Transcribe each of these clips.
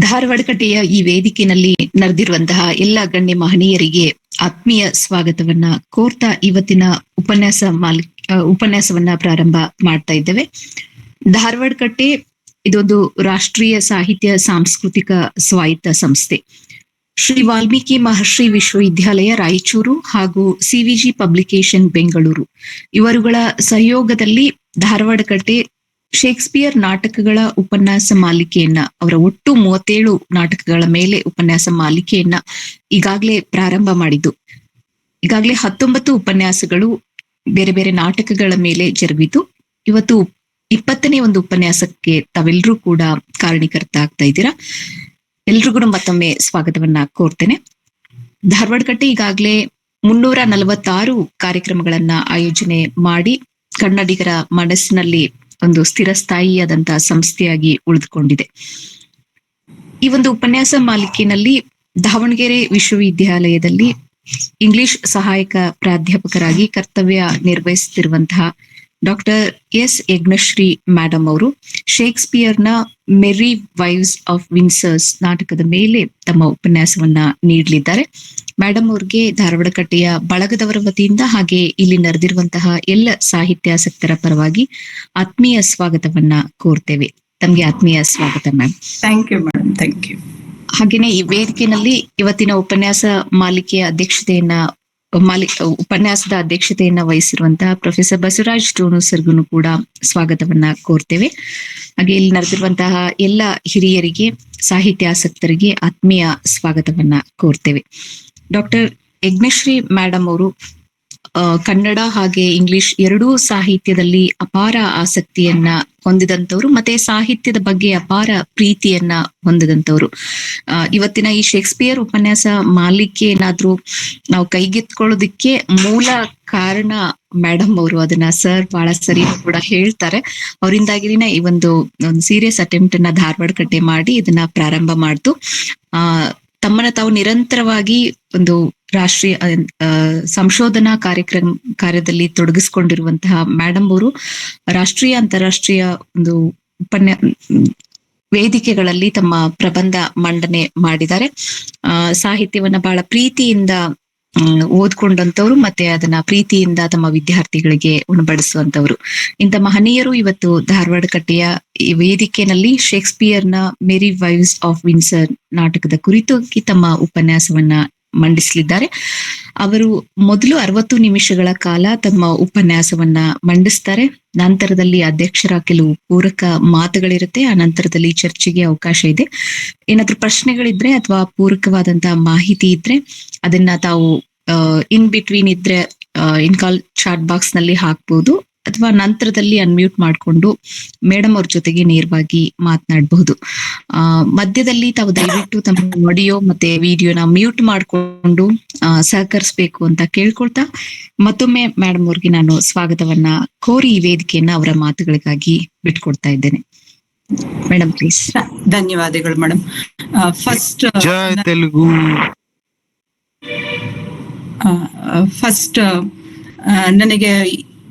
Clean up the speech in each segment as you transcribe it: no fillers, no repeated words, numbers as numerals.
ಧಾರವಾಡ ಕಟ್ಟೆಯ ಈ ವೇದಿಕೆಯಲ್ಲಿ ನಡೆದಿರುವಂತಹ ಎಲ್ಲ ಗಣ್ಯ ಮಹನೀಯರಿಗೆ ಆತ್ಮೀಯ ಸ್ವಾಗತವನ್ನ ಕೋರ್ತಾ ಇವತ್ತಿನ ಉಪನ್ಯಾಸವನ್ನ ಪ್ರಾರಂಭ ಮಾಡ್ತಾ ಇದ್ದೇವೆ. ಧಾರವಾಡ ಕಟ್ಟೆ ಇದೊಂದು ರಾಷ್ಟ್ರೀಯ ಸಾಹಿತ್ಯ ಸಾಂಸ್ಕೃತಿಕ ಸ್ವಾಯತ್ತ ಸಂಸ್ಥೆ. ಶ್ರೀ ವಾಲ್ಮೀಕಿ ಮಹರ್ಷಿ ವಿಶ್ವವಿದ್ಯಾಲಯ ರಾಯಚೂರು ಹಾಗೂ ಸಿವಿಜಿ ಪಬ್ಲಿಕೇಶನ್ ಬೆಂಗಳೂರು ಇವರುಗಳ ಸಹಯೋಗದಲ್ಲಿ ಧಾರವಾಡ ಕಟ್ಟೆ ಶೇಕ್ಸ್ಪಿಯರ್ ನಾಟಕಗಳ ಉಪನ್ಯಾಸ ಮಾಲಿಕೆಯನ್ನ, ಅವರ ಒಟ್ಟು 37 ನಾಟಕಗಳ ಮೇಲೆ ಉಪನ್ಯಾಸ ಮಾಲಿಕೆಯನ್ನ ಈಗಾಗಲೇ ಪ್ರಾರಂಭ ಮಾಡಿದ್ದು. ಈಗಾಗಲೇ 19 ಉಪನ್ಯಾಸಗಳು ಬೇರೆ ಬೇರೆ ನಾಟಕಗಳ ಮೇಲೆ ಜರುಗಿತು. ಇವತ್ತು 20ನೇ ಒಂದು ಉಪನ್ಯಾಸಕ್ಕೆ ತಾವೆಲ್ಲರೂ ಕೂಡ ಕಾರಣೀಕರ್ತ ಆಗ್ತಾ ಇದ್ದೀರಾ. ಎಲ್ರಿಗೂ ಮತ್ತೊಮ್ಮೆ ಸ್ವಾಗತವನ್ನ ಕೋರ್ತೇನೆ. ಧಾರವಾಡ ಕಟ್ಟೆ ಈಗಾಗಲೇ 346 ಕಾರ್ಯಕ್ರಮಗಳನ್ನ ಆಯೋಜನೆ ಮಾಡಿ ಕನ್ನಡಿಗರ ಮನಸ್ಸಿನಲ್ಲಿ ಒಂದು ಸ್ಥಿರಸ್ಥಾಯಿಯಾದಂತಹ ಸಂಸ್ಥೆಯಾಗಿ ಉಳಿದುಕೊಂಡಿದೆ. ಈ ಒಂದು ಉಪನ್ಯಾಸ ಮಾಲಿಕೆಯಲ್ಲಿ ದಾವಣಗೆರೆ ವಿಶ್ವವಿದ್ಯಾಲಯದಲ್ಲಿ ಇಂಗ್ಲಿಷ್ ಸಹಾಯಕ ಪ್ರಾಧ್ಯಾಪಕರಾಗಿ ಕರ್ತವ್ಯ ನಿರ್ವಹಿಸುತ್ತಿರುವಂತಹ ಡಾಕ್ಟರ್ ಎಸ್ ಯಜ್ಞಶ್ರೀ ಮೇಡಮ್ ಅವರು ಶೇಕ್ಸ್ಪಿಯರ್ನ ಮೆರಿ ವೈವ್ಸ್ ಆಫ್ ವಿನ್ಸರ್ಸ್ ನಾಟಕದ ಮೇಲೆ ತಮ್ಮ ಉಪನ್ಯಾಸವನ್ನ ನೀಡಲಿದ್ದಾರೆ. ಮೇಡಮ್ ಅವ್ರಿಗೆ ಧಾರವಾಡ ಕಟ್ಟೆಯ ಬಳಗದವರ ವತಿಯಿಂದ ಹಾಗೆ ಇಲ್ಲಿ ನಡೆದಿರುವಂತಹ ಎಲ್ಲ ಸಾಹಿತ್ಯಾಸಕ್ತರ ಪರವಾಗಿ ಆತ್ಮೀಯ ಸ್ವಾಗತವನ್ನ ಕೋರ್ತೇವೆ. ತಮ್ಗೆ ಆತ್ಮೀಯ ಸ್ವಾಗತ ma'am. Thank you madam, thank you. ಹಾಗೇನೆ ಈ ವೇದಿಕೆಯಲ್ಲಿ ಇವತ್ತಿನ ಉಪನ್ಯಾಸದ ಅಧ್ಯಕ್ಷತೆಯನ್ನ ವಹಿಸಿರುವಂತಹ ಪ್ರೊಫೆಸರ್ ಬಸವರಾಜ್ ಟೋನು ಸರ್ಗೂ ಕೂಡ ಸ್ವಾಗತವನ್ನ ಕೋರ್ತೇವೆ. ಹಾಗೆ ಇಲ್ಲಿ ನಡೆದಿರುವಂತಹ ಎಲ್ಲ ಹಿರಿಯರಿಗೆ, ಸಾಹಿತ್ಯಾಸಕ್ತರಿಗೆ ಆತ್ಮೀಯ ಸ್ವಾಗತವನ್ನ ಕೋರ್ತೇವೆ. ಡಾಕ್ಟರ್ ಯಜ್ಞಶ್ರೀ ಮೇಡಮ್ ಅವರು ಕನ್ನಡ ಹಾಗೆ ಇಂಗ್ಲಿಷ್ ಎರಡೂ ಸಾಹಿತ್ಯದಲ್ಲಿ ಅಪಾರ ಆಸಕ್ತಿಯನ್ನ ಹೊಂದಿದಂತವ್ರು, ಮತ್ತೆ ಸಾಹಿತ್ಯದ ಬಗ್ಗೆ ಅಪಾರ ಪ್ರೀತಿಯನ್ನ ಹೊಂದಿದಂತವ್ರು. ಇವತ್ತಿನ ಈ ಶೇಕ್ಸ್ಪಿಯರ್ ಉಪನ್ಯಾಸ ಮಾಲಿಕೆ ಏನಾದ್ರೂ ನಾವು ಕೈಗೆತ್ಕೊಳ್ಳೋದಿಕ್ಕೆ ಮೂಲ ಕಾರಣ ಮೇಡಮ್ ಅವರು. ಅದನ್ನ ಸರ್ ಬಹಳ ಸರಿ ಕೂಡ ಹೇಳ್ತಾರೆ. ಅವರಿಂದಾಗಿನೇ ಈ ಒಂದು ಸೀರಿಯಸ್ ಅಟೆಂಪ್ಟ್ ಅನ್ನ ಧಾರವಾಡ ಕಟ್ಟೆ ಮಾಡಿ ಇದನ್ನ ಪ್ರಾರಂಭ ಮಾಡ್ತು. ತಮ್ಮನ್ನ ತಾವು ನಿರಂತರವಾಗಿ ಒಂದು ರಾಷ್ಟ್ರೀಯ ಸಂಶೋಧನಾ ಕಾರ್ಯದಲ್ಲಿ ತೊಡಗಿಸಿಕೊಂಡಿರುವಂತಹ ಮೇಡಮ್ ಅವರು ರಾಷ್ಟ್ರೀಯ ಅಂತಾರಾಷ್ಟ್ರೀಯ ಒಂದು ವೇದಿಕೆಗಳಲ್ಲಿ ತಮ್ಮ ಪ್ರಬಂಧ ಮಂಡನೆ ಮಾಡಿದ್ದಾರೆ. ಸಾಹಿತ್ಯವನ್ನ ಬಹಳ ಪ್ರೀತಿಯಿಂದ ಓದ್ಕೊಂಡಂತವ್ರು, ಮತ್ತೆ ಅದನ್ನ ಪ್ರೀತಿಯಿಂದ ತಮ್ಮ ವಿದ್ಯಾರ್ಥಿಗಳಿಗೆ ಉಣಬಡಿಸುವಂತವ್ರು. ಇಂಥ ಮಹನೀಯರು ಇವತ್ತು ಧಾರವಾಡ ಕಟ್ಟೆಯ ಈ ವೇದಿಕೆಯಲ್ಲಿ ಶೇಕ್ಸ್ಪಿಯರ್ನ ಮೆರಿ ವೈವ್ಸ್ ಆಫ್ ವಿನ್ಸರ್ ನಾಟಕದ ಕುರಿತು ತಮ್ಮ ಉಪನ್ಯಾಸವನ್ನ ಮಂಡಿಸಲಿದ್ದಾರೆ. ಅವರು ಮೊದಲು 60 ನಿಮಿಷಗಳ ಕಾಲ ತಮ್ಮ ಉಪನ್ಯಾಸವನ್ನ ಮಂಡಿಸ್ತಾರೆ. ನಂತರದಲ್ಲಿ ಅಧ್ಯಕ್ಷರ ಕೆಲವು ಪೂರಕ ಮಾತುಗಳಿರುತ್ತೆ. ಆ ನಂತರದಲ್ಲಿ ಚರ್ಚೆಗೆ ಅವಕಾಶ ಇದೆ. ಏನಾದ್ರೂ ಪ್ರಶ್ನೆಗಳಿದ್ರೆ ಅಥವಾ ಪೂರಕವಾದಂತಹ ಮಾಹಿತಿ ಇದ್ರೆ ಅದನ್ನ ತಾವು ಇನ್ ಬಿಟ್ವೀನ್ ಇದ್ರೆ ಇನ್ಕಾಲ್ ಚಾಟ್ ಬಾಕ್ಸ್ ನಲ್ಲಿ ಹಾಕ್ಬಹುದು, ಅಥವಾ ನಂತರದಲ್ಲಿ ಅನ್ಮ್ಯೂಟ್ ಮಾಡಿಕೊಂಡು ಮೇಡಮ್ ಅವ್ರ ಜೊತೆಗೆ ನೇರವಾಗಿ ಮಾತನಾಡಬಹುದು. ಮಧ್ಯದಲ್ಲಿ ತಾವು ದಯವಿಟ್ಟು ತಮ್ಮ ಆಡಿಯೋ ಮತ್ತೆ ವಿಡಿಯೋನ ಮ್ಯೂಟ್ ಮಾಡಿಕೊಂಡು ಸಹಕರಿಸಬೇಕು ಅಂತ ಕೇಳ್ಕೊಳ್ತಾ ಮತ್ತೊಮ್ಮೆ ಮೇಡಮ್ ಅವ್ರಿಗೆ ನಾನು ಸ್ವಾಗತವನ್ನ ಕೋರಿ ಈ ವೇದಿಕೆಯನ್ನ ಅವರ ಮಾತುಗಳಿಗಾಗಿ ಬಿಟ್ಕೊಡ್ತಾ ಇದ್ದೇನೆ. Madam please. ಧನ್ಯವಾದಗಳು ಮೇಡಮ್. ಫಸ್ಟ್ ನನಗೆ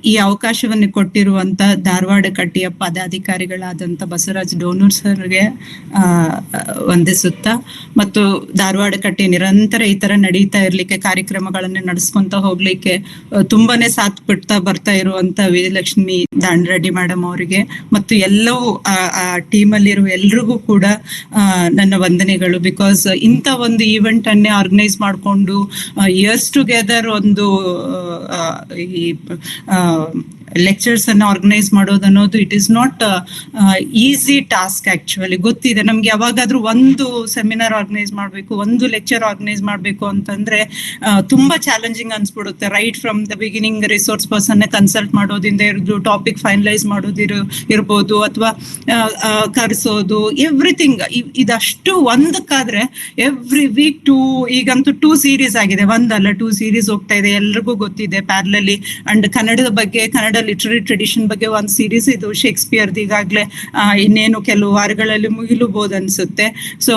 ಈ ಅವಕಾಶವನ್ನು ಕೊಟ್ಟಿರುವಂತ ಧಾರವಾಡ ಕಟ್ಟೆಯ ಪದಾಧಿಕಾರಿಗಳಾದಂತ ಬಸವರಾಜ್ ಡೋನೂರ್ ಸರ್ಗೆ ವಂದಿಸುತ್ತಾ, ಮತ್ತು ಧಾರವಾಡ ಕಟ್ಟೆ ನಿರಂತರ ಈ ತರ ನಡೀತಾ ಇರ್ಲಿಕ್ಕೆ, ಕಾರ್ಯಕ್ರಮಗಳನ್ನ ನಡೆಸ್ಕೊಂತ ಹೋಗ್ಲಿಕ್ಕೆ ತುಂಬಾನೇ ಸಾಥ್ ಬಿಡ್ತಾ ಬರ್ತಾ ಇರುವಂತ ವಿಜಯಲಕ್ಷ್ಮಿ ದಾಂಡ್ರೆಡ್ಡಿ ಮೇಡಮ್ ಅವರಿಗೆ ಮತ್ತು ಎಲ್ಲವೂ ಆ ಟೀಮಲ್ಲಿರುವ ಎಲ್ರಿಗೂ ಕೂಡ ನನ್ನ ವಂದನೆಗಳು. ಬಿಕಾಸ್ ಇಂಥ ಒಂದು ಈವೆಂಟ್ ಅನ್ನೇ ಆರ್ಗನೈಸ್ ಮಾಡಿಕೊಂಡು ಇಯರ್ಸ್ ಟುಗೆದರ್ ಒಂದು ಈ ಲೆಕ್ಚರ್ಸ್ ಅನ್ನ ಆರ್ಗನೈಸ್ ಮಾಡೋದು ಅನ್ನೋದು it is not easy task. Actually ಗೊತ್ತಿದೆ ನಮ್ಗೆ, ಯಾವಾಗಾದ್ರೂ ಒಂದು ಸೆಮಿನಾರ್ ಆರ್ಗನೈಸ್ ಮಾಡ್ಬೇಕು, ಒಂದು ಲೆಕ್ಚರ್ ಆರ್ಗನೈಸ್ ಮಾಡ್ಬೇಕು ಅಂತಂದ್ರೆ ತುಂಬಾ ಚಾಲೆಂಜಿಂಗ್ ಅನ್ಸ್ಬಿಡುತ್ತೆ. Right from the beginning resource person consult ಮಾಡೋದ್ರಿಂದ ಹಿಡಿದು ಟಾಪಿಕ್ ಫೈನಲೈಸ್ ಇರ್ಬೋದು, ಅಥವಾ ಕರೆಸೋದು, ಎವ್ರಿಥಿಂಗ್. ಇದಷ್ಟು ಒಂದಕ್ಕಾದ್ರೆ ಎವ್ರಿ ವೀಕ್ ಈಗಂತೂ 2 ಸೀರೀಸ್ ಆಗಿದೆ, ಒಂದಲ್ಲ 2 ಸೀರೀಸ್ ಹೋಗ್ತಾ ಇದೆ, ಎಲ್ರಿಗೂ ಗೊತ್ತಿದೆ ಪ್ಯಾರಲಲಿ. ಅಂಡ್ ಕನ್ನಡದ ಬಗ್ಗೆ, ಕನ್ನಡ ಕನ್ನಡ ಲಿಟರರಿ ಟ್ರೆಡಿಷನ್ ಬಗ್ಗೆ ಒಂದು ಸೀರೀಸ್ ಇದು ಶೇಕ್ಸ್ಪಿಯರ್ದು ಈಗಾಗಲೇ ಇನ್ನೇನು ಕೆಲವು ವಾರಗಳಲ್ಲಿ ಮುಗಿಲುಬಹುದು ಅನ್ಸುತ್ತೆ. ಸೊ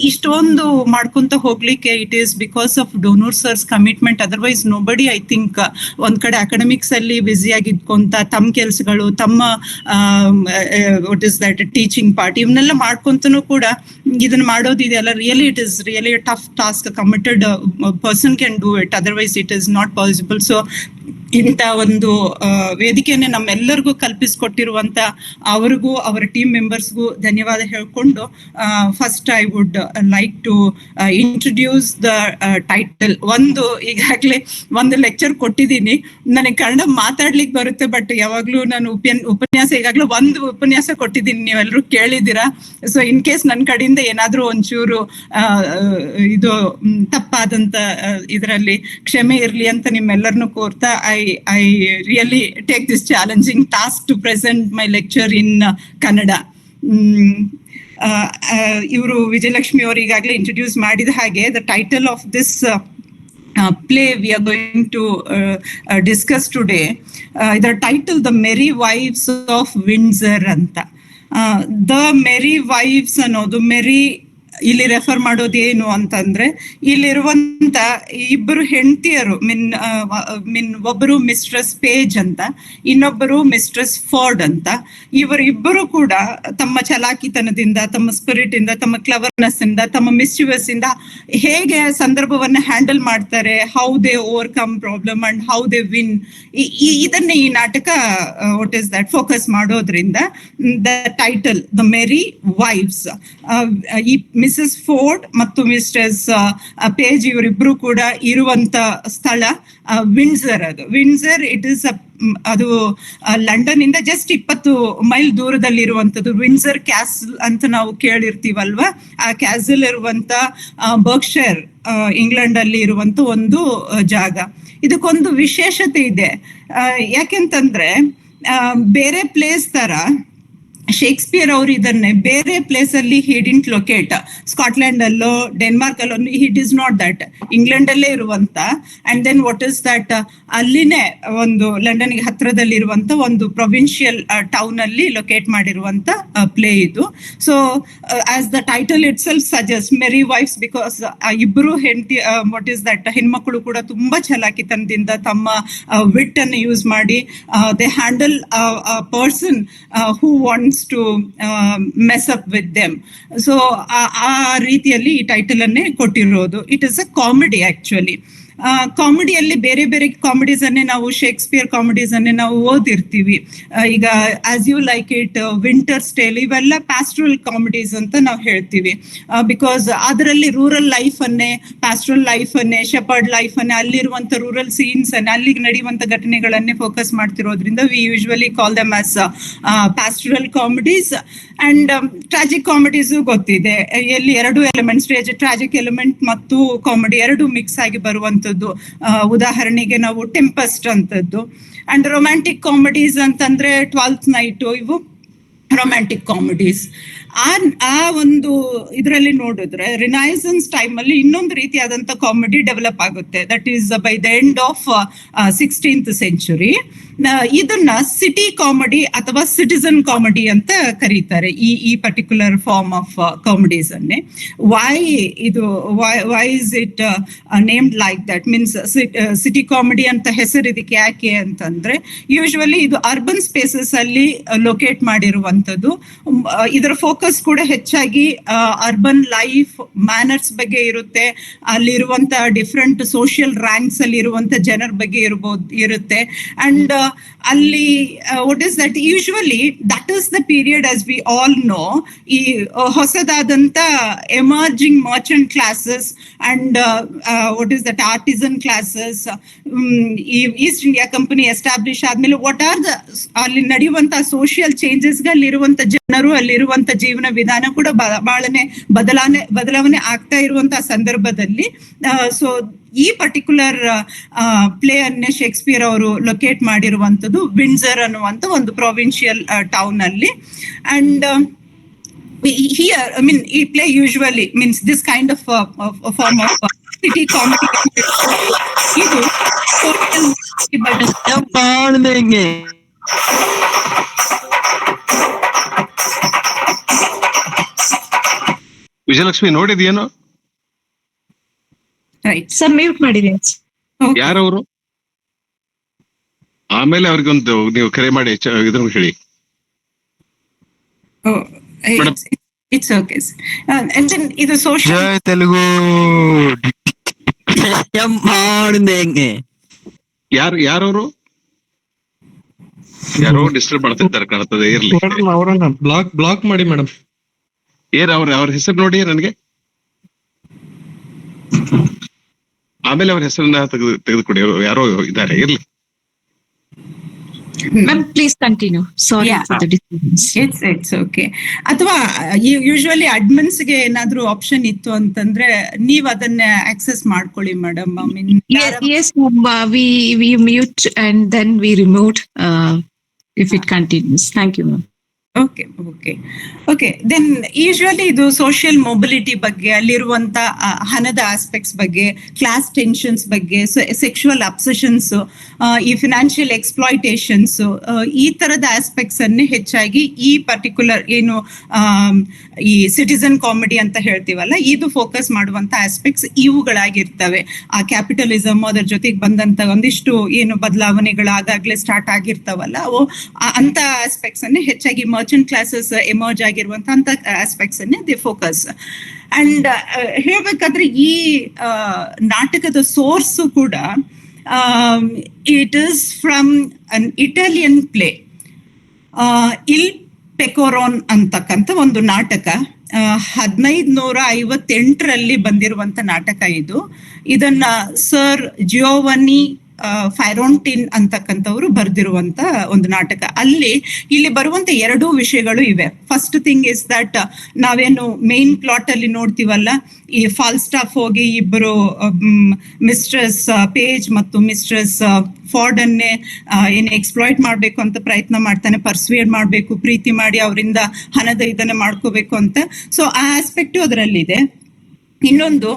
ಇಷ್ಟೊಂದು ಮಾಡ್ಕೊಂತ ಹೋಗ್ಲಿಕ್ಕೆ it is because of donor sirs commitment. Otherwise nobody I think ಒಂದ್ ಕಡೆ ಅಕಾಡೆಮಿಕ್ಸ್ ಅಲ್ಲಿ ಬ್ಯುಸಿ ಆಗಿದ್ಕೊಂತ ತಮ್ಮ ಕೆಲ್ಸಗಳು, ತಮ್ಮ what is that teaching part ಇವನ್ನೆಲ್ಲ ಮಾಡ್ಕೊಂತನೂ ಕೂಡ ಇದನ್ನ ಮಾಡೋದಿದೆಯಲ್ಲ, really it is really tough task. Committed person can do it, otherwise it is not possible. So ಇಂಥ ಒಂದು ವೇದಿಕೆಯನ್ನೇ ನಮ್ಮೆಲ್ಲರಿಗೂ ಕಲ್ಪಿಸಿಕೊಟ್ಟಿರುವಂತ ಅವ್ರಿಗೂ ಅವರ ಟೀಮ್ ಮೆಂಬರ್ಸ್ಗೂ ಧನ್ಯವಾದ ಹೇಳ್ಕೊಂಡು, first I would like to introduce the title. ಈಗಾಗಲೇ ಒಂದು ಲೆಕ್ಚರ್ ಕೊಟ್ಟಿದ್ದೀನಿ, ನನಗೆ ಕನ್ನಡ ಮಾತಾಡ್ಲಿಕ್ಕೆ ಬರುತ್ತೆ, ಬಟ್ ಯಾವಾಗ್ಲೂ ನಾನು ಉಪನ್ಯಾಸ ಈಗಾಗಲೇ ಒಂದು ಉಪನ್ಯಾಸ ಕೊಟ್ಟಿದ್ದೀನಿ, ನೀವೆಲ್ಲರೂ ಕೇಳಿದ್ದೀರಾ. ಸೊ ಇನ್ ಕೇಸ್ ನನ್ನ ಕಡೆಯಿಂದ ಏನಾದ್ರೂ ಒಂಚೂರು ಇದು ತಪ್ಪಾದಂತ ಇದರಲ್ಲಿ ಕ್ಷಮೆ ಇರ್ಲಿ ಅಂತ ನಿಮ್ಮೆಲ್ಲರನ್ನು ಕೋರ್ತಾ, I really take this challenging task to present my lecture in Kannada. ಇವರು ವಿಜಯಲಕ್ಷ್ಮಿ ಅವರು ಈಗಾಗಲೇ ಇಂಟ್ರೊಡ್ಯೂಸ್ ಮಾಡಿದ ಹಾಗೆ, the title of this play we are going to discuss today, the title The Merry Wives of Windsor anta. The Merry Wives ಅನ್ನೋದು ಮೆರಿ ಇಲ್ಲಿ refer ಮಾಡೋದೇನು ಅಂತಂದ್ರೆ, ಇಲ್ಲಿರುವಂತ ಇಬ್ಬರು ಹೆಂಡತಿಯರು, ಒಬ್ಬರು ಮಿಸ್ಟ್ರೆಸ್ ಪೇಜ್ ಅಂತ, ಇನ್ನೊಬ್ಬರು ಮಿಸ್ಟ್ರೆಸ್ ಫೋರ್ಡ್ ಅಂತ. ಇವರಿಬ್ಬರು ಕೂಡ ತಮ್ಮ ಚಲಾಕಿತನದಿಂದ, ತಮ್ಮ ಸ್ಪಿರಿಟ್ ಇಂದ, ತಮ್ಮ ಕ್ಲವರ್ನೆಸ್ ಇಂದ, ತಮ್ಮ ಮಿಸ್ಚಿವಸ್ ಇಂದ ಹೇಗೆ ಸಂದರ್ಭವನ್ನ ಹ್ಯಾಂಡಲ್ ಮಾಡ್ತಾರೆ, how they overcome problem and how they win, ಇದನ್ನೇ ಈ ನಾಟಕ ವಾಟ್ ಇಸ್ ದಟ್ ಫೋಕಸ್ ಮಾಡೋದ್ರಿಂದ ದ ಟೈಟಲ್ ದ ಮೆರಿ ವೈವ್ಸ್. ಈ ಮಿಸಸ್ ಫೋರ್ಡ್ ಮತ್ತು ಮಿಸ್ಟರ್ಸ್ ಪೇಜ್ ಇವರಿಬ್ರು ಕೂಡ ಇರುವಂತ ಸ್ಥಳ ವಿಂಡ್ಸರ್. ಅದು ವಿಂಡ್ಸರ್ ಇಟ್ ಇಸ್ ಅದು ಲಂಡನ್ ಇಂದ ಜಸ್ಟ್ 20 ಮೈಲ್ ದೂರದಲ್ಲಿ ಇರುವಂತದ್ದು. ವಿಂಡ್ಸರ್ ಕ್ಯಾಸಲ್ ಅಂತ ನಾವು ಕೇಳಿರ್ತೀವಲ್ವಾ, ಆ ಕ್ಯಾಸಲ್ ಇರುವಂತ ಬರ್ಕ್ಷೈರ್ ಇಂಗ್ಲೆಂಡ್ ಅಲ್ಲಿ ಇರುವಂತ ಒಂದು ಜಾಗ. ಇದಕ್ಕೊಂದು ವಿಶೇಷತೆ ಇದೆ, ಯಾಕೆಂತಂದ್ರೆ ಬೇರೆ ಪ್ಲೇಸ್ ತರ ಶೇಕ್ಸ್ಪಿಯರ್ ಅವರು ಇದನ್ನೇ ಬೇರೆ ಪ್ಲೇಸ್ ಅಲ್ಲಿ ಹಿ ಡಿಂಟ್ ಲೊಕೇಟ್, ಸ್ಕಾಟ್ಲೆಂಡ್ ಅಲ್ಲೋ ಡೆನ್ಮಾರ್ಕ್ ಅಲ್ಲೋ, it is not that, England ಅಲ್ಲೇ ಇರುವಂತ and then what is that ಅಲ್ಲಿನೇ ಒಂದು ಲಂಡನ್ಗೆ ಹತ್ರದಲ್ಲಿ ಇರುವಂತ ಒಂದು ಪ್ರೊವಿನ್ಷಿಯಲ್ ಟೌನ್ ಅಲ್ಲಿ ಲೊಕೇಟ್ ಮಾಡಿರುವಂತ ಪ್ಲೇ ಇದು. So as the title itself suggest Merry Wives, because ಇಬ್ರು ಹೆಂಡತಿ ವಾಟ್ ಇಸ್ ದಟ್ ಹೆಣ್ಮಕ್ಳು ಕೂಡ ತುಂಬಾ ಛಲಾಕಿತನದಿಂದ ತಮ್ಮ ವಿಟ್ ಅನ್ನು ಯೂಸ್ ಮಾಡಿ they handle person who wants to mess up with them. So ಆ ರೀತಿಯಲ್ಲಿ ಈ ಟೈಟಲ್ ಅನ್ನೇ ಕೊಟ್ಟಿರೋದು. It is a comedy actually. ಕಾಮಿಡಿಯಲ್ಲಿ ಬೇರೆ ಬೇರೆ ಕಾಮಿಡೀಸ್ ಅನ್ನೇ ನಾವು ಶೇಕ್ಸ್ಪಿಯರ್ ಕಾಮಿಡೀಸ್ ಅನ್ನೇ ನಾವು ಓದಿರ್ತೀವಿ. ಈಗ as you like it, winter's tale, ಇವೆಲ್ಲ ಪ್ಯಾಸ್ಟ್ರಲ್ ಕಾಮಿಡೀಸ್ ಅಂತ ನಾವು ಹೇಳ್ತೀವಿ. ಬಿಕಾಸ್ ಅದರಲ್ಲಿ ರೂರಲ್ ಲೈಫ್ ಅನ್ನೇ, ಪ್ಯಾಸ್ಟ್ರಲ್ ಲೈಫ್ ಅನ್ನೇ, ಶೆಪರ್ಡ್ ಲೈಫ್ ಅನ್ನೇ, ಅಲ್ಲಿರುವಂತ ರೂರಲ್ ಸೀನ್ಸ್ ಅನ್ನೇ, ಅಲ್ಲಿಗೆ ನಡೆಯುವಂತ ಘಟನೆಗಳನ್ನೇ ಫೋಕಸ್ ಮಾಡ್ತಿರೋದ್ರಿಂದ we usually call them as pastoral comedies. And tragic comedies ಗೊತ್ತಿದೆ, ಎಲ್ಲಿ ಎರಡು ಎಲಿಮೆಂಟ್ಸ್, ಟ್ರಾಜಿಕ್ ಎಲಿಮೆಂಟ್ ಮತ್ತು ಕಾಮಿಡಿ ಎರಡು ಮಿಕ್ಸ್ ಆಗಿ ಬರುವಂತ. ಉದಾಹರಣೆಗೆ ನಾವು ಟೆಂಪೆಸ್ಟ್ ಅಂತದ್ದು. ಅಂಡ್ ರೊಮ್ಯಾಂಟಿಕ್ ಕಾಮಿಡೀಸ್ ಅಂತಂದ್ರೆ 12th ನೈಟ್, ಇವು ರೊಮ್ಯಾಂಟಿಕ್ ಕಾಮಿಡೀಸ್. ಆ ಒಂದು ಇದರಲ್ಲಿ ನೋಡಿದ್ರೆ ರಿನೈಸನ್ಸ್ ಟೈಮ್ ಅಲ್ಲಿ ಇನ್ನೊಂದು ರೀತಿಯಾದಂತ ಕಾಮಿಡಿ ಡೆವಲಪ್ ಆಗುತ್ತೆ. That is by the end of 16th century. ಇದನ್ನ ಸಿಟಿ ಕಾಮಿಡಿ ಅಥವಾ ಸಿಟಿಸನ್ ಕಾಮಿಡಿ ಅಂತ ಕರೀತಾರೆ, ಈ ಪರ್ಟಿಕ್ಯುಲರ್ ಫಾರ್ಮ್ ಆಫ್ ಕಾಮಿಡೀಸ್ ಅನ್ನೇ. Why is it named like that, means city comedy ಅಂತ ಹೆಸರು ಇದಕ್ಕೆ ಯಾಕೆ ಅಂತಂದ್ರೆ, ಯೂಶುವಲಿ ಇದು ಅರ್ಬನ್ ಸ್ಪೇಸಸ್ ಅಲ್ಲಿ ಲೊಕೇಟ್ ಮಾಡಿರುವಂತದ್ದು. ಇದರ ಫೋಕಸ್ ಕೂಡ ಹೆಚ್ಚಾಗಿ ಅರ್ಬನ್ ಲೈಫ್, ಮ್ಯಾನರ್ಸ್ ಬಗ್ಗೆ ಇರುತ್ತೆ, ಅಲ್ಲಿರುವಂತ ಡಿಫ್ರೆಂಟ್ ಸೋಷಿಯಲ್ ರ್ಯಾಂಕ್ಸ್ ಅಲ್ಲಿ ಇರುವಂತ ಜನರ ಬಗ್ಗೆ ಇರುತ್ತೆ. ಅಂಡ್ ಅಲ್ಲಿ what is that, usually that is the period as we all know, ಈ ಹೊಸದಾದಂತ emerging merchant classes and what is that artisan classes, ಈ ಈಸ್ಟ್ ಇಂಡಿಯಾ ಕಂಪನಿ ಎಸ್ಟಾಬ್ಲಿಷ್ ಆದ್ಮೇಲೆ ವಾಟ್ ಆರ್ ದ ಅಲ್ಲಿ ನಡೆಯುವಂತ ಸೋಷಿಯಲ್ ಚೇಂಜಸ್ ಅಲ್ಲಿರುವಂತ ಜನರು, ಅಲ್ಲಿರುವಂತ ಜೀವನ ವಿಧಾನ ಕೂಡ ಬದಲಾವಣೆ ಆಗ್ತಾ ಇರುವಂತಹ ಸಂದರ್ಭದಲ್ಲಿ ಸೊ ಈ ಪರ್ಟಿಕ್ಯುಲರ್ ಪ್ಲೇ ಅನ್ನೇ ಶೇಕ್ಸ್ಪಿಯರ್ ಅವರು ಲೊಕೇಟ್ ಮಾಡಿರುವಂತದ್ದು ವಿಂಡ್ಸರ್ ಅನ್ನುವಂತ ಒಂದು ಪ್ರೊವಿನ್ಷಿಯಲ್ ಟೌನ್ ಅಲ್ಲಿ. And here, I mean, he play usually means this kind of form of city comedy. Vijayalakshmi ನೋಡಿದ್ಯೇನು? ರೈಟ್. ಸರ್ ಮ್ಯೂಟ್ ಮಾಡಿದ್ದೀನಿ. ಯಾರವರು? ಆಮೇಲೆ ಅವ್ರಿಗೊಂದು ನೀವು ಕರೆ ಮಾಡಿ ಇದನ್ನು ಹೇಳಿ. It's okay. ಇದು ಸೋಷಿಯಲ್ ಜೈ ತೆಲುಗು ಯಾರವರು? ಯಾರೋ ಡಿಸ್ಟರ್ಬ್ ಮಾಡ್ತಿರ್ತಾರೆ ಕಾಣ್ತದೆ. ಇರ್ಲಿ, ಅವರನ್ನ ಬ್ಲಾಕ್ ಮಾಡಿ ಮೇಡಮ್. ಏನ್ ಅವ್ರ ಹೆಸರು ನೋಡಿ ನನಗೆ, ಆಮೇಲೆ ಅವ್ರ ಹೆಸರನ್ನ ತೆಗೆದುಕೊಡಿ. ಯಾರೋ ಇದ್ದಾರೆ, ಇರ್ಲಿ. Ma'am please continue. Sorry for the disturbance. It's okay. ಅಥವಾ ಯೂಶುವಲಿ ಅಡ್ಮಿನ್ಸ್ಗೆ ಏನಾದ್ರೂ ಆಪ್ಷನ್ ಇತ್ತು ಅಂತಂದ್ರೆ ನೀವ್ ಅದನ್ನ ಆಕ್ಸೆಸ್ ಮಾಡ್ಕೊಳ್ಳಿ madam. Yes, we mute and then we removed if it continues. Thank you, ma'am. Okay. Then usually ಇದು ಸೋಷಿಯಲ್ ಮೊಬಿಲಿಟಿ ಬಗ್ಗೆ, ಅಲ್ಲಿರುವಂತ ಹಣದ ಆಸ್ಪೆಕ್ಟ್ಸ್ ಬಗ್ಗೆ, ಕ್ಲಾಸ್ ಟೆನ್ಷನ್ಸ್ ಬಗ್ಗೆ, ಸೆಕ್ಷುವಲ್ ಅಬ್ಸೆಷನ್ಸ್, ಈ ಫಿನಾನ್ಷಿಯಲ್ ಎಕ್ಸ್ಪ್ಲಾಯ್ಟೇಷನ್ಸ್, ಈ ತರದ ಆಸ್ಪೆಕ್ಟ್ಸ್ ಅನ್ನೇ ಹೆಚ್ಚಾಗಿ ಈ ಪರ್ಟಿಕ್ಯುಲರ್ ಏನು ಈ ಸಿಟಿಸನ್ ಕಾಮಿಡಿ ಅಂತ ಹೇಳ್ತೀವಲ್ಲ, ಇದು ಫೋಕಸ್ ಮಾಡುವಂತ ಆಸ್ಪೆಕ್ಟ್ಸ್ ಇವುಗಳಾಗಿರ್ತವೆ. ಆ ಕ್ಯಾಪಿಟಲಿಸಮ್ ಅದರ ಜೊತೆಗೆ ಬಂದಂತ ಒಂದಿಷ್ಟು ಏನು ಬದಲಾವಣೆಗಳು ಆಗಾಗ್ಲೇ ಸ್ಟಾರ್ಟ್ ಆಗಿರ್ತಾವಲ್ಲ, ಅವು ಅಂತ ಆಸ್ಪೆಕ್ಟ್ಸ್ ಅನ್ನೇ ಹೆಚ್ಚಾಗಿ ಮರ್ಚೆಂಟ್ ಕ್ಲಾಸಸ್ ಎಮರ್ಜ್ ಆಗಿರುವಂತ ಆಸ್ಪೆಕ್ಟ್ಸ್ ಅನ್ನೇ ದಿ ಫೋಕಸ್. ಅಂಡ್ ಹೇಳ್ಬೇಕಾದ್ರೆ ಈ ನಾಟಕದ ಸೋರ್ಸ್ ಕೂಡ it is from an Italian play, ಇಲ್ ಪೆಕೋರೋನ್ ಅಂತಕ್ಕಂಥ ಒಂದು ನಾಟಕ. 1558 ಬಂದಿರುವಂತ ನಾಟಕ ಇದು. ಇದನ್ನ ಸರ್ ಜಿಯೋವನ್ನಿ ಫೈರೋಂಟಿನ್ ಅಂತಕ್ಕಂಥವ್ರು ಬರ್ದಿರುವಂತ ಒಂದು ನಾಟಕ. ಇಲ್ಲಿ ಬರುವಂತ 2 ವಿಷಯಗಳು ಇವೆ. ಫಸ್ಟ್ ಥಿಂಗ್ ಇಸ್ ದಟ್ ನಾವೇನು ಮೇನ್ ಪ್ಲಾಟ್ ಅಲ್ಲಿ ನೋಡ್ತೀವಲ್ಲ, ಈ ಫಾಲ್ಸ್ಟಾಫ್ ಹೋಗಿ ಇಬ್ಬರು ಮಿಸ್ಟ್ರೆಸ್ ಪೇಜ್ ಮತ್ತು ಮಿಸ್ಟ್ರೆಸ್ ಫಾರ್ಡ್ ಅನ್ನೇ ಏನು ಎಕ್ಸ್ಪ್ಲಾಯ್ಟ್ ಮಾಡ್ಬೇಕು ಅಂತ ಪ್ರಯತ್ನ ಮಾಡ್ತಾನೆ, ಪರ್ಸುವೇಡ್ ಮಾಡ್ಬೇಕು, ಪ್ರೀತಿ ಮಾಡಿ ಅವರಿಂದ ಹಣದ ಇದನ್ನ ಮಾಡ್ಕೋಬೇಕು ಅಂತ. ಸೊ ಆ ಆಸ್ಪೆಕ್ಟ್ ಅದರಲ್ಲಿದೆ. ಇನ್ನೊಂದು,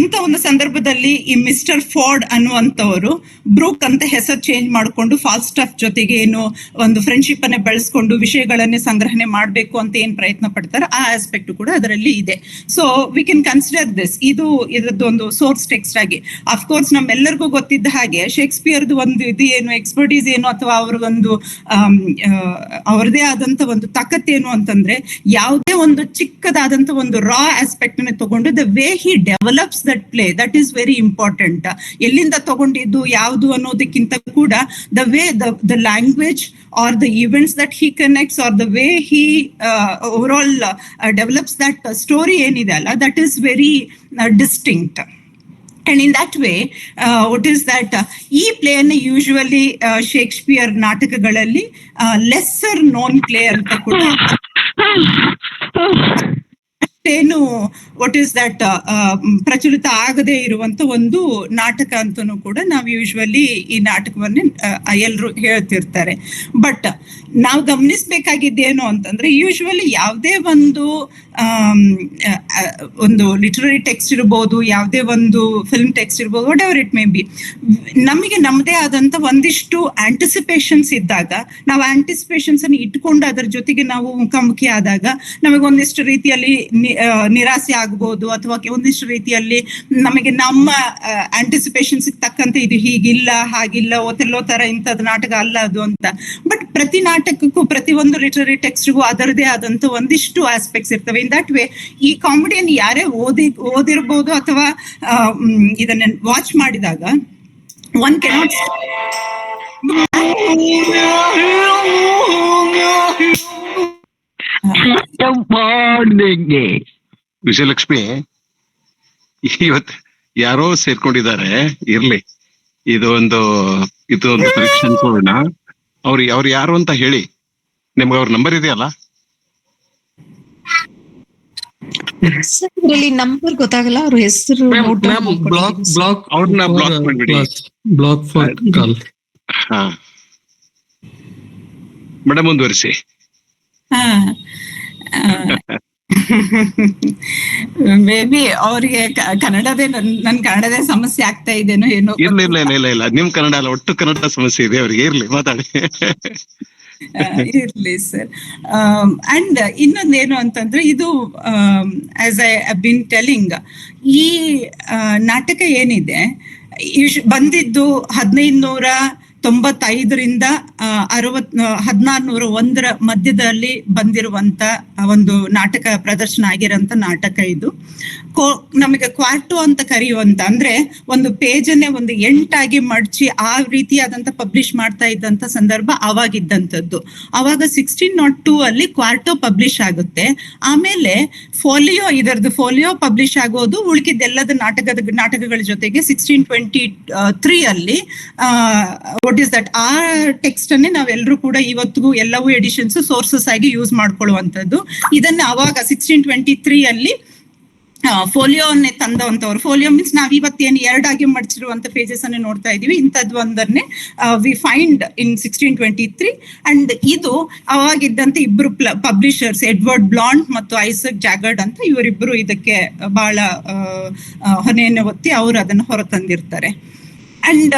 ಇಂಥ ಒಂದು ಸಂದರ್ಭದಲ್ಲಿ ಈ ಮಿಸ್ಟರ್ ಫಾರ್ಡ್ ಅನ್ನುವಂಥವರು ಬ್ರೂಕ್ ಅಂತ ಹೆಸರು ಚೇಂಜ್ ಮಾಡಿಕೊಂಡು ಫಾಲ್ಸ್ಟಾಫ್ ಜೊತೆಗೆ ಏನು ಒಂದು ಫ್ರೆಂಡ್ಶಿಪ್ ಅನ್ನೇ ಬೆಳೆಸ್ಕೊಂಡು ವಿಷಯಗಳನ್ನೇ ಸಂಗ್ರಹಣೆ ಮಾಡಬೇಕು ಅಂತ ಏನ್ ಪ್ರಯತ್ನ ಪಡ್ತಾರೆ, ಆ ಆಸ್ಪೆಕ್ಟ್ ಕೂಡ ಅದರಲ್ಲಿ ಇದೆ. So we can consider this. ಇದೊಂದು ಸೋರ್ಸ್ ಟೆಕ್ಸ್ಟ್ ಆಗಿ. ಅಫ್ಕೋರ್ಸ್ ನಮ್ಮೆಲ್ಲರಿಗೂ ಗೊತ್ತಿದ್ದ ಹಾಗೆ ಶೇಕ್ಸ್ಪಿಯರ್ದು ಒಂದು ಇದು ಏನು ಎಕ್ಸ್ಪರ್ಟೀಸ್ ಏನು ಅಥವಾ ಅವ್ರದೊಂದು ಅವ್ರದೇ ಆದಂತ ಒಂದು ತಾಕತ್ತೇನು ಅಂತಂದ್ರೆ, ಯಾವುದೇ ಒಂದು ಚಿಕ್ಕದಾದಂತ ಒಂದು ರಾ ಆಸ್ಪೆಕ್ಟ್ ಅನ್ನ ತಗೊಂಡು the way he develops that play, that is very important. ಎಲ್ಲಿಂದ ತಗೊಂಡಿದ್ದು ಯಾವುದು ಅನ್ನೋದಕ್ಕಿಂತ ಕೂಡ the way the language or the events that he connects or the way he overall develops that story ಏನಿದೆ ಅಲ್ಲ, that is very distinct. And in that way, what is that ಈ play ಅನ್ನು usually Shakespeare ನಾಟಕಗಳಲ್ಲಿ lesser non play ಅಂತ ಕೂಡ ಏನು what is that ಪ್ರಚಲಿತ ಆಗದೆ ಇರುವಂತ ಒಂದು ನಾಟಕ ಅಂತನೂ ಕೂಡ ನಾವು ಯೂಶುವಲಿ ಈ ನಾಟಕವನ್ನೇ ಎಲ್ಲರೂ ಹೇಳ್ತಿರ್ತಾರೆ. ಬಟ್ ನಾವು ಗಮನಿಸ್ಬೇಕಾಗಿದ್ದೇನು ಅಂತಂದ್ರೆ, ಯೂಶುವಲಿ ಯಾವುದೇ ಒಂದು ಲಿಟರರಿ ಟೆಕ್ಸ್ಟ್ ಇರ್ಬೋದು, ಯಾವುದೇ ಒಂದು ಫಿಲ್ಮ್ ಟೆಕ್ಸ್ಟ್ ಇರ್ಬೋದು, what ever it may be, ನಮಗೆ ನಮ್ಮದೇ ಆದಂತ ಒಂದಿಷ್ಟು ಆಂಟಿಸಿಪೇಷನ್ಸ್ ಇದ್ದಾಗ, ನಾವು ಆಂಟಿಸಿಪೇಷನ್ಸ್ ಅನ್ನು ಇಟ್ಕೊಂಡು ಅದರ ಜೊತೆಗೆ ನಾವು ಮುಖಾಮುಖಿ ಆದಾಗ ನಮಗೆ ಒಂದಿಷ್ಟು ರೀತಿಯಲ್ಲಿ ನಿರಾಸೆ ಆಗ್ಬೋದು, ಅಥವಾ ಒಂದಿಷ್ಟು ರೀತಿಯಲ್ಲಿ ನಮಗೆ ನಮ್ಮ ಆಂಟಿಸಿಪೇಷನ್ಸ್ ತಕ್ಕಂತೆ ಇದು ಹೀಗಿಲ್ಲ ಹಾಗಿಲ್ಲ ಓತೆಲ್ಲೋ ತರ ಇಂಥದ್ ನಾಟಕ ಅಲ್ಲ ಅದು ಅಂತ. ಬಟ್ ಪ್ರತಿ ನಾಟಕಕ್ಕೂ ಪ್ರತಿ ಒಂದು ಲಿಟರರಿ ಟೆಕ್ಸ್ಟ್ಗೂ ಅದರದೇ ಆದಂತ ಒಂದಿಷ್ಟು ಆಸ್ಪೆಕ್ಟ್ಸ್ ಇರ್ತವೆ. ಇನ್ ದಟ್ ವೇ ಈ ಕಾಮಿಡಿಯನ್ನು ಯಾರೇ ಓದಿರ್ಬೋದು ಅಥವಾ ಇದನ್ನ ವಾಚ್ ಮಾಡಿದಾಗ ಒನ್ ಕೆನಾಟ್ ವಿಜಯಲಕ್ಷ್ಮಿ, ಇವತ್ತು ಯಾರೋ ಸೇರ್ಕೊಂಡಿದ್ದಾರೆ, ಇರ್ಲಿ. ಇದು ಒಂದು ಪರೀಕ್ಷೆ ಅನ್ಕೊಳ್ಳೋಣ. ಅವ್ರು ಯಾರು ಅಂತ ಹೇಳಿ. ನಿಮ್ಗೆ ಅವ್ರ ನಂಬರ್ ಇದೆಯಲ್ಲ? ಇದರಲ್ಲಿ ನಂಬರ್ ಗೊತ್ತಾಗಲ್ಲ, ಅವ್ರ ಹೆಸರು ಅವ್ರನ್ನ ಬ್ಲಾಕ್ ಮಾಡ್ಬಿಡಿ. ಹಾ ಮೇಡಮ್, ಮುಂದುವರಿಸಿ. ಮೇ ಬಿ ಅವ್ರಿಗೆ ಕನ್ನಡದೇ ನನ್ ಕನ್ನಡದೇ ಸಮಸ್ಯೆ ಆಗ್ತಾ ಇದೇನೋ ಏನೋ. ಇಲ್ಲ ನಿಮ್ ಕನ್ನಡ ಅಲ್ಲ, ಒಟ್ಟು ಕನ್ನಡ ಸಮಸ್ಯೆ ಇದೆ ಅವರಿಗೆ. ಇರ್ಲಿ ಮಾತಾಡಿ. ಇರ್ಲಿ ಸರ್. ಅಂಡ್ ಇನ್ನೊಂದೇನು ಅಂತಂದ್ರೆ, ಇದು ಆಸ್ ಐ ಬಿನ್ ಟೆಲಿಂಗ್, ಈ ನಾಟಕ ಏನಿದೆ ಬಂದಿದ್ದು 1595ರಿಂದ 1601 ಮಧ್ಯದಲ್ಲಿ ಬಂದಿರುವಂತ ಒಂದು ನಾಟಕ ಪ್ರದರ್ಶನ ಆಗಿರೋಂತ ನಾಟಕ ಇದು. ನಮಗೆ ಕ್ವಾರ್ಟೋ ಅಂತ ಕರೆಯುವಂತ, ಅಂದ್ರೆ ಒಂದು ಪೇಜನ್ನೇ ಒಂದು 8 ಮಡ್ಚಿ ಆ ರೀತಿಯಾದಂತ ಪಬ್ಲಿಷ್ ಮಾಡ್ತಾ ಇದ್ದಂತ ಸಂದರ್ಭ ಅವಾಗಿದ್ದಂಥದ್ದು. ಅವಾಗ 1602 ಅಲ್ಲಿ ಕ್ವಾರ್ಟೋ ಪಬ್ಲಿಷ್ ಆಗುತ್ತೆ. ಆಮೇಲೆ ಇದರದ್ದು ಫೋಲಿಯೋ ಪಬ್ಲಿಷ್ ಆಗೋದು ಉಳಿಕಿದ್ದೆಲ್ಲದ ನಾಟಕಗಳ ಜೊತೆಗೆ 1623 ಅಲ್ಲಿ ವಾಟ್ ಇಸ್ ದಟ್, ಆ ಟೆಕ್ಸ್ಟ್ ಅನ್ನೇ ನಾವೆಲ್ಲರೂ ಕೂಡ ಇವತ್ತಿಗೂ ಎಲ್ಲವೂ ಎಡಿಷನ್ಸ್ ಸೋರ್ಸಸ್ ಆಗಿ ಯೂಸ್ ಮಾಡ್ಕೊಳ್ಳುವಂಥದ್ದು. ಇದನ್ನ ಅವಾಗ 1623 ಅಲ್ಲಿ ಫೋಲಿಯೋನ್ನೇ ತಂದವಂತವ್ರು. ಫೋಲಿಯೋ ಮೀನ್ಸ್ ನಾವ್ ಇವತ್ತೇನು 2 ಮಡ್ಚಿರುವಂತ ಪೇಜಸ್ ಅನ್ನು ನೋಡ್ತಾ ಇದೀವಿ, ಇಂಥದ್ದು ಒಂದನ್ನೇ ವಿ ಫೈಂಡ್ ಇನ್ 1623. ಅಂಡ್ ಇದು ಅವಾಗಿದ್ದಂತ ಇಬ್ರು ಪಬ್ಲಿಷರ್ಸ್, ಎಡ್ವರ್ಡ್ ಬ್ಲಾಂಡ್ ಮತ್ತು ಐಸಕ್ ಜಾಗರ್ಡ್ ಅಂತ, ಇವರಿಬ್ರು ಇದಕ್ಕೆ ಬಹಳ ಹೊನೆಯನ್ನು ಒತ್ತಿ ಅವರು ಅದನ್ನು ಹೊರತಂದಿರ್ತಾರೆ. ಅಂಡ್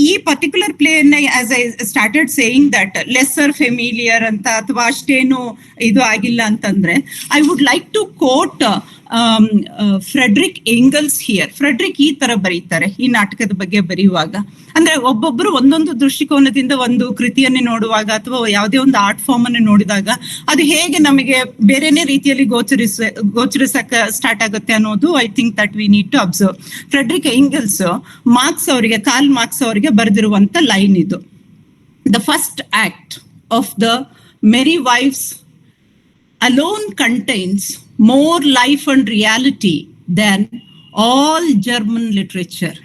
ಈ ಪರ್ಟಿಕ್ಯುಲರ್ ಪ್ಲೇ ಅನ್ನ, as I started saying that lesser familiar ಅಂತ ಅಥವಾ ಅಷ್ಟೇನು ಇದು ಆಗಿಲ್ಲ ಅಂತಂದ್ರೆ, I would like to quote Friedrich Engels here. Friedrich ಈ ತರ ಬರೀತಾರೆ ಈ ನಾಟಕದ ಬಗ್ಗೆ ಬರೆಯುವಾಗ. ಅಂದ್ರೆ ಒಬ್ಬೊಬ್ರು ಒಂದೊಂದು ದೃಷ್ಟಿಕೋನದಿಂದ ಒಂದು ಕೃತಿಯನ್ನೇ ನೋಡುವಾಗ ಅಥವಾ ಯಾವುದೇ ಒಂದು ಆರ್ಟ್ ಫಾರ್ಮ್ ಅನ್ನು ನೋಡಿದಾಗ ಅದು ಹೇಗೆ ನಮಗೆ ಬೇರೆನೇ ರೀತಿಯಲ್ಲಿ ಗೋಚರಿಸಕ್ಕೆ ಸ್ಟಾರ್ಟ್ ಆಗುತ್ತೆ ಅನ್ನೋದು I think that we need to observe. Friedrich Engels Karl Marx ಅವರಿಗೆ ಬರೆದಿರುವಂತ ಲೈನ್ ಇದು: the first act of the Merry Wives alone contains more life and reality than all German literature.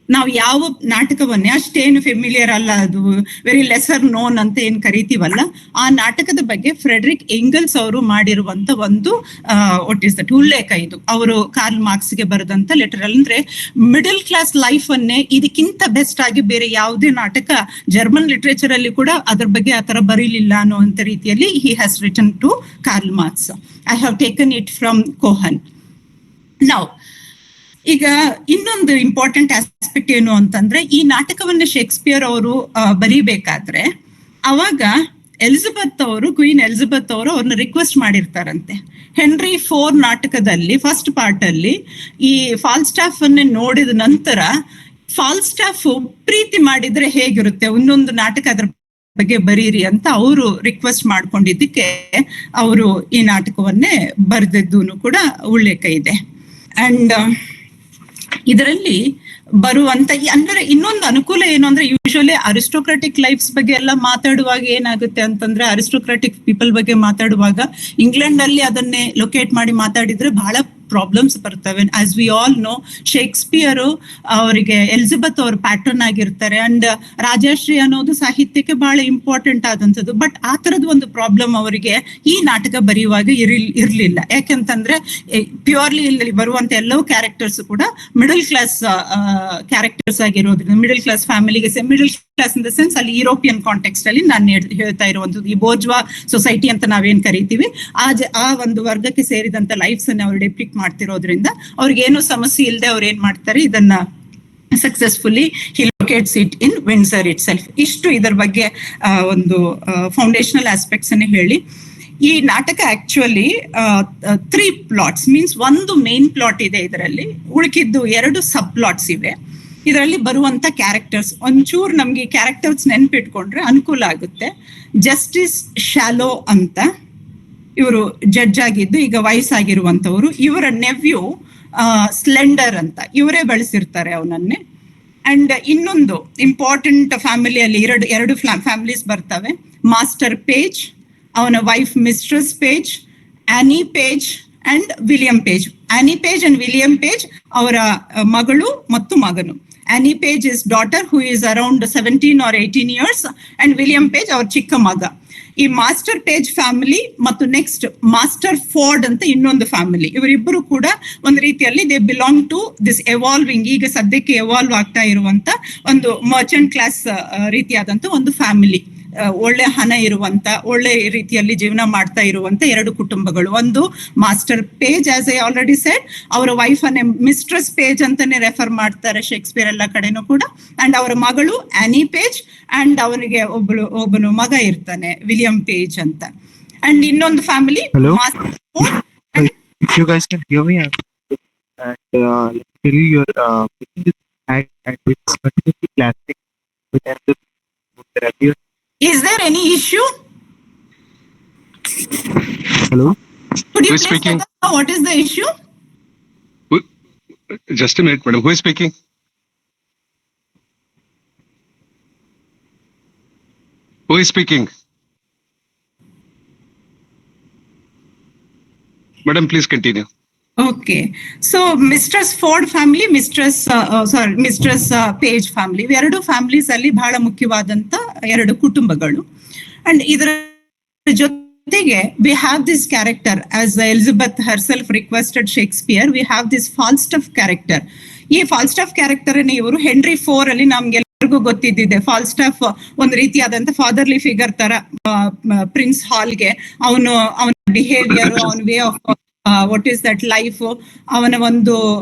ನಾವು ಯಾವ ನಾಟಕವನ್ನೇ ಅಷ್ಟೇನು ಫೆಮಿಲಿಯರ್ ಅಲ್ಲ, ಅದು ವೆರಿ ಲೆಸರ್ ನೋನ್ ಅಂತ ಏನ್ ಕರಿತೀವಲ್ಲ, ಆ ನಾಟಕದ ಬಗ್ಗೆ ಫ್ರೆಡ್ರಿಕ್ ಎಂಗಲ್ಸ್ ಅವರು ಮಾಡಿರುವಂತ ಒಂದು ವಾಟ್ ಇಸ್ ದಟ್ ಉಲ್ಲೇಖ ಇದು. ಅವರು ಕಾರ್ಲ್ ಮಾರ್ಕ್ಸ್ಗೆ ಬರೆದಂತ ಲೆಟರ್. ಅಂದ್ರೆ ಮಿಡಲ್ ಕ್ಲಾಸ್ ಲೈಫ್ ಅನ್ನೇ ಇದಕ್ಕಿಂತ ಬೆಸ್ಟ್ ಆಗಿ ಬೇರೆ ಯಾವುದೇ ನಾಟಕ ಜರ್ಮನ್ ಲಿಟ್ರೇಚರ್ ಅಲ್ಲಿ ಕೂಡ ಅದ್ರ ಬಗ್ಗೆ ಆತರ ಬರೀಲಿಲ್ಲ ಅನ್ನುವಂತ ರೀತಿಯಲ್ಲಿ he has written to Karl Marx. I have taken it from Cohen. Now ಈಗ ಇನ್ನೊಂದು ಇಂಪಾರ್ಟೆಂಟ್ ಆಸ್ಪೆಕ್ಟ್ ಏನು ಅಂತಂದ್ರೆ, ಈ ನಾಟಕವನ್ನ ಶೇಕ್ಸ್ಪಿಯರ್ ಅವರು ಬರೀಬೇಕಾದ್ರೆ ಅವಾಗ ಕ್ವೀನ್ ಎಲಿಜಬೆತ್ ಅವರು ಅವ್ರನ್ನ ರಿಕ್ವೆಸ್ಟ್ ಮಾಡಿರ್ತಾರಂತೆ. ಹೆನ್ರಿ IV ನಾಟಕದಲ್ಲಿ ಫಸ್ಟ್ ಪಾರ್ಟ್ ಅಲ್ಲಿ ಈ ಫಾಲ್ಸ್ಟಾಫ್ ಅನ್ನ ನೋಡಿದ ನಂತರ ಫಾಲ್ಸ್ಟಾಫ್ ಪ್ರೀತಿ ಮಾಡಿದ್ರೆ ಹೇಗಿರುತ್ತೆ, ಇನ್ನೊಂದು ನಾಟಕ ಅದ್ರ ಬಗ್ಗೆ ಬರೀರಿ ಅಂತ ಅವರು ರಿಕ್ವೆಸ್ಟ್ ಮಾಡ್ಕೊಂಡಿದ್ದಕ್ಕೆ ಅವರು ಈ ನಾಟಕವನ್ನೇ ಬರೆದಿದ್ದು ಕೂಡ ಉಲ್ಲೇಖ ಇದೆ. ಅಂಡ್ ಇದರಲ್ಲಿ ಬರುವಂತ ಅಂದ್ರೆ ಇನ್ನೊಂದು ಅನುಕೂಲ ಏನು ಅಂದ್ರೆ, ಯೂಶುವಲಿ ಅರಿಸ್ಟೋಕ್ರಾಟಿಕ್ ಲೈಫ್ಸ್ ಬಗ್ಗೆ ಎಲ್ಲ ಮಾತಾಡುವಾಗ ಏನಾಗುತ್ತೆ ಅಂತಂದ್ರೆ, ಅರಿಸ್ಟೋಕ್ರಾಟಿಕ್ ಪೀಪಲ್ ಬಗ್ಗೆ ಮಾತಾಡುವಾಗ ಇಂಗ್ಲೆಂಡ್ ಅಲ್ಲಿ ಅದನ್ನೇ ಲೊಕೇಟ್ ಮಾಡಿ ಮಾತಾಡಿದ್ರೆ ಬಹಳ ಪ್ರಾಬ್ಲಮ್ಸ್ ಬರ್ತವೆ. As we all no, Shakespeare ಅವರಿಗೆ ಎಲಿಜಬೆತ್ ಅವ್ರ ಪ್ಯಾಟರ್ನ್ ಆಗಿರ್ತಾರೆ. ಅಂಡ್ ರಾಜಶ್ರೀ ಅನ್ನೋದು ಸಾಹಿತ್ಯಕ್ಕೆ ಬಹಳ ಇಂಪಾರ್ಟೆಂಟ್ ಆದಂಥದ್ದು. ಬಟ್ ಆ ತರದ ಒಂದು ಪ್ರಾಬ್ಲಮ್ ಅವರಿಗೆ ಈ ನಾಟಕ ಬರೆಯುವಾಗ ಇರ್ಲಿಲ್ಲ. ಯಾಕೆಂತಂದ್ರೆ ಪ್ಯೂರ್ಲಿ ಇಲ್ಲಿ ಬರುವಂತ ಎಲ್ಲವೂ ಕ್ಯಾರೆಕ್ಟರ್ಸ್ ಕೂಡ ಮಿಡಲ್ ಕ್ಲಾಸ್ ಕ್ಯಾರೆಕ್ಟರ್ಸ್ ಆಗಿರೋದ್ರಿಂದ, ಮಿಡಲ್ ಕ್ಲಾಸ್ ಫ್ಯಾಮಿಲಿಗೆ, middle class in the sense ಅಲ್ಲಿ ಯುರೋಪಿಯನ್ ಕಾಂಟೆಕ್ಸ್ಟ್ ಅಲ್ಲಿ ನಾನು ಹೇಳ್ತಾ ಇರುವಂತದ್ದು, ಈ ಬೋರ್ಜ್ವಾ ಸೊಸೈಟಿ ಅಂತ ನಾವೇನ್ ಕರಿತೀವಿ ಆ ಒಂದು ವರ್ಗಕ್ಕೆ ಸೇರಿದಂತ ಲೈಫ್ಸ್ ಅನ್ನ ಅವರು ಡೆಪಿಕ್ಟ್ ಮಾಡ್ತಿರೋದ್ರಿಂದ ಅವ್ರಿಗೇನು ಸಮಸ್ಯೆ ಇಲ್ಲದೆ ಅವ್ರು ಏನ್ ಮಾಡ್ತಾರೆ, ಇದನ್ನ successfully he ಲೊಕೇಟ್ಸ್ it in Windsor it self. ಇಷ್ಟು ಇದರ ಬಗ್ಗೆ ಒಂದು ಫೌಂಡೇಶನಲ್ ಆಸ್ಪೆಕ್ಟ್ಸ್ ಅನ್ನು ಹೇಳಿ, ಈ ನಾಟಕ ಆಕ್ಚುಲಿ 3 ಪ್ಲಾಟ್ಸ್ ಮೀನ್ಸ್ ಒಂದು ಮೇನ್ ಪ್ಲಾಟ್ ಇದೆ ಇದರಲ್ಲಿ, ಉಳಿಕಿದ್ದು 2 ಸಬ್ ಪ್ಲಾಟ್ಸ್ ಇವೆ. ಇದರಲ್ಲಿ ಬರುವಂತ ಕ್ಯಾರೆಕ್ಟರ್ಸ್ ಒಂಚೂರು ನಮ್ಗೆ ಈ ಕ್ಯಾರೆಕ್ಟರ್ಸ್ ನೆನ್ಪಿಟ್ಕೊಂಡ್ರೆ ಅನುಕೂಲ ಆಗುತ್ತೆ. ಜಸ್ಟಿಸ್ ಶಾಲೋ ಅಂತ ಇವರು ಜಡ್ಜ್ ಆಗಿದ್ದು ಈಗ ವಯಸ್ಸಾಗಿರುವಂತವ್ರು. ಇವರ ನೆವ್ಯೂ ಸ್ಲೆಂಡರ್ ಅಂತ, ಇವರೇ ಬೆಳೆಸಿರ್ತಾರೆ ಅವನನ್ನೇ. ಅಂಡ್ ಇನ್ನೊಂದು ಇಂಪಾರ್ಟೆಂಟ್ ಫ್ಯಾಮಿಲಿಯಲ್ಲಿ ಎರಡು ಫ್ಯಾಮಿಲೀಸ್ ಬರ್ತವೆ. ಮಾಸ್ಟರ್ ಪೇಜ್, ಅವನ wife mistress Page, Anne Page and William Page. Anne Page and William Page ಅವರ ಮಗಳು ಮತ್ತು ಮಗನು. Anne Page is daughter who is around 17 or 18 years and William Page ಅವ್ರ ಚಿಕ್ಕ ಮಗ. ಈ ಮಾಸ್ಟರ್ ಪೇಜ್ ಫ್ಯಾಮಿಲಿ ಮತ್ತು ನೆಕ್ಸ್ಟ್ ಮಾಸ್ಟರ್ ಫೋರ್ಡ್ ಅಂತ ಇನ್ನೊಂದು ಫ್ಯಾಮಿಲಿ, ಇವರಿಬ್ಬರು ಕೂಡ ಒಂದು ರೀತಿಯಲ್ಲಿ they belong to this evolving, ಈಗ ಸದ್ಯಕ್ಕೆ ಎವಾಲ್ವ್ ಆಗ್ತಾ ಇರುವಂತ ಒಂದು ಮರ್ಚೆಂಟ್ ಕ್ಲಾಸ್ ರೀತಿಯಾದಂತ ಒಂದು ಫ್ಯಾಮಿಲಿ. ಒಳ್ಳೆ ಹಣ ಇರುವಂತ, ಒಳ್ಳೆ ರೀತಿಯಲ್ಲಿ ಜೀವನ ಮಾಡ್ತಾ ಇರುವಂತ ಎರಡು ಕುಟುಂಬಗಳು. ಒಂದು master page, as I already shed, ಅವರ ವೈಫ್ ಅನ್ನೇ ಮಿಸ್ಟ್ರೆಸ್ ಪೇಜ್ ಅಂತಾನೆ ರೆಫರ್ ಮಾಡ್ತಾರೆ ಶೇಕ್ಸ್ಪಿಯರ್ ಎಲ್ಲ ಕಡೆನೂ ಕೂಡ. ಅಂಡ್ ಅವರ ಮಗಳು ಆನಿ ಪೇಜ್, ಅಂಡ್ ಅವನಿಗೆ ಒಬ್ಬನು ಮಗ ಇರ್ತಾನೆ ವಿಲಿಯಂ ಪೇಜ್ ಅಂತ. ಅಂಡ್ ಇನ್ನೊಂದು family Hello? Master. If you guys can hear me, and let me tell you, your meeting is hacked and it's continuously clashing with another therapy. Is there any issue? Hello? Could you Who is please speaking? let us know what is the issue? Just a minute, madam. Who is speaking? Who is speaking? Madam, please continue. Okay, so Mistress Ford family, Mistress Page family, ಎರಡು families ಅಲ್ಲಿ ಬಹಳ ಮುಖ್ಯವಾದಂತ ಎರಡು ಕುಟುಂಬಗಳು. And ಇದರ ಜೊತೆಗೆ we have this character, as Elizabeth herself requested Shakespeare, we have this Falstaff character. ಈ Falstaff character ಅನ್ನು ಇವರು ಹೆನ್ರಿ 4 ಅಲ್ಲಿ ನಮ್ಗೆಲ್ಲರಿಗೂ ಗೊತ್ತಿದ್ದಿದೆ. ಫಾಲ್ಸ್ಟಫ್ ಒಂದು ರೀತಿಯಾದಂತ ಫಾದರ್ಲಿ ಫಿಗರ್ ತರ ಪ್ರಿನ್ಸ್ ಹಾಲ್ಗೆ ಅವನ ಬಿಹೇವಿಯರ್, ಅವನ way of what is that life, ಅವನ ಒಂದು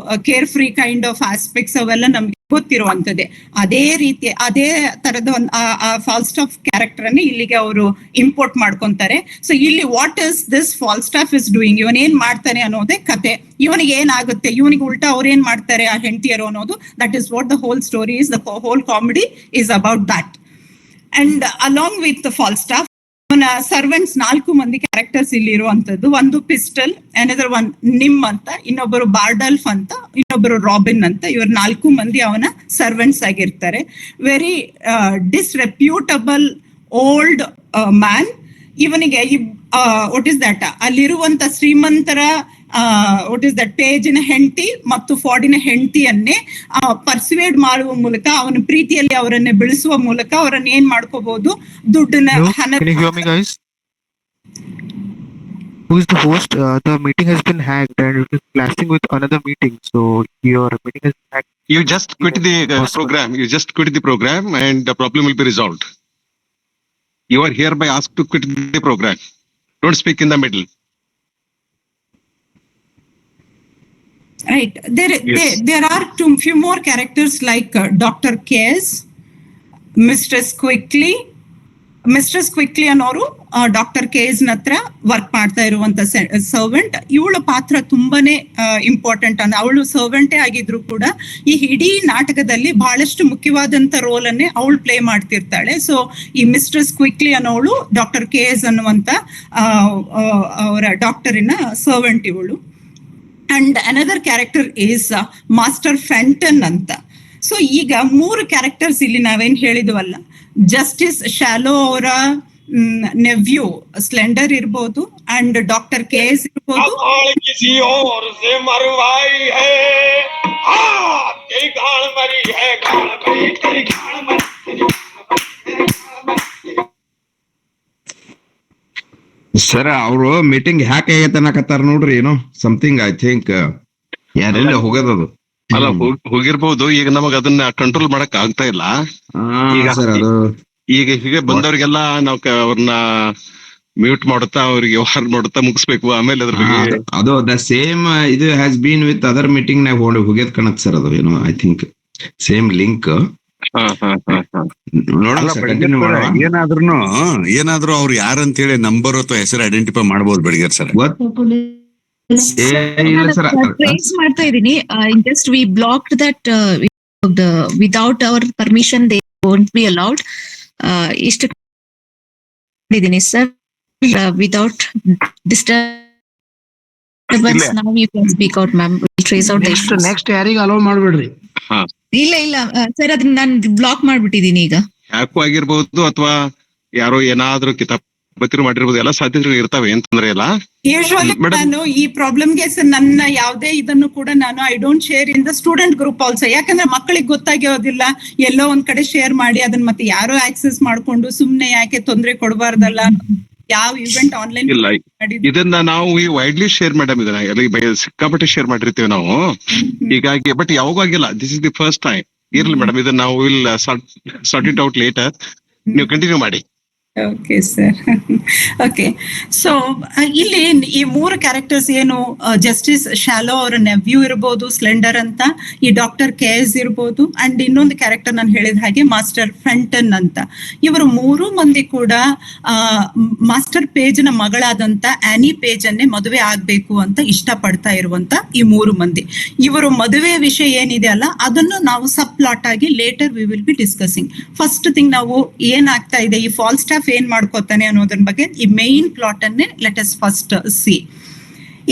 care free kind of aspects ಅವೆಲ್ಲ ನಮ್ಗೆ ಗೊತ್ತಿರುವಂತದ್ದೇ. ಅದೇ ರೀತಿ ಅದೇ ತರದ ಒಂದು ಫಾಲ್ಸ್ಟಾಫ್ ಕ್ಯಾರೆಕ್ಟರ್ ಅನ್ನು ಇಲ್ಲಿಗೆ ಅವರು ಇಂಪೋರ್ಟ್ ಮಾಡ್ಕೊಂತಾರೆ. ಸೊ ಇಲ್ಲಿ what is this Falstaff is doing, ಇವನ್ ಏನ್ ಮಾಡ್ತಾನೆ ಅನ್ನೋದೇ ಕತೆ. ಇವನಿಗೆ ಏನಾಗುತ್ತೆ, ಇವನಿಗೆ ಉಲ್ಟಾ ಅವ್ರು ಏನ್ ಮಾಡ್ತಾರೆ ಆ ಹೆಂಡತಿಯರು ಅನ್ನೋದು, that is what the whole story is, the whole comedy is about that. And along with Falstaff ಅವನ ಸರ್ವೆಂಟ್ಸ್ 4 ಮಂದಿ ಕ್ಯಾರೆಕ್ಟರ್ಸ್ ಇಲ್ಲಿ ಇರುವಂತದ್ದು. ಒಂದು ಪಿಸ್ಟಲ್, ಅನದರ್ ಒನ್ ನಿಮ್ ಅಂತ, ಇನ್ನೊಬ್ಬರು ಬಾರ್ಡಲ್ಫ್ ಅಂತ, ಇನ್ನೊಬ್ಬರು ರಾಬಿನ್ ಅಂತ. ಇವರು 4 ಮಂದಿ ಅವನ ಸರ್ವೆಂಟ್ಸ್ ಆಗಿರ್ತಾರೆ. Very disreputable old man. ಇವನಿಗೆ ವಾಟ್ ಇಸ್ ದಟ್, ಅಲ್ಲಿರುವಂತ ಶ್ರೀಮಂತರ ವಾಟ್ ಇಸ್ ದಟ್ ಪೇಜಿನ ಹೆಂಡತಿ ಮತ್ತು ಫಾರ್ಡಿನ ಹೆಂಡತಿಯನ್ನೇ ಪರ್ಸುವೇಡ್ ಮಾಡುವ ಮೂಲಕ, ಅವನ ಪ್ರೀತಿಯಲ್ಲಿ ಅವರನ್ನೇ ಬೆಳೆಸುವ ಮೂಲಕ ಅವರನ್ನ ಏನ್ ಮಾಡ್ಕೋಬಹುದು, ದುಡ್ಡನ್ನ, ಹಣ. Can you hear me, guys? Who is the host? The meeting has been hacked and it is clashing with another meeting. So your meeting has been hacked. You just quit the program. You just quit the program and the problem will be resolved. You are hereby asked to quit the program. Don't speak in the middle. Right. There are few more characters like Dr. Case, Mistress Quickly ಅನ್ನೋರು doctor case ಹತ್ರ work ಮಾಡ್ತಾ ಇರುವಂತ servant. ಇವಳ ಪಾತ್ರ ತುಂಬಾನೇ important. ಅವಳು ಸರ್ವೆಂಟೇ ಆಗಿದ್ರು ಕೂಡ ಈ ಇಡೀ ನಾಟಕದಲ್ಲಿ ಬಹಳಷ್ಟು ಮುಖ್ಯವಾದಂತ ರೋಲ್ ಅನ್ನೇ ಅವಳು ಪ್ಲೇ ಮಾಡ್ತಿರ್ತಾಳೆ. ಸೊ ಈ ಮಿಸ್ಟ್ರೆಸ್ ಕ್ವಿಕ್ಲಿ ಅನ್ನೋಳು ಡಾಕ್ಟರ್ ಕೇಸ್ ಅನ್ನುವಂತ ಅವರ ಡಾಕ್ಟರಿನ ಸರ್ವೆಂಟ್ ಇವಳು. And another character is Master Fenton ಅಂತ. ಸೊ ಈಗ 3 ಕ್ಯಾರೆಕ್ಟರ್ಸ್ ಇಲ್ಲಿ ನಾವೇನ್ ಹೇಳಿದ್ವಲ್ಲ, ಜಸ್ಟಿಸ್ ಶಾಲೋ ಅವರ ನೆವ್ಯೂ ಸ್ಲೆಂಡರ್ ಇರ್ಬೋದು, ಅಂಡ್ ಡಾಕ್ಟರ್ ಕೇಸ್ ಇರ್ಬೋದು. ಸರ್ ಅವರು ಮೀಟಿಂಗ್ ಹ್ಯಾಕ್ ಆಗೈತೆ ಅನ್ನಕತ್ತಾರ ನೋಡ್ರಿ. ಏನೋ ಸಮಥಿಂಗ್ ಐ ಥಿಂಕ್ ಯಾರೆಲ್ಲ ಹೋಗೋದದು. ಅಲ್ಲ ಹೋಗಿರ್ಬಹುದು. ಈಗ ನಮಗ ಅದನ್ನ ಕಂಟ್ರೋಲ್ ಮಾಡಕ್ ಆಗ್ತಾ ಇಲ್ಲ. ಸರ್ ಅದು ಈಗ ಹೀಗೆ ಬಂದವ್ರಿಗೆಲ್ಲ ನಾವು ಅವ್ರನ್ನ ಮ್ಯೂಟ್ ಮಾಡುತ್ತಾ ಅವ್ರಿಗೆ ವ್ಯವಹಾರ ಮಾಡುತ್ತಾ ಮುಗಿಸ್ಬೇಕು. ಆಮೇಲೆ ಅದ್ರ ಬಗ್ಗೆ ಅದು ದ ಸೇಮ್ ಇದು has been with other meeting ನಾಗ ಹೋಗ್ಯದ್ ಕಾಣತ್ ಸರ್. ಅದು ಏನೋ ಐ ಥಿಂಕ್ ಸೇಮ್ ಲಿಂಕ್. ಏನಾದ್ರೂ ಅವ್ರು ಯಾರಂತ ಹೇಳಿ ನಂಬರ್ ಅಥವಾ ಹೆಸರು ಐಡೆಂಟಿಫೈ ಮಾಡಬಹುದು ಬೆಳಗ್ಗೆ ಸರ್. ಟ್ರೇಸ್ ಮಾಡ್ತಾ ಇದೀನಿ. Just we blocked that without our permission they won't be allowed. ಇಷ್ಟು ಇದೀನಿ sir. Without disturbance now you can speak out ma'am. Trace out next ಯಾರಿಗ ಅಲೋ ಮಾಡ್ಬೇಡ್ರಿ. ಇಲ್ಲ ಸರ್, ಅದನ್ನ ನಾನು ಬ್ಲಾಕ್ ಮಾಡ್ಬಿಟ್ಟಿದೀನಿ ಈಗ. ಹ್ಯಾಕು ಆಗಿರ್ಬಹುದು ಅಥವಾ ಯಾರೋ ಏನಾದ್ರೂ ಕಿತಾಪತಿ ಮಾಡಿರ್ಬೋದು. ಎಲ್ಲ ಸಾಧ್ಯತೆಗಳು ಇರ್ತಾವೆ, ಏನ್ ತೊಂದ್ರೆ ಇಲ್ಲ. ಯೂಶುವಲಿ ನಾನು ಈ ಪ್ರಾಬ್ಲಮ್ಗೆ ನನ್ನ ಯಾವುದೇ ಇದನ್ನು ಕೂಡ ನಾನು I don't share in the student group also. ಯಾಕಂದ್ರೆ ಮಕ್ಕಳಿಗೆ ಗೊತ್ತಾಗಿರೋದಿಲ್ಲ. ಎಲ್ಲೋ ಒಂದ್ ಕಡೆ ಶೇರ್ ಮಾಡಿ ಅದನ್ನ ಮತ್ತೆ ಯಾರೋ ಆಕ್ಸೆಸ್ ಮಾಡ್ಕೊಂಡು ಸುಮ್ನೆ ಯಾಕೆ ತೊಂದ್ರೆ ಕೊಡಬಾರ್ದಲ್ಲ. ಯಾವ ಇವೆಂಟ್ ಆನ್ಲೈನ್ ಇಲ್ಲ, ಇದನ್ನ ನಾವು ವೈಡ್ಲಿ ಶೇರ್ ಮೇಡಮ್, ಇದನ್ನ ಸಿಕ್ಕಾಪಟ್ಟೆ ಶೇರ್ ಮಾಡಿರ್ತೀವಿ ನಾವು. ಹೀಗಾಗಿ ಬಟ್ ಯಾವಾಗೂ ಆಗಿಲ್ಲ. This is the first time. ಇರ್ಲಿ ಮೇಡಮ್, ಇದನ್ನ ನಾವು will sort it out later. ನೀವು ಕಂಟಿನ್ಯೂ ಮಾಡಿ. Okay sir. ಓಕೆ, ಸೊ ಇಲ್ಲಿ ಈ 3 ಕ್ಯಾರೆಕ್ಟರ್ಸ್ ಏನು, ಜಸ್ಟಿಸ್ ಶಾಲೋ ಅವರ ನೆವ್ಯೂ ಇರ್ಬೋದು ಸ್ಲೆಂಡರ್ ಅಂತ, ಈ ಡಾಕ್ಟರ್ KS ಇರ್ಬೋದು, ಅಂಡ್ ಇನ್ನೊಂದು ಕ್ಯಾರೆಕ್ಟರ್ ನಾನು ಹೇಳಿದ ಹಾಗೆ ಮಾಸ್ಟರ್ ಫೆಂಟನ್ ಅಂತ. ಇವರು 3 ಮಂದಿ ಕೂಡ ಮಾಸ್ಟರ್ ಪೇಜ್ ನ ಮಗಳಾದಂತ ಆನಿ ಪೇಜ್ ಅನ್ನೇ ಮದುವೆ ಆಗ್ಬೇಕು ಅಂತ ಇಷ್ಟಪಡ್ತಾ ಇರುವಂತ ಈ 3 ಮಂದಿ. ಇವರು ಮದುವೆ ವಿಷಯ ಏನಿದೆ ಅಲ್ಲ, ಅದನ್ನು ನಾವು ಸಬ್ ಪ್ಲಾಟ್ ಆಗಿ litre we will be discussing. First thing ನಾವು ಏನಾಗ್ತಾ ಇದೆ, ಈ ಫಾಲ್ ಸ್ಟಾಫ್ ಏನ್ ಮಾಡ್ಕೋತಾನೆ ಅನ್ನೋದ್ರ ಬಗ್ಗೆ ಈ ಮೇನ್ ಪ್ಲಾಟ್ ಅನ್ನೇ ಲೆಟ್ ಅಸ್ ಫಸ್ಟ್ ಸಿ.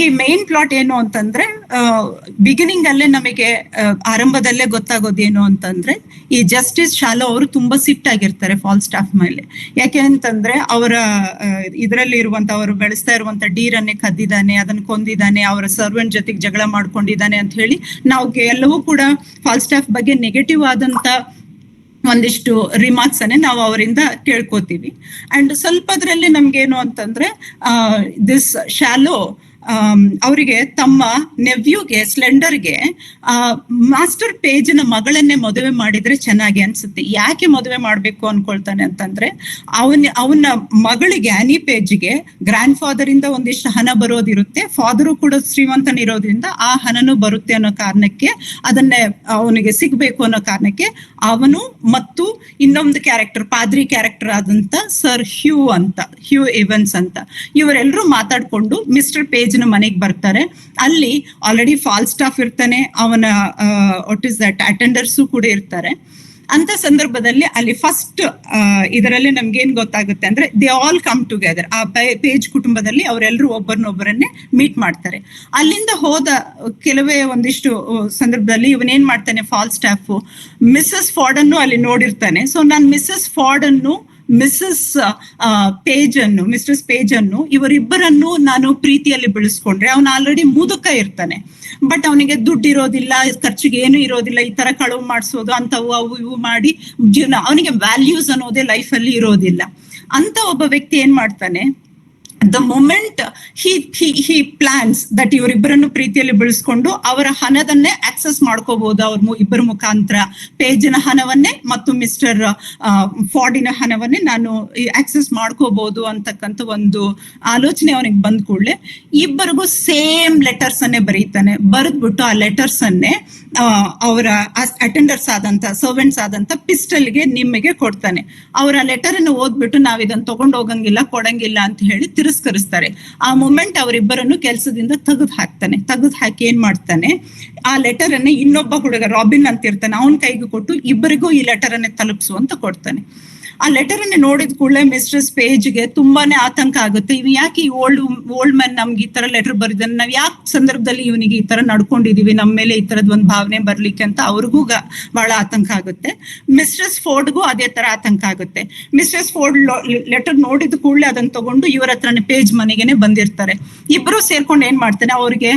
ಈ ಮೇನ್ ಪ್ಲಾಟ್ ಏನು ಅಂತಂದ್ರೆ, ಬಿಗಿನಿಂಗ್ ಅಲ್ಲೇ ನಮಗೆ ಆರಂಭದಲ್ಲೇ ಗೊತ್ತಾಗೋದೇನು ಅಂತಂದ್ರೆ, ಈ ಜಸ್ಟಿಸ್ ಶಾಲೋ ಅವರು ತುಂಬಾ ಸಿಟ್ಟಾಗಿರ್ತಾರೆ ಫಾಲ್ ಸ್ಟಾಫ್ ಮೇಲೆ. ಯಾಕೆ ಅಂತಂದ್ರೆ ಅವರ ಇದರಲ್ಲಿ ಇರುವಂತ, ಅವರು ಬೆಳೆಸ್ತಾ ಇರುವಂತ ಡೀರ್ ಅನ್ನೇ ಕದ್ದಿದ್ದಾನೆ, ಅದನ್ನ ಕೊಂದಿದ್ದಾನೆ, ಅವರ ಸರ್ವೆಂಟ್ ಜೊತೆಗೆ ಜಗಳ ಮಾಡ್ಕೊಂಡಿದ್ದಾನೆ ಅಂತ ಹೇಳಿ ನಾವು ಎಲ್ಲವೂ ಕೂಡ ಫಾಲ್ ಸ್ಟಾಫ್ ಬಗ್ಗೆ ನೆಗೆಟಿವ್ ಆದಂತ ಒಂದಿಷ್ಟು ರಿಮಾರ್ಕ್ಸ್ ಅನ್ನೇ ನಾವು ಅವರಿಂದ ಕೇಳ್ಕೋತೀವಿ. ಅಂಡ್ ಸ್ವಲ್ಪದ್ರಲ್ಲಿ ನಮ್ಗೇನು ಅಂತಂದ್ರೆ, ದಿಸ್ ಶಾಲೋ ಅವರಿಗೆ ತಮ್ಮ ನೆವ್ಯೂಗೆ ಸ್ಲೆಂಡರ್ಗೆ ಮಾಸ್ಟರ್ ಪೇಜ್ ನ ಮಗಳನ್ನೇ ಮದುವೆ ಮಾಡಿದ್ರೆ ಚೆನ್ನಾಗಿ ಅನ್ಸುತ್ತೆ. ಯಾಕೆ ಮದುವೆ ಮಾಡ್ಬೇಕು ಅನ್ಕೊಳ್ತಾನೆ ಅಂತಂದ್ರೆ, ಅವನ ಮಗಳಿಗೆ ಆನಿ ಪೇಜ್ಗೆ ಗ್ರ್ಯಾಂಡ್ ಫಾದರ್ ಇಂದ ಒಂದಿಷ್ಟು ಹಣ ಬರೋದಿರುತ್ತೆ, ಫಾದರು ಕೂಡ ಶ್ರೀಮಂತನಿರೋದ್ರಿಂದ ಆ ಹಣನು ಬರುತ್ತೆ ಅನ್ನೋ ಕಾರಣಕ್ಕೆ, ಅದನ್ನೇ ಅವನಿಗೆ ಸಿಗ್ಬೇಕು ಅನ್ನೋ ಕಾರಣಕ್ಕೆ ಅವನು ಮತ್ತು ಇನ್ನೊಂದು ಕ್ಯಾರೆಕ್ಟರ್, ಪಾದ್ರಿ ಕ್ಯಾರೆಕ್ಟರ್ ಆದಂತ ಸರ್ ಹ್ಯೂ ಇವೆನ್ಸ್ ಅಂತ, ಇವರೆಲ್ಲರೂ ಮಾತಾಡ್ಕೊಂಡು ಮಿಸ್ಟರ್ ಪೇಜ್ ಮನೆಗೆ ಬರ್ತಾರೆ. ಅಲ್ಲಿ ಆಲ್ರೆಡಿ ಫಾಲ್ ಸ್ಟಾಫ್ ಇರ್ತಾನೆ, ಅವನ ವಾಟ್ ಇಸ್ ದಟ್ ಅಟೆಂಡರ್ಸು ಕೂಡ ಇರ್ತಾರೆ. ಅಂತ ಸಂದರ್ಭದಲ್ಲಿ ಅಲ್ಲಿ ಫಸ್ಟ್ ಇದರಲ್ಲಿ ನಮ್ಗೆ ಏನ್ ಗೊತ್ತಾಗುತ್ತೆ ಅಂದ್ರೆ, ದೇ ಆಲ್ ಕಮ್ ಟುಗೆದರ್. ಆ ಪೇಜ್ ಕುಟುಂಬದಲ್ಲಿ ಅವರೆಲ್ಲರೂ ಒಬ್ಬರನ್ನೊಬ್ಬರನ್ನೇ ಮೀಟ್ ಮಾಡ್ತಾರೆ. ಅಲ್ಲಿಂದ ಹೋದ ಕೆಲವೇ ಒಂದಿಷ್ಟು ಸಂದರ್ಭದಲ್ಲಿ ಇವನೇನ್ ಮಾಡ್ತಾನೆ, ಫಾಲ್ ಸ್ಟಾಫ್ ಮಿಸ್ಸಸ್ ಫಾರ್ಡ್ ಅನ್ನು ಅಲ್ಲಿ ನೋಡಿರ್ತಾನೆ. ಸೊ ನಾನು ಮಿಸ್ಸಸ್ ಫಾರ್ಡ್ ಅನ್ನು, ಮಿಸ್ಟರ್ಸ್ ಪೇಜ್ ಅನ್ನು ಇವರಿಬ್ಬರನ್ನು ನಾನು ಪ್ರೀತಿಯಲ್ಲಿ ಬೆಳೆಸ್ಕೊಂಡ್ರೆ, ಅವನು ಆಲ್ರೆಡಿ ಮುದುಕ ಇರ್ತಾನೆ, ಬಟ್ ಅವನಿಗೆ ದುಡ್ಡು ಇರೋದಿಲ್ಲ, ಖರ್ಚಿಗೆ ಏನು ಇರೋದಿಲ್ಲ, ಈ ತರ ಕಳುವು ಮಾಡಿಸೋದು ಅಂತವು ಅವು ಇವು ಮಾಡಿ ಜೀವನ, ಅವನಿಗೆ ವ್ಯಾಲ್ಯೂಸ್ ಅನ್ನೋದೇ ಲೈಫ್ ಅಲ್ಲಿ ಇರೋದಿಲ್ಲ. ಅಂತ ಒಬ್ಬ ವ್ಯಕ್ತಿ ಏನ್ ಮಾಡ್ತಾನೆ, the moment he plans that ಇವರಿಬ್ಬರನ್ನು ಪ್ರೀತಿಯಲ್ಲಿ ಬೆಳೆಸ್ಕೊಂಡು ಅವರ ಹಣದನ್ನೇ ಆಕ್ಸೆಸ್ ಮಾಡ್ಕೋಬಹುದು, ಅವ್ರ ಇಬ್ಬರ ಮುಖಾಂತರ ಪೇಜಿನ ಹಣವನ್ನೇ ಮತ್ತು ಮಿಸ್ಟರ್ ಫಾರ್ಡಿನ ಹಣವನ್ನೇ ನಾನು ಆಕ್ಸೆಸ್ ಮಾಡ್ಕೋಬಹುದು ಅಂತಕ್ಕಂಥ ಒಂದು ಆಲೋಚನೆ ಅವನಿಗೆ ಬಂದ ಕೂಡಲೇ ಇಬ್ಬರಿಗೂ ಸೇಮ್ ಲೆಟರ್ಸ್ ಅನ್ನೇ ಬರೀತಾನೆ. ಬರೆದ್ಬಿಟ್ಟು ಆ ಲೆಟರ್ಸ್ ಅನ್ನೇ ಅವರ ಅಟೆಂಡರ್ಸ್ ಆದಂತ, ಸರ್ವೆಂಟ್ಸ್ ಆದಂತ ಪಿಸ್ಟಲ್ಗೆ ನಿಮಗೆ ಕೊಡ್ತಾನೆ. ಅವರ ಲೆಟರ್ ಅನ್ನು ಓದ್ಬಿಟ್ಟು ನಾವ್ ಇದನ್ನ ತಗೊಂಡ್ ಹೋಗಂಗಿಲ್ಲ, ಕೊಡಂಗಿಲ್ಲ ಅಂತ ಹೇಳಿ ತಿರಸ್ಕರಿಸ್ತಾರೆ. ಆ ಮೊಮೆಂಟ್ ಅವರಿಬ್ಬರನ್ನು ಕೆಲಸದಿಂದ ತೆಗೆದು ಹಾಕಿ ಏನ್ ಮಾಡ್ತಾನೆ, ಆ ಲೆಟರ್ ಅನ್ನೇ ಇನ್ನೊಬ್ಬ ಹುಡುಗ ರಾಬಿನ್ ಅಂತ ಇರ್ತಾನೆ, ಅವನ ಕೈಗೆ ಕೊಟ್ಟು ಇಬ್ಬರಿಗೂ ಈ ಲೆಟರ್ ಅನ್ನೇ ತಲುಪಿಸು ಅಂತ ಕೊಡ್ತಾನೆ. ಆ ಲೆಟರ್ ಅನ್ನ ನೋಡಿದ ಕೂಡಲೇ ಮಿಸ್ಟ್ರೆಸ್ ಪೇಜ್ಗೆ ತುಂಬಾನೇ ಆತಂಕ ಆಗುತ್ತೆ. ಇವ್ ಯಾಕೆ ಈ ಓಲ್ಡ್ ಮ್ಯಾನ್ ನಮ್ಗೆ ಈ ತರ ಲೆಟರ್ ಬರೆದ, ನಾವ್ ಯಾಕೆ ಸಂದರ್ಭದಲ್ಲಿ ಇವನಿಗೆ ಈ ತರ ನಡ್ಕೊಂಡಿದೀವಿ, ನಮ್ಮ ಮೇಲೆ ಈ ತರದ್ ಒಂದ್ ಭಾವನೆ ಬರ್ಲಿಕ್ಕೆ ಅಂತ ಅವ್ರಿಗೂ ಬಹಳ ಆತಂಕ ಆಗುತ್ತೆ. ಮಿಸ್ಟ್ರೆಸ್ ಫೋರ್ಡ್ಗೂ ಅದೇ ತರ ಆತಂಕ ಆಗುತ್ತೆ. ಮಿಸ್ಟ್ರೆಸ್ ಫೋರ್ಡ್ ಲೆಟರ್ ನೋಡಿದ ಕೂಡಲೇ ಅದನ್ನ ತಗೊಂಡು ಇವ್ರ ಹತ್ರನೇ ಪೇಜ್ ಮನೆಗೆನೆ ಬಂದಿರ್ತಾರೆ. ಇಬ್ರು ಸೇರ್ಕೊಂಡು ಏನ್ ಮಾಡ್ತಾನೆ, ಅವನಿಗೆ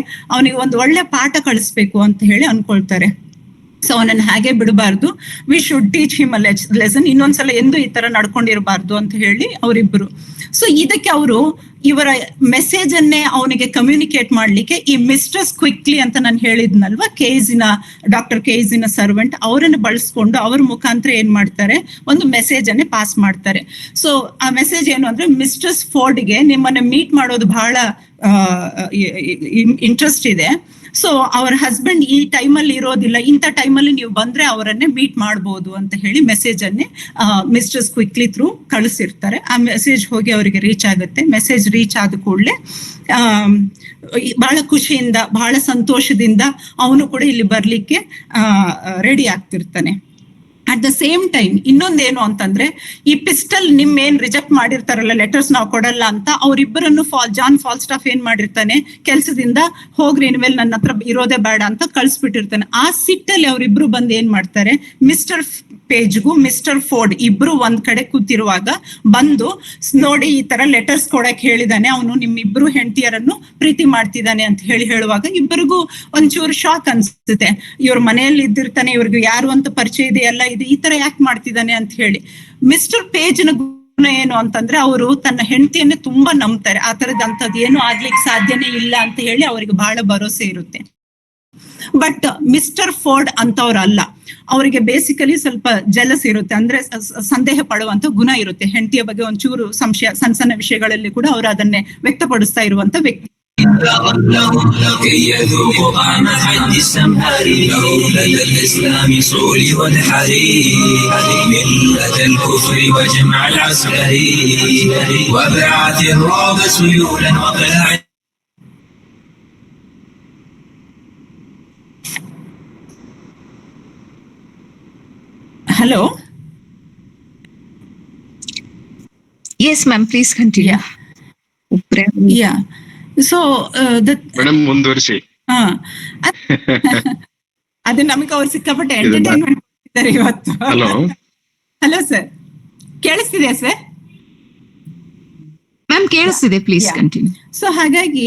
ಒಂದು ಒಳ್ಳೆ ಪಾಠ ಕಳಿಸ್ಬೇಕು ಅಂತ ಹೇಳಿ ಅನ್ಕೊಳ್ತಾರೆ. ಸೊ ಅವನನ್ನ ಹಾಗೆ ಬಿಡಬಾರ್ದು, we should teach him a lesson, ಇನ್ನೊಂದ್ಸಲ ಎಂದು ಈ ತರ ನಡ್ಕೊಂಡಿರಬಾರ್ದು ಅಂತ ಹೇಳಿ ಅವರಿಬ್ರು. ಸೊ ಇದಕ್ಕೆ ಅವರು ಇವರ ಮೆಸೇಜ್ ಅನ್ನೇ ಅವನಿಗೆ ಕಮ್ಯುನಿಕೇಟ್ ಮಾಡ್ಲಿಕ್ಕೆ ಈ ಮಿಸ್ಟರ್ಸ್ ಕ್ವಿಕ್ಲಿ ಅಂತ ನಾನು ಹೇಳಿದ್ನಲ್ವಾ, ಡಾಕ್ಟರ್ KS ಸರ್ವೆಂಟ್, ಅವರನ್ನು ಬಳಸ್ಕೊಂಡು ಅವ್ರ ಮುಖಾಂತರ ಏನ್ ಮಾಡ್ತಾರೆ, ಒಂದು ಮೆಸೇಜ್ ಅನ್ನೇ ಪಾಸ್ ಮಾಡ್ತಾರೆ. ಸೊ ಆ ಮೆಸೇಜ್ ಏನು ಅಂದ್ರೆ, ಮಿಸ್ಟರ್ಸ್ ಫೋರ್ಡ್ಗೆ ನಿಮ್ಮನ್ನ ಮೀಟ್ ಮಾಡೋದು ಬಹಳ ಇಂಟ್ರೆಸ್ಟ್ ಇದೆ, ಸೊ ಅವರ ಹಸ್ಬೆಂಡ್ ಈ ಟೈಮಲ್ಲಿ ಇರೋದಿಲ್ಲ, ಇಂಥ ಟೈಮಲ್ಲಿ ನೀವು ಬಂದ್ರೆ ಅವರನ್ನೇ ಮೀಟ್ ಮಾಡಬಹುದು ಅಂತ ಹೇಳಿ ಮೆಸೇಜ್ ಅನ್ನೇ ಮಿಸ್ಟರ್ಸ್ ಕ್ವಿಕ್ಲಿ ಥ್ರೂ ಕಳಿಸಿರ್ತಾರೆ. ಆ ಮೆಸೇಜ್ ಹೋಗಿ ಅವರಿಗೆ ರೀಚ್ ಆಗುತ್ತೆ. ಮೆಸೇಜ್ ರೀಚ್ ಆದ ಕೂಡಲೇ ಬಹಳ ಖುಷಿಯಿಂದ, ಬಹಳ ಸಂತೋಷದಿಂದ ಅವನು ಕೂಡ ಇಲ್ಲಿ ಬರ್ಲಿಕ್ಕೆ ರೆಡಿ ಆಗ್ತಿರ್ತಾನೆ. ಅಟ್ ದ ಸೇಮ್ ಟೈಮ್ ಇನ್ನೊಂದೇನು ಅಂತಂದ್ರೆ, ಈ ಪಿಸ್ಟಲ್ ಏನ್ ರಿಜೆಕ್ಟ್ ಮಾಡಿರ್ತಾರಲ್ಲ, ಲೆಟರ್ಸ್ ನಾವು ಕೊಡಲ್ಲ ಅಂತ, ಅವರಿಬ್ಬರನ್ನು ಜಾನ್ ಫಾಲ್ಸ್ಟಾಫ್ ಏನ್ ಮಾಡಿರ್ತಾನೆ, ಕೆಲ್ಸದಿಂದ ಹೋಗ್ರಿ, ಇನ್ಮೇಲೆ ನನ್ನ ಹತ್ರ ಇರೋದೇ ಬೇಡ ಅಂತ ಕಳ್ಸಿಬಿಟ್ಟಿರ್ತಾನೆ. ಆ ಸಿಟ್ಟಲ್ಲಿ ಅವರಿಬ್ರು ಬಂದು ಏನ್ ಮಾಡ್ತಾರೆ, ಮಿಸ್ಟರ್ ಪೇಜ್ಗೂ ಮಿಸ್ಟರ್ ಫೋರ್ಡ್ ಇಬ್ರು ಒಂದ್ ಕಡೆ ಕೂತಿರುವಾಗ ಬಂದು ನೋಡಿ, ಈ ತರ ಲೆಟರ್ಸ್ ಕೊಡಕ್ ಹೇಳಿದಾನೆ, ಅವನು ನಿಮ್ಮಿಬ್ರು ಹೆಂಡತಿಯರನ್ನು ಪ್ರೀತಿ ಮಾಡ್ತಿದ್ದಾನೆ ಅಂತ ಹೇಳುವಾಗ ಇಬ್ಬರಿಗೂ ಒಂಚೂರು ಶಾಕ್ ಅನ್ಸುತ್ತೆ. ಇವ್ರ ಮನೆಯಲ್ಲಿ ಇದ್ದಿರ್ತಾನೆ, ಇವ್ರಿಗೆ ಯಾರು ಅಂತ ಪರಿಚಯ ಇದೆ, ಎಲ್ಲ ಇದೆ, ಈ ತರ ಯಾಕೆ ಮಾಡ್ತಿದ್ದಾನೆ ಅಂತ ಹೇಳಿ. ಮಿಸ್ಟರ್ ಪೇಜ್ನ ಏನು ಅಂತಂದ್ರೆ, ಅವರು ತನ್ನ ಹೆಂಡತಿಯನ್ನೇ ತುಂಬಾ ನಂಬ್ತಾರೆ. ಆ ತರದಂತದ್ದು ಏನು ಆಗ್ಲಿಕ್ಕೆ ಸಾಧ್ಯನೇ ಇಲ್ಲ ಅಂತ ಹೇಳಿ ಅವರಿಗೆ ಬಹಳ ಭರವಸೆ ಇರುತ್ತೆ. ಬಟ್ ಮಿಸ್ಟರ್ ಫೋರ್ಡ್ ಅಂತವ್ರಲ್ಲ. ಅವರಿಗೆ ಬೇಸಿಕಲಿ ಸ್ವಲ್ಪ ಜಲಸ್ ಇರುತ್ತೆ, ಅಂದ್ರೆ ಸಂದೇಹ ಪಡುವಂತ ಗುಣ ಇರುತ್ತೆ. ಹೆಂಡತಿಯ ಬಗ್ಗೆ ಒಂಚೂರು ಸಂಶಯ, ಸಣ್ಣ ಸಣ್ಣ ವಿಷಯಗಳಲ್ಲಿ ಕೂಡ ಅವರು ಅದನ್ನೇ ವ್ಯಕ್ತಪಡಿಸ್ತಾ ಇರುವಂತ ವ್ಯಕ್ತಿ. كي يذوقوا طعم حج السمهري دولة الإسلام صولي والحري ملة الكفر وجمع العسكري وبعث الرعب سيولا وقلع. Hello. Yes, ma'am, please continue. Yeah so madam ಮುಂದುವರಿಸಿ. ಅದು ನಮಗೆ ಅವ್ರು ಸಿಕ್ಕಾಪಟ್ಟೆ ಎಂಟರ್ಟೈನ್ಮೆಂಟ್ ಕೊಡ್ತಿದ್ದಾರೆ ಇವತ್ತು. ಹಲೋ ಹಲೋ ಸರ್, ಕೇಳಿಸ್ತಿದೆ ಸರ್? ಮ್ಯಾಮ್ ಕೇಳಿಸ್ತಿದೆ, ಪ್ಲೀಸ್ ಕಂಟಿನ್ಯೂ. ಸೊ ಹಾಗಾಗಿ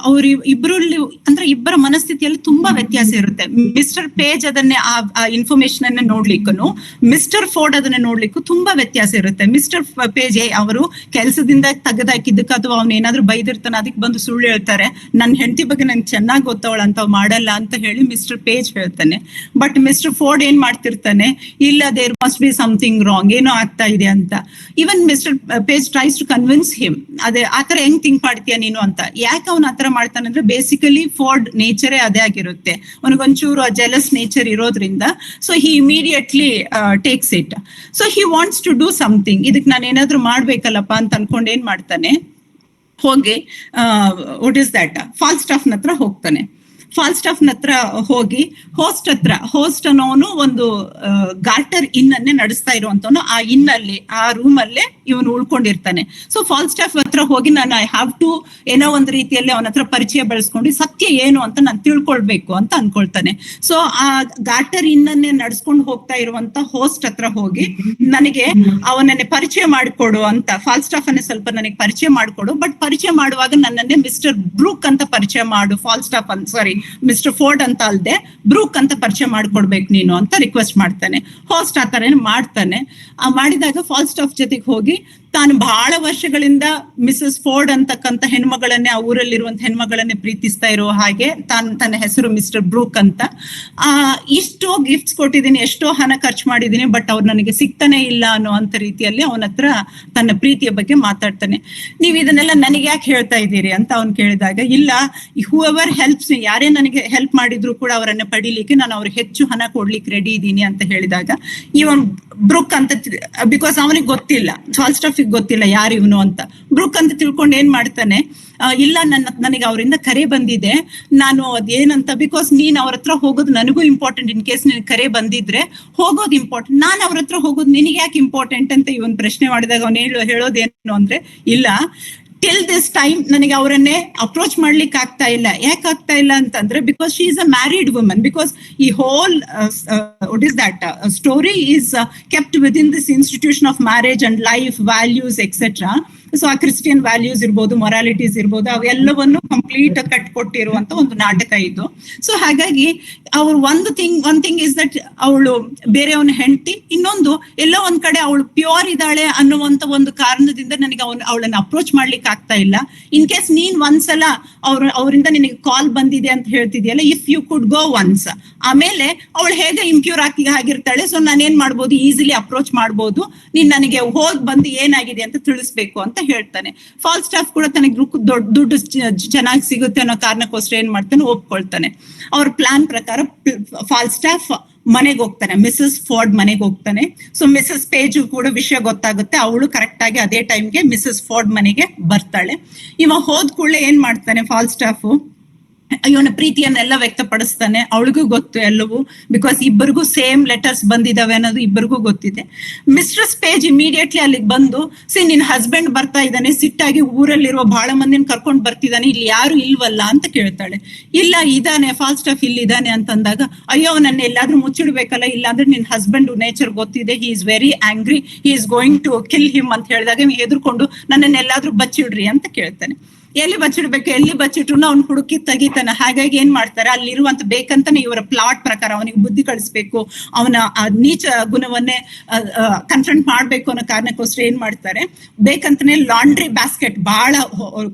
ಅವ್ರ ಇಬ್ಬರಲ್ಲಿ ಅಂದ್ರೆ ಇಬ್ಬರ ಮನಸ್ಥಿತಿಯಲ್ಲಿ ತುಂಬಾ ವ್ಯತ್ಯಾಸ ಇರುತ್ತೆ. ಮಿಸ್ಟರ್ ಪೇಜ್ ಅದನ್ನೇ ಆ ಇನ್ಫಾರ್ಮೇಶನ್ ಅನ್ನ ನೋಡ್ಲಿಕ್ಕೂ, ಮಿಸ್ಟರ್ ಫೋರ್ಡ್ ಅದನ್ನ ನೋಡ್ಲಿಕ್ಕೂ ತುಂಬಾ ವ್ಯತ್ಯಾಸ ಇರುತ್ತೆ. ಮಿಸ್ಟರ್ ಪೇಜ್ ಅವರು ಕೆಲಸದಿಂದ ತೆಗೆದಾಕಿದ್ದಕ್ಕೆ ಅಥವಾ ಅವ್ನ ಏನಾದ್ರು ಬೈದಿರ್ತಾನೆ ಅದಕ್ಕೆ ಬಂದು ಸುಳ್ಳು ಹೇಳ್ತಾರೆ, ನನ್ನ ಹೆಂಡತಿ ಬಗ್ಗೆ ನಂಗೆ ಚೆನ್ನಾಗಿ ಗೊತ್ತವಳ ಅಂತ ಮಾಡಲ್ಲ ಅಂತ ಹೇಳಿ ಮಿಸ್ಟರ್ ಪೇಜ್ ಹೇಳ್ತಾನೆ. ಬಟ್ ಮಿಸ್ಟರ್ ಫೋರ್ಡ್ ಏನ್ ಮಾಡ್ತಿರ್ತಾನೆ, ಇಲ್ಲ there must be something wrong, ಏನೋ ಆಗ್ತಾ ಇದೆ ಅಂತ. Even Mister Page tries to convince him, ಅದೇ ಆತರ ಹೆಂಗ್ ಥಿಂಕ್ ಮಾಡ್ತೀಯ ನೀನು ಅಂತ. ಯಾಕೆ ಅವ್ನ ಆತರ ಮಾಡ್ತಾನೆ ಅಂದ್ರೆ ಬೇಸಿಕಲಿ ಫೋರ್ಡ್ ನೇಚರೇ ಅದೇ ಆಗಿರುತ್ತೆ, ಅವನಿಗೊಂಚೂರು ಜೆಲಸ್ ನೇಚರ್ ಇರೋದ್ರಿಂದ. So he immediately takes it. So he wants to do something, ಇದಕ್ಕೆ ನಾನು ಏನಾದ್ರು ಮಾಡ್ಬೇಕಲ್ಲಪ್ಪ ಅಂತ ಅನ್ಕೊಂಡು ಏನ್ ಮಾಡ್ತಾನೆ, ಹೋಗಿ ವಾಟ್ ಇಸ್ ದಟ್ ಫಾಲ್ಸ್ಟಾಫ್ ಹತ್ರ ಹೋಗ್ತಾನೆ. ಫಾಲ್ಸ್ಟಾಫ್ ಹತ್ರ ಹೋಗಿ ಹೋಸ್ಟ್ ಅನ್ನೋನು ಒಂದು ಗಾರ್ಟರ್ ಇನ್ ಅನ್ನೇ ನಡೆಸ್ತಾ ಇರುವಂತವನು. ಆ ಇನ್ ಅಲ್ಲಿ, ಆ ರೂಮ್ ಅಲ್ಲೇ ಇವನು ಉಳ್ಕೊಂಡಿರ್ತಾನೆ. ಸೊ ಫಾಲ್ಸ್ಟಾಫ್ ಹತ್ರ ಹೋಗಿ ನಾನು ಐ ಹ್ಯಾವ್ ಟು ಏನೋ ಒಂದು ರೀತಿಯಲ್ಲಿ ಅವನ ಹತ್ರ ಪರಿಚಯ ಬೆಳೆಸ್ಕೊಂಡು ಸತ್ಯ ಏನು ಅಂತ ನಾನು ತಿಳ್ಕೊಳ್ಬೇಕು ಅಂತ ಅನ್ಕೊಳ್ತಾನೆ. ಸೊ ಆ ಗಾರ್ಟರ್ ಇನ್ ಅನ್ನೇ ನಡ್ಸ್ಕೊಂಡು ಹೋಗ್ತಾ ಇರುವಂತ ಹೋಸ್ಟ್ ಹತ್ರ ಹೋಗಿ ನನಗೆ ಅವನನ್ನೇ ಪರಿಚಯ ಮಾಡಿಕೊಡು ಅಂತ, ಫಾಲ್ಸ್ಟಾಫ್ ಅನ್ನೇ ಸ್ವಲ್ಪ ನನಗೆ ಪರಿಚಯ ಮಾಡಿಕೊಡು, ಬಟ್ ಪರಿಚಯ ಮಾಡುವಾಗ ನನ್ನನ್ನೇ ಮಿಸ್ಟರ್ ಬ್ರೂಕ್ ಅಂತ ಪರಿಚಯ ಮಾಡು, ಫಾಲ್ಸ್ಟಾಫ್ ಅಂತ ಸಾರಿ ಮಿಸ್ಟರ್ ಫೋರ್ಡ್ ಅಂತ ಅಲ್ದೆ ಬ್ರೂಕ್ ಅಂತ ಪರಿಚಯ ಮಾಡ್ಕೊಡ್ಬೇಕು ನೀನು ಅಂತ ರಿಕ್ವೆಸ್ಟ್ ಮಾಡ್ತಾನೆ. ಹೋಸ್ಟ್ ಆ ತರ ಮಾಡ್ತಾನೆ. ಮಾಡಿದಾಗ ಫಾಲ್ಸ್ಟಾಫ್ ಜೊತೆಗೆ ಹೋಗಿ ತಾನು ಬಹಳ ವರ್ಷಗಳಿಂದ ಮಿಸಸ್ ಫೋರ್ಡ್ ಅಂತಕ್ಕಂಥ ಹೆಣ್ಮಗಳನ್ನೇ, ಆ ಊರಲ್ಲಿರುವಂತ ಹೆಣ್ಮಗಳನ್ನೇ ಪ್ರೀತಿಸ್ತಾ ಇರೋ ಹಾಗೆ ತನ್ನ ಹೆಸರು ಮಿಸ್ಟರ್ ಬ್ರೂಕ್ ಅಂತ, ಇಷ್ಟೋ ಗಿಫ್ಟ್ಸ್ ಕೊಟ್ಟಿದ್ದೀನಿ, ಎಷ್ಟೋ ಹಣ ಖರ್ಚು ಮಾಡಿದ್ದೀನಿ, ಬಟ್ ಅವ್ರು ನನಗೆ ಸಿಗ್ತಾನೆ ಇಲ್ಲ ಅನ್ನೋ ಅಂತ ರೀತಿಯಲ್ಲಿ ಅವನ ಹತ್ರ ತನ್ನ ಪ್ರೀತಿಯ ಬಗ್ಗೆ ಮಾತಾಡ್ತಾನೆ. ನೀವು ಇದನ್ನೆಲ್ಲ ನನಗೆ ಯಾಕೆ ಹೇಳ್ತಾ ಇದ್ದೀರಿ ಅಂತ ಅವ್ನು ಕೇಳಿದಾಗ, ಇಲ್ಲ, ಹೂ ಎವರ್ ಹೆಲ್ಪ್ಸ್ ಮೀ, ಯಾರೇ ನನಗೆ ಹೆಲ್ಪ್ ಮಾಡಿದ್ರು ಕೂಡ ಅವರನ್ನ ಪಡಿಲಿಕ್ಕೆ ನಾನು ಅವ್ರಿಗೆ ಹೆಚ್ಚು ಹಣ ಕೊಡ್ಲಿಕ್ಕೆ ರೆಡಿ ಇದ್ದೀನಿ ಅಂತ ಹೇಳಿದಾಗ, ಇವನ್ ಬ್ರೂಕ್ ಅಂತ, ಬಿಕಾಸ್ ಅವನಿಗೆ ಗೊತ್ತಿಲ್ಲ, ಫಾಲ್ಸ್ಟಾಫ್ ಗೊತ್ತಿಲ್ಲ ಯಾರು ಇವನು ಅಂತ, ಬ್ರೂಕ್ ಅಂತ ತಿಳ್ಕೊಂಡು ಏನ್ ಮಾಡ್ತಾನೆ, ಇಲ್ಲ ನನಗೆ ಅವರಿಂದ ಕರೆ ಬಂದಿದೆ, ನಾನು ಅದೇನಂತ, ಬಿಕಾಸ್ ನೀನ್ ಅವ್ರ ಹತ್ರ ಹೋಗೋದು ನನಗೂ ಇಂಪಾರ್ಟೆಂಟ್, ಇನ್ ಕೇಸ್ ನಿನ್ ಕರೆ ಬಂದಿದ್ರೆ ಹೋಗೋದು ಇಂಪಾರ್ಟೆಂಟ್, ನಾನು ಅವ್ರ ಹತ್ರ ಹೋಗೋದು ನಿನಗೆ ಯಾಕೆ ಇಂಪಾರ್ಟೆಂಟ್ ಅಂತ ಇವನ್ ಪ್ರಶ್ನೆ ಮಾಡಿದಾಗ ಅವನು ಹೇಳೋದೇನು ಅಂದ್ರೆ, ಇಲ್ಲ ಟಿಲ್ ದಿಸ್ ಟೈಮ್ ನನಗೆ ಅವರನ್ನೇ ಅಪ್ರೋಚ್ ಮಾಡ್ಲಿಕ್ಕೆ ಆಗ್ತಾ ಇಲ್ಲ. ಯಾಕೆ ಆಗ್ತಾ ಇಲ್ಲ ಅಂತಂದ್ರೆ, because she is a married woman, because ಈ whole what is that story is kept within this institution of marriage and life values etcetera. So ಆ ಕ್ರಿಸ್ಟಿಯನ್ ವ್ಯಾಲ್ಯೂಸ್ ಇರ್ಬೋದು, ಮೊರಾಲಿಟೀಸ್ ಇರ್ಬೋದು, ಅವೆಲ್ಲವನ್ನು ಕಂಪ್ಲೀಟ್ ಕಟ್ಕೊಟ್ಟಿರುವಂತ ಒಂದು ನಾಟಕ ಇದು. ಸೊ ಹಾಗಾಗಿ ಅವ್ರು ಒಂದ್ ಥಿಂಗ್ ಇಸ್ ದಟ್ ಅವಳು ಬೇರೆಯವನ ಹೆಂಡತಿ, ಇನ್ನೊಂದು ಎಲ್ಲೋ ಒಂದ್ ಕಡೆ ಅವಳು ಪ್ಯೂರ್ ಇದ್ದಾಳೆ ಅನ್ನುವಂತ ಒಂದು ಕಾರಣದಿಂದ ನನಗೆ ಅವಳನ್ನ ಅಪ್ರೋಚ್ ಮಾಡ್ಲಿಕ್ಕೆ ಆಗ್ತಾ ಇಲ್ಲ. ಇನ್ ಕೇಸ್ ನೀನ್ ಒಂದ್ಸಲ ಅವರಿಂದ ನಿನಗೆ ಕಾಲ್ ಬಂದಿದೆ ಅಂತ ಹೇಳ್ತಿದ್ಯಲ್ಲ, if you could go once, ಆಮೇಲೆ ಅವಳು ಹೇಗೆ ಇಂಪ್ಯೂರ್ ಆಗಿರ್ತಾಳೆ, ಸೊ ನಾನೇನ್ ಮಾಡ್ಬೋದು, ಈಸಿಲಿ ಅಪ್ರೋಚ್ ಮಾಡ್ಬೋದು, ನೀನ್ ನನಗೆ ಹೋಗಿ ಬಂದು ಏನಾಗಿದೆ ಅಂತ ತಿಳಿಸ್ಬೇಕು ಅಂತ ಹೇಳ್ತಾನೆ. ಫಾಲ್ಸ್ಟಾಫ್ ಕೂಡ ತನಗೆ ದುಡ್ಡು ಚೆನ್ನಾಗಿ ಸಿಗುತ್ತೆ ಅನ್ನೋ ಕಾರಣಕ್ಕೋಸ್ಕರ ಏನ್ ಮಾಡ್ತಾನೆ, ಒಪ್ಕೊಳ್ತಾನೆ. ಅವ್ರ ಪ್ಲಾನ್ ಪ್ರಕಾರ ಫಾಲ್ಸ್ಟಾಫ್ ಮನೆಗೆ ಹೋಗ್ತಾನೆ, ಮಿಸಸ್ ಫೋರ್ಡ್ ಮನೆಗೆ ಹೋಗ್ತಾನೆ. ಸೊ ಮಿಸಸ್ ಪೇಜ್ ಕೂಡ ವಿಷಯ ಗೊತ್ತಾಗುತ್ತೆ, ಅವಳು ಕರೆಕ್ಟ್ ಆಗಿ ಅದೇ ಟೈಮ್ಗೆ ಮಿಸಸ್ ಫೋರ್ಡ್ ಮನೆಗೆ ಬರ್ತಾಳೆ. ಇವ ಹೋದ್ ಕೂಡಲೇ ಏನ್ ಮಾಡ್ತಾನೆ, ಫಾಲ್ಸ್ಟಾಫ್ ಇವನ ಪ್ರೀತಿಯನ್ನೆಲ್ಲ ವ್ಯಕ್ತಪಡಿಸ್ತಾನೆ. ಅವಳಿಗೂ ಗೊತ್ತು ಎಲ್ಲವೂ, ಬಿಕಾಸ್ ಇಬ್ಬರಿಗೂ ಸೇಮ್ ಲೆಟರ್ಸ್ ಬಂದಿದಾವೆ ಅನ್ನೋದು ಇಬ್ಬರಿಗೂ ಗೊತ್ತಿದೆ. ಮಿಸ್ಟ್ರೆಸ್ ಪೇಜ್ ಇಮಿಡಿಯೇಟ್ಲಿ ಅಲ್ಲಿಗೆ ಬಂದು, ನಿನ್ ಹಸ್ಬೆಂಡ್ ಬರ್ತಾ ಇದ್ದಾನೆ, ಸಿಟ್ಟಾಗಿ ಊರಲ್ಲಿರುವ ಬಹಳ ಮಂದಿನ ಕರ್ಕೊಂಡು ಬರ್ತಿದ್ದಾನೆ, ಇಲ್ಲಿ ಯಾರು ಇಲ್ವಲ್ಲ ಅಂತ ಕೇಳ್ತಾಳೆ. ಇಲ್ಲ ಇದಾನೆ, ಫಾಲ್ಸ್ಟಾಫ್ ಇಲ್ಲಿದ್ದಾನೆ ಅಂತಂದಾಗ, ಅಯ್ಯೋ ನನ್ನ ಎಲ್ಲಾದ್ರೂ ಮುಚ್ಚಿಡ್ಬೇಕಲ್ಲ, ಇಲ್ಲಾಂದ್ರೆ ನಿನ್ ಹಸ್ಬೆಂಡ್ ನೇಚರ್ ಗೊತ್ತಿದೆ, he is very angry, he is going to kill him ಅಂತ ಹೇಳಿದಾಗ ಹೆದರ್ಕೊಂಡು ನನ್ನನ್ನೆಲ್ಲಾದ್ರೂ ಬಚ್ಚಿಡ್ರಿ ಅಂತ ಕೇಳ್ತಾನೆ. ಎಲ್ಲಿ ಬಚ್ಚಿಡ್ಬೇಕು, ಎಲ್ಲಿ ಬಚ್ಚಿಟ್ರು ಅವ್ನು ಹುಡುಕಿ ತೆಗಿತಾನೆ. ಹಾಗಾಗಿ ಏನ್ ಮಾಡ್ತಾರೆ, ಅಲ್ಲಿರುವಂತ ಬೇಕಂತಾನೆ ಇವರ ಪ್ಲಾಟ್ ಪ್ರಕಾರ ಅವನಿಗೆ ಬುದ್ಧಿ ಕಳಿಸ್ಬೇಕು, ಅವನ ನೀಚ ಗುಣವನ್ನೇ ಕನ್ಫ್ರಂಟ್ ಮಾಡ್ಬೇಕು ಅನ್ನೋ ಕಾರಣಕ್ಕೋಸ್ಕರ ಏನ್ ಮಾಡ್ತಾರೆ, ಬೇಕಂತಾನೆ ಲಾಂಡ್ರಿ ಬ್ಯಾಸ್ಕೆಟ್, ಬಹಳ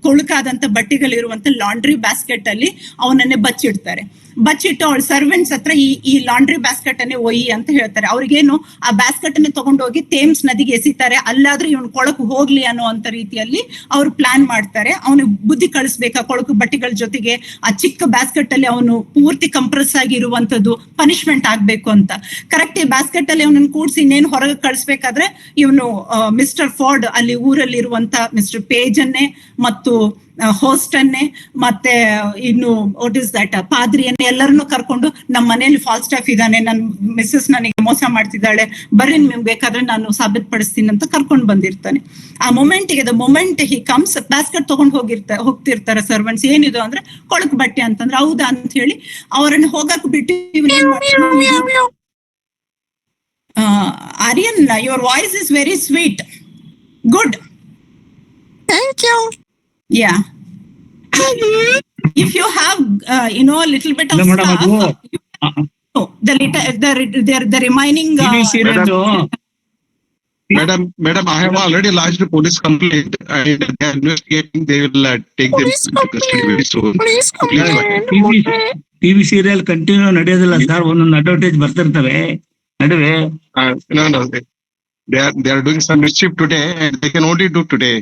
ಕೊಳುಕಾದಂತ ಬಟ್ಟೆಗಳಿರುವಂತ ಲಾಂಡ್ರಿ ಬ್ಯಾಸ್ಕೆಟ್ ಅಲ್ಲಿ ಅವನನ್ನೇ ಬಚ್ಚಿಡ್ತಾರೆ. ಬಚ್ಚಿಟ್ಟು ಅವಳ ಸರ್ವೆಂಟ್ಸ್ ಹತ್ರ ಈ ಲಾಂಡ್ರಿ ಬ್ಯಾಸ್ಕೆಟ್ ಅನ್ನೇ ಒಯ್ಯಿ ಅಂತ ಹೇಳ್ತಾರೆ. ಅವ್ರಿಗೇನು ಆ ಬ್ಯಾಸ್ಕೆಟ್ ಅನ್ನೇ ತಗೊಂಡೋಗಿ ಥೇಮ್ಸ್ ನದಿಗೆ ಎಸಿತಾರೆ, ಅಲ್ಲಾದ್ರೂ ಇವನ್ ಕೊಳಕು ಹೋಗ್ಲಿ ಅನ್ನೋ ಅಂತ ರೀತಿಯಲ್ಲಿ ಅವ್ರು ಪ್ಲಾನ್ ಮಾಡ್ತಾರೆ. ಅವನು ಬುದ್ಧಿ ಕಳಿಸ್ಬೇಕಾ ಕೊಳಕು ಬಟ್ಟೆಗಳ ಜೊತೆಗೆ ಆ ಚಿಕ್ಕ ಬ್ಯಾಸ್ಕೆಟ್ ಅಲ್ಲಿ ಅವನು ಪೂರ್ತಿ ಕಂಪ್ರೆಸ್ ಆಗಿರುವಂತದ್ದು ಪನಿಷ್ಮೆಂಟ್ ಆಗ್ಬೇಕು ಅಂತ. ಕರೆಕ್ಟ್ ಈ ಬ್ಯಾಸ್ಕೆಟ್ ಅಲ್ಲಿ ಅವನನ್ನ ಕೂಡ್ಸಿ ಇನ್ನೇನು ಹೊರಗೆ ಕಳಿಸ್ಬೇಕಾದ್ರೆ ಇವನು ಮಿಸ್ಟರ್ ಫೋರ್ಡ್ ಅಲ್ಲಿ ಊರಲ್ಲಿ ಇರುವಂತ ಮಿಸ್ಟರ್ ಪೇಜ್ ಅನ್ನೇ ಮತ್ತು ಹೋಸ್ಟ್ ಅನ್ನೇ ಮತ್ತೆ ಇನ್ನು ವಾಟ್ ಇಸ್ ದಟ್ ಪಾದ್ರಿಯನ್ನೇ ಎಲ್ಲರನ್ನು ಕರ್ಕೊಂಡು ನಮ್ಮ ಮನೆಯಲ್ಲಿ ಫಾಲ್ಸ್ಟಾಫ್ ಇದ್ದಾನೆ, ನನ್ ಮಿಸ್ಸಸ್ ನನಗೆ ಮೋಸ ಮಾಡ್ತಿದ್ದಾಳೆ, ಬರ್ರಿ ನಿಮ್ಗೆ ಬೇಕಾದ್ರೆ ನಾನು ಸಾಬೀತುಪಡಿಸ್ತೀನಿ ಅಂತ ಕರ್ಕೊಂಡು ಬಂದಿರ್ತಾನೆ. ಆ ಮೊಮೆಂಟ್ ಹಿ ಕಮ್ಸ್, ಬ್ಯಾಸ್ಕೆಟ್ ತಗೊಂಡು ಹೋಗ್ತಿರ್ತಾರೆ ಸರ್ವೆಂಟ್ಸ್. ಏನಿದು ಅಂದ್ರೆ ಕೊಳಕು ಬಟ್ಟೆ ಅಂತಂದ್ರೆ ಹೌದಾ ಅಂತ ಹೇಳಿ ಅವರನ್ನು ಹೋಗಕ್ ಬಿಟ್ಟು Aryan, your voice is very sweet. Good. Thank you. Yeah. If you have, a little bit of stuff, the remaining. Madam, I have already lodged a police complaint and they are investigating. They will take them into custody very soon. Please come Please go ahead. TV serial continue ನಡೆಯೋದಿಲ್ಲ sir, ಒಂದೊಂದು advertise ಬರ್ತಿರ್ತವೆ ನಡುವೆ. No. They are doing some mischief today and they can only do today.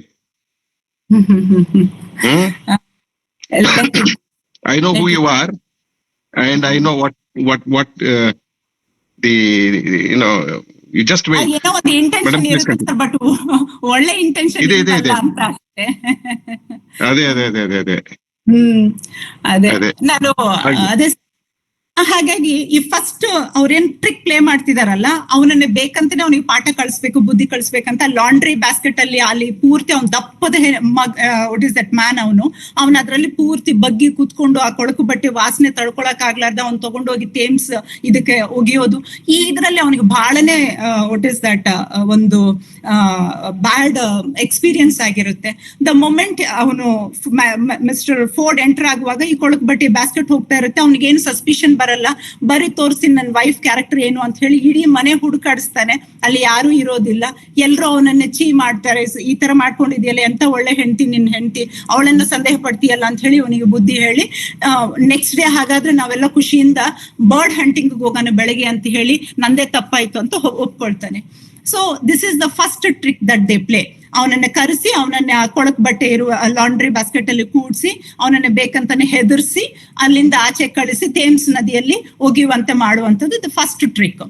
I know who you are and I know what you just wait. ಏನೋ ಒಂದು intention ಇರುತ್ತೆ but ಒಳ್ಳೆ intention ಇದೆ. ಅಂತ ಅಷ್ಟೇ. ಅದೇ ನಾನು ಹಾಗಾಗಿ ಈ ಫಸ್ಟ್ ಅವ್ರೇನ್ ಟ್ರಿಕ್ ಪ್ಲೇ ಮಾಡ್ತಿದಾರಲ್ಲ ಅವನನ್ನೇ ಬೇಕಂತಾನೆ ಅವ್ನಿಗೆ ಪಾಠ ಕಳಿಸ್ಬೇಕು, ಬುದ್ಧಿ ಕಳಿಸ್ಬೇಕಂತ ಲಾಂಡ್ರಿ ಬ್ಯಾಸ್ಕೆಟ್ ಅಲ್ಲಿ ಪೂರ್ತಿ ಅವ್ನ್ ದಪ್ಪದ ವಾಟ್ ಇಸ್ ದಟ್ ಮ್ಯಾನ್ ಅವನ ಅದ್ರಲ್ಲಿ ಪೂರ್ತಿ ಬಗ್ಗಿ ಕೂತ್ಕೊಂಡು ಆ ಕೊಳಕು ಬಟ್ಟೆ ವಾಸನೆ ತಡ್ಕೊಳಕ್ ಆಗ್ಲಾರ್ದ ಅವ್ನ್ ತಗೊಂಡೋಗಿ ಥೇಮ್ಸ್ ಇದಕ್ಕೆ ಒಗಿಯೋದು. ಈ ಇದ್ರಲ್ಲಿ ಅವನಿಗೆ ಬಹಳನೇ ವಾಟ್ ಇಸ್ ದಟ್ ಒಂದು ಬ್ಯಾಡ್ ಎಕ್ಸ್ಪೀರಿಯನ್ಸ್ ಆಗಿರುತ್ತೆ. ದ ಮೊಮೆಂಟ್ ಅವನು ಮಿಸ್ಟರ್ ಫೋರ್ಡ್ ಎಂಟರ್ ಆಗುವಾಗ ಈ ಕೊಳಕು ಬಟ್ಟೆ ಬ್ಯಾಸ್ಕೆಟ್ ಹೋಗ್ತಾ ಇರುತ್ತೆ, ಅವ್ನಿಗೆ ಏನು ಸಸ್ಪಿಷನ್ ಬರಲ್ಲ. ಬರೀ ತೋರಿಸ್ತೀನಿ ನನ್ನ ವೈಫ್ ಕ್ಯಾರೆಕ್ಟರ್ ಏನು ಅಂತ ಹೇಳಿ ಇಡೀ ಮನೆ ಹುಡುಕಾಡಿಸ್ತಾನೆ, ಅಲ್ಲಿ ಯಾರು ಇರೋದಿಲ್ಲ, ಎಲ್ರು ಅವನನ್ನ ಚೀ ಮಾಡ್ತಾರೆ, ಈ ತರ ಮಾಡ್ಕೊಂಡಿದ್ಯಲ್ಲ ಎಂತ ಒಳ್ಳೆ ಹೆಂಡತಿ ನಿನ್ ಹೆಂಡತಿ, ಅವಳನ್ನ ಸಂದೇಹ ಪಡ್ತೀಯಲ್ಲ ಅಂತ ಹೇಳಿ ಅವನಿಗೆ ಬುದ್ಧಿ ಹೇಳಿ ನೆಕ್ಸ್ಟ್ ಡೇ ಹಾಗಾದ್ರೆ ನಾವೆಲ್ಲ ಖುಷಿಯಿಂದ ಬರ್ಡ್ ಹಂಟಿಂಗ್ ಹೋಗೋಣ ಬೆಳಗ್ಗೆ ಅಂತ ಹೇಳಿ ನಂದೇ ತಪ್ಪಾಯ್ತು ಅಂತ ಒಪ್ಕೊಳ್ತಾನೆ. So this is the first trick that they play. ಅವನನ್ನ ಕರೆಸಿ ಅವನನ್ನ ಕೊಳಕ್ ಬಟ್ಟೆ ಇರುವ ಲಾಂಡ್ರಿ ಬ್ಯಾಸ್ಕೆಟ್ ಅಲ್ಲಿ ಕೂಡಿಸಿ ಅವನನ್ನ ಬೇಕಂತಾನೆ ಹೆದರ್ಸಿ ಅಲ್ಲಿಂದ ಆಚೆ ಕಳಿಸಿ ಥೇಮ್ಸ್ ನದಿಯಲ್ಲಿ ಒಗೆಯುವಂತೆ ಮಾಡುವಂಥದ್ದು ಫಸ್ಟ್ ಟ್ರಿಕ್.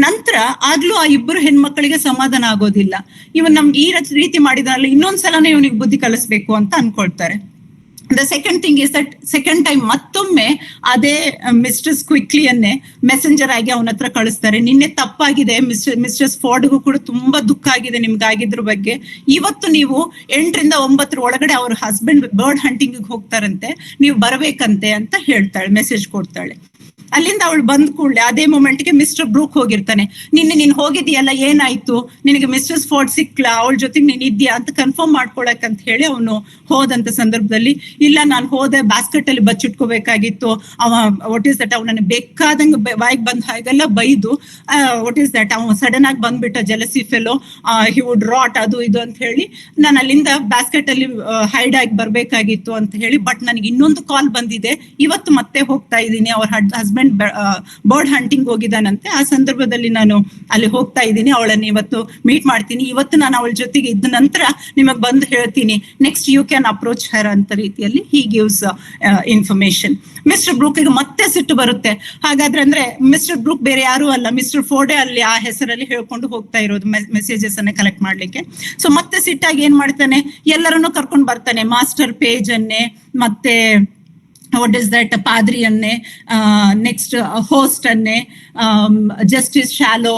ನಂತರ ಆಗ್ಲೂ ಆ ಇಬ್ಬರು ಹೆಣ್ಮಕ್ಳಿಗೆ ಸಮಾಧಾನ ಆಗೋದಿಲ್ಲ. ಇವನ್ ನಮ್ಗೆ ಈ ರೀತಿ ಮಾಡಿದ್ರಲ್ಲ, ಇನ್ನೊಂದ್ಸಲನೇ ಇವನಿಗೆ ಬುದ್ಧಿ ಕಲಿಸ್ಬೇಕು ಅಂತ ಅನ್ಕೊಳ್ತಾರೆ. The second thing is that second time ಮತ್ತೊಮ್ಮೆ ಅದೇ ಮಿಸ್ಟರ್ಸ್ ಕ್ವಿಕ್ಲಿಯನ್ನೇ ಮೆಸೆಂಜರ್ ಆಗಿ ಅವನ ಹತ್ರ ಕಳಿಸ್ತಾರೆ. ನಿನ್ನೆ ತಪ್ಪಾಗಿದೆ, ಮಿಸ್ಟರ್ಸ್ ಫೋರ್ಡ್ಗೂ ಕೂಡ ತುಂಬಾ ದುಃಖ ಆಗಿದೆ ನಿಮ್ಗಾಗಿದ್ರ ಬಗ್ಗೆ. ಇವತ್ತು ನೀವು 8 ರಿಂದ 9 ಒಳಗಡೆ ಅವ್ರ ಹಸ್ಬೆಂಡ್ ಬರ್ಡ್ ಹಂಟಿಂಗ್ ಹೋಗ್ತಾರಂತೆ, ನೀವು ಬರಬೇಕಂತೆ ಅಂತ ಹೇಳ್ತಾಳೆ, ಮೆಸೇಜ್ ಕೊಡ್ತಾಳೆ. ಅಲ್ಲಿಂದ ಅವಳು ಬಂದ್ ಕೂಡಲೇ ಅದೇ ಮೊಮೆಂಟ್ಗೆ ಮಿಸ್ಟರ್ ಬ್ರೂಕ್ ಹೋಗಿರ್ತಾನೆ. ನಿನ್ನೆ ನೀನ್ ಹೋಗಿದ್ಯಲ್ಲ, ಏನಾಯ್ತು, ನಿನಗೆ ಮಿಸ್ಟರ್ಸ್ ಫೋರ್ಡ್ ಸಿಕ್ಲಾ, ಅವಳ ಜೊತೆಗೆ ನೀನ್ ಇದ್ಯಾ ಅಂತ ಕನ್ಫರ್ಮ್ ಮಾಡ್ಕೊಳಕ್ ಅಂತ ಹೇಳಿ ಅವನು ಹೋದಂತ ಸಂದರ್ಭದಲ್ಲಿ, ಇಲ್ಲ ನಾನು ಹೋದೆ, ಬ್ಯಾಸ್ಕೆಟ್ ಅಲ್ಲಿ ಬಚ್ಚಿಟ್ಕೋಬೇಕಾಗಿತ್ತು, ಅವ ವಾಟ್ ಇಸ್ ದಟ್ ಅವನನ್ನ ಬೇಕಾದಂಗ ಬಾಯಿಗೆ ಬಂದ ಹಾಗೆಲ್ಲ ಬೈದು ವಾಟ್ ಇಸ್ ದಟ್ ಅವ ಸಡನ್ ಆಗಿ ಬಂದ್ಬಿಟ್ಟ, jealousy fellow, he would rot ಅದು ಇದು ಅಂತ ಹೇಳಿ ನಾನು ಅಲ್ಲಿಂದ ಬ್ಯಾಸ್ಕೆಟ್ ಅಲ್ಲಿ ಹೈಡ್ ಆಗಿ ಬರ್ಬೇಕಾಗಿತ್ತು ಅಂತ ಹೇಳಿ, ಬಟ್ ನನಗೆ ಇನ್ನೊಂದು ಕಾಲ್ ಬಂದಿದೆ, ಇವತ್ತು ಮತ್ತೆ ಹೋಗ್ತಾ ಇದ್ದೀನಿ, ಅವ್ರ ಹಸ್ಬೆಂಡ್ ಬರ್ಡ್ ಹಂಟಿಂಗ್ ಹೋಗಿದ್ದಾನಂತೆ, ಆ ಸಂದರ್ಭದಲ್ಲಿ ನಾನು ಅಲ್ಲಿ ಹೋಗ್ತಾ ಇದ್ದೀನಿ, ಅವಳನ್ನ ಇವತ್ತು ಮೀಟ್ ಮಾಡ್ತೀನಿ, ಇವತ್ತು ನಾನು ಅವಳ ಜೊತೆಗೆ ಇದ್ದ ನಂತರ ನಿಮಗ್ ಬಂದು ಹೇಳ್ತೀನಿ, ನೆಕ್ಸ್ಟ್ ಯು ಕ್ಯಾನ್ ಅಪ್ರೋಚ್ ಹರ್ ಅಂತ ರೀತಿಯಲ್ಲಿ ಹಿ ಗಿವ್ಸ್ ಇನ್ಫಾರ್ಮೇಶನ್. ಮಿಸ್ಟರ್ ಬ್ರೂಕ್ಗೆ ಮತ್ತೆ ಸಿಟ್ಟು ಬರುತ್ತೆ. ಹಾಗಾದ್ರೆ ಅಂದ್ರೆ ಮಿಸ್ಟರ್ ಬ್ರೂಕ್ ಬೇರೆ ಯಾರು ಅಲ್ಲ, ಮಿಸ್ಟರ್ ಫೋರ್ಡೆ ಅಲ್ಲಿ ಆ ಹೆಸರಲ್ಲಿ ಹೇಳ್ಕೊಂಡು ಹೋಗ್ತಾ ಇರೋದು ಮೆಸೇಜಸ್ ಅನ್ನ ಕಲೆಕ್ಟ್ ಮಾಡ್ಲಿಕ್ಕೆ. ಸೊ ಮತ್ತೆ ಸಿಟ್ಟಾಗಿ ಏನ್ ಮಾಡ್ತಾನೆ, ಎಲ್ಲರನ್ನು ಕರ್ಕೊಂಡು ಬರ್ತಾನೆ, ಮಾಸ್ಟರ್ ಪೇಜ್ ಅನ್ನೇ ಮತ್ತೆ ವಾಟ್ ಇಸ್ ದಟ್ ಪಾದ್ರಿಯನ್ನೇ, ನೆಕ್ಸ್ಟ್ ಹೋಸ್ಟ್ ಅನ್ನೇ, Justice Shallow,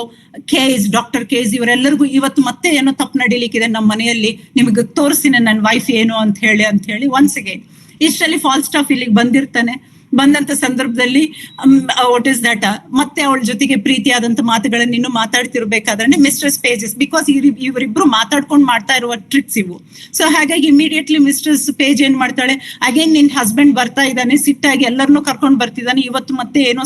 Caius, Doctor Caius, ಇವರೆಲ್ಲರಿಗೂ ಇವತ್ತು ಮತ್ತೆ ಏನೋ ತಪ್ಪು ನಡೀಲಿಕ್ಕಿದೆ ನಮ್ಮ ಮನೆಯಲ್ಲಿ, ನಿಮಗೆ ತೋರಿಸ್ತೀನಿ ನನ್ನ ವೈಫ್ ಏನು ಅಂತ ಹೇಳಿ ಒನ್ಸ್ ಅಗೇನ್ ಇಷ್ಟರಲ್ಲಿ ಫಾಲ್ಸ್ಟಾಫ್ ಇಲ್ಲಿಗೆ ಬಂದಿರ್ತಾನೆ. ಬಂದಂತ ಸಂದರ್ಭದಲ್ಲಿ ವಾಟ್ ಇಸ್ ದಟ್ ಮತ್ತೆ ಅವಳ ಜೊತೆಗೆ ಪ್ರೀತಿಯಾದಂತ ಮಾತುಗಳನ್ನ ಇನ್ನು ಮಾತಾಡ್ತಿರ್ಬೇಕಾದ್ರೆ ಮಿಸ್ಟರ್ಸ್ ಪೇಜಸ್, ಬಿಕಾಸ್ ಇವರಿಬ್ರು ಮಾತಾಡ್ಕೊಂಡು ಮಾಡ್ತಾ ಇರುವ ಟ್ರಿಕ್ಸ್ ಇವು. ಸೊ ಹಾಗಾಗಿ ಇಮಿಡಿಯೇಟ್ಲಿ ಮಿಸ್ಟರ್ಸ್ ಪೇಜ್ ಏನ್ ಮಾಡ್ತಾಳೆ, ಅಗೇನ್ ನಿನ್ ಹಸ್ಬೆಂಡ್ ಬರ್ತಾ ಇದ್ದಾನೆ, ಸಿಟ್ಟಾಗಿ ಎಲ್ಲರನ್ನೂ ಕರ್ಕೊಂಡು ಬರ್ತಿದ್ದಾನೆ, ಇವತ್ತು ಮತ್ತೆ ಏನೋ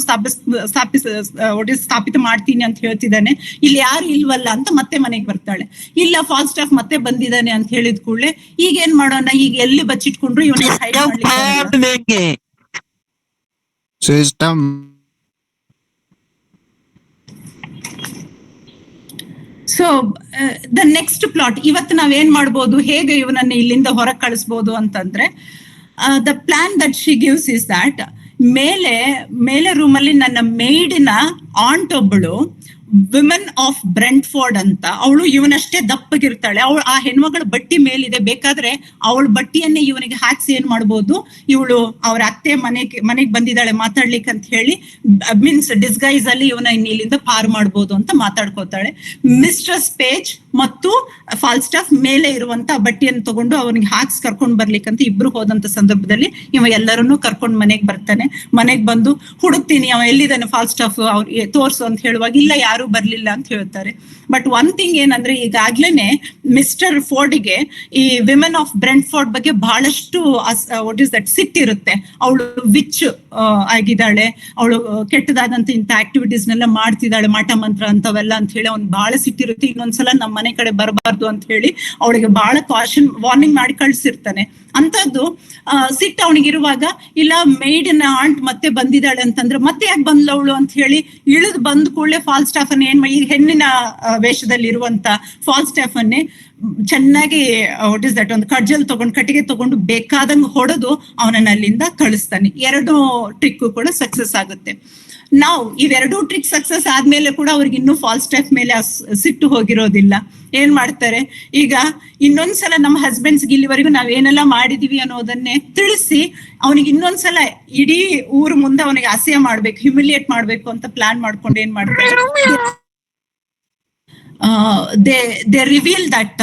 ಸ್ಥಾಪಿತ ಮಾಡ್ತೀನಿ ಅಂತ ಹೇಳ್ತಿದ್ದಾನೆ, ಇಲ್ಲಿ ಯಾರು ಇಲ್ವಲ್ಲ ಅಂತ ಮತ್ತೆ ಮನೆಗೆ ಬರ್ತಾಳೆ. ಇಲ್ಲ ಫಾಲ್ಸ್ಟಾಫ್ ಮತ್ತೆ ಬಂದಿದ್ದಾನೆ ಅಂತ ಹೇಳಿದ ಕೂಡಲೇ ಈಗ ಏನ್ ಮಾಡೋಣ, ಈಗ ಎಲ್ಲಿ ಬಚ್ಚಿಟ್ಕೊಂಡ್ರು ಇವನಿಗೆ ಹೈಡ್ ಮಾಡ್ಲಿಕ್ಕೆ System. So the next plot ಇವತ್ತು ನಾವೇನ್ ಮಾಡ್ಬೋದು, ಹೇಗೆ ಇವನನ್ನ ಇಲ್ಲಿಂದ ಹೊರಗೆ ಕಳಿಸ್ಬೋದು ಅಂತಂದ್ರೆ, the plan that she gives is that ಮೇಲೆ ರೂಮಲ್ಲಿ ನನ್ನ ಮೇಡಿನ ಆಂಟ್ ಒಬ್ಬಳು ವಿಮೆನ್ ಆಫ್ ಬ್ರೆಂಟ್ಫೋರ್ಡ್ ಅಂತ, ಅವಳು ಇವನಷ್ಟೇ ದಪ್ಪಗಿರ್ತಾಳೆ. ಅವಳು ಆ ಹೆಣ್ಮಗಳ ಬಟ್ಟಿ ಮೇಲಿದೆ, ಬೇಕಾದ್ರೆ ಅವಳ ಬಟ್ಟಿಯನ್ನೇ ಇವನಿಗೆ ಹಾಕ್ಸಿ ಏನ್ ಮಾಡ್ಬೋದು, ಇವಳು ಅವ್ರ ಅತ್ತೆ ಮನೆಗೆ ಬಂದಿದ್ದಾಳೆ ಮಾತಾಡ್ಲಿಕ್ಕೆ ಅಂತ ಹೇಳಿ ಮೀನ್ಸ್ ಡಿಸ್ಗೈಸ್ ಅಲ್ಲಿ ಇವನ ಇಲ್ಲಿಂದ ಪಾರ್ ಮಾಡ್ಬೋದು ಅಂತ ಮಾತಾಡ್ಕೋತಾಳೆ. ಮಿಸ್ಟ್ರೆಸ್ ಪೇಜ್ ಮತ್ತು ಫಾಲ್ಸ್ಟಾಫ್ ಮೇಲೆ ಇರುವಂತ ಬಟ್ಟೆಯನ್ನು ತಗೊಂಡು ಅವನಿಗೆ ಹಾಕ್ಸ್ ಕರ್ಕೊಂಡ್ ಬರ್ಲಿಕ್ಕಂತ ಇಬ್ರು ಹೋದಂತ ಸಂದರ್ಭದಲ್ಲಿ ಇವ ಎಲ್ಲರನ್ನೂ ಕರ್ಕೊಂಡ್ ಮನೆಗ್ ಬರ್ತಾನೆ. ಮನೆಗ್ ಬಂದು ಹುಡುಕ್ತೀನಿ ಅವ ಎಲ್ಲಿದ್ದಾನೆ ಫಾಲ್ಸ್ಟಾಫ್ ಅವ್ರಿಗೆ ತೋರ್ಸು ಅಂತ ಹೇಳುವಾಗ ಇಲ್ಲ ಯಾರು ಬರ್ಲಿಲ್ಲ ಅಂತ ಹೇಳ್ತಾರೆ. ಬಟ್ ಒನ್ ಥಿಂಗ್ ಏನಂದ್ರೆ, ಈಗಾಗ್ಲೇನೆ ಮಿಸ್ಟರ್ ಫೋರ್ಡ್ಗೆ ಈ ವಿಮೆನ್ ಆಫ್ ಬ್ರೆಂಟ್ಫೋರ್ಡ್ ಬಗ್ಗೆ ಬಹಳಷ್ಟು ವಾಟ್ ಇಸ್ ದಟ್ ಸಿಟ್ಟಿರುತ್ತೆ. ಅವಳು ವಿಚ್ ಆಗಿದ್ದಾಳೆ, ಅವಳು ಕೆಟ್ಟದಾದಂತ ಇಂಥ ಆಕ್ಟಿವಿಟೀಸ್ ನೆಲ್ಲ ಮಾಡ್ತಿದ್ದಾಳೆ, ಮಾಟ ಮಂತ್ರ ಅಂತವೆಲ್ಲ ಅಂತ ಹೇಳಿ ಅವ್ನು ಬಹಳ ಸಿಟ್ಟಿರುತ್ತೆ. ಇನ್ನೊಂದ್ಸಲ ನಮ್ಮ ಮನೆ ಕಡೆ ಬರಬಾರ್ದು ಅಂತ ಹೇಳಿ ಅವಳಿಗೆ ಬಹಳ ಕಾಷನ್ ವಾರ್ನಿಂಗ್ ಮಾಡಿ ಕಳ್ಸಿರ್ತಾನೆ. ಅಂತದ್ದು ಸಿಟ್ಟು ಅವನಿಗಿರುವಾಗ, ಇಲ್ಲ ಮೇಡಿನ ಆಂಟ್ ಮತ್ತೆ ಬಂದಿದ್ದಾಳೆ ಅಂತಂದ್ರೆ ಮತ್ತೆ ಯಾಕೆ ಬಂದ್ಲು ಅವಳು ಅಂತ ಹೇಳಿ ಇಳಿದು ಬಂದ್ ಕೂಡಲೇ ಫಾಲ್ಸ್ಟಾಫ್ ಅನ್ನ ಏನ್ ಈ ಹೆಣ್ಣಿನ ವೇಷದಲ್ಲಿ ಇರುವಂತ ಫಾಲ್ಸ್ಟಾಫ್ ಅನ್ನೇ ಚೆನ್ನಾಗಿ ವಾಟ್ ಇಸ್ ದಟ್ ಒಂದು ಕಟ್ಟಿಗೆ ತಗೊಂಡು ಬೇಕಾದಂಗೆ ಹೊಡೆದು ಅವನನ್ನ ಅಲ್ಲಿಂದ ಕಳಿಸ್ತಾನೆ. 2 ಟ್ರಿಕ್ ಕೂಡ ಸಕ್ಸಸ್ ಆಗುತ್ತೆ. ನಾವು ಇವೆರಡೂ ಟ್ರಿಕ್ ಸಕ್ಸಸ್ ಆದ್ಮೇಲೆ ಕೂಡ ಅವ್ರಿಗೆ ಇನ್ನೂ ಫಾಲ್ಸ್ಟಾಫ್ ಮೇಲೆ ಸಿಟ್ಟು ಹೋಗಿರೋದಿಲ್ಲ. ಏನ್ ಮಾಡ್ತಾರೆ, ಈಗ ಇನ್ನೊಂದ್ಸಲ ನಮ್ಮ ಹಸ್ಬೆಂಡ್ಸ್ಗೆ ಇಲ್ಲಿವರೆಗೂ ನಾವ್ ಏನೆಲ್ಲ ಮಾಡಿದೀವಿ ಅನ್ನೋದನ್ನೇ ತಿಳಿಸಿ ಅವನಿಗೆ ಇನ್ನೊಂದ್ಸಲ ಇಡೀ ಊರ್ ಮುಂದೆ ಅವನಿಗೆ ಅಸಹ್ಯ ಮಾಡ್ಬೇಕು, ಹ್ಯುಮಿಲಿಯೇಟ್ ಮಾಡ್ಬೇಕು ಅಂತ ಪ್ಲಾನ್ ಮಾಡ್ಕೊಂಡು ಏನ್ ಮಾಡ್ತಾರೆ, they reveal that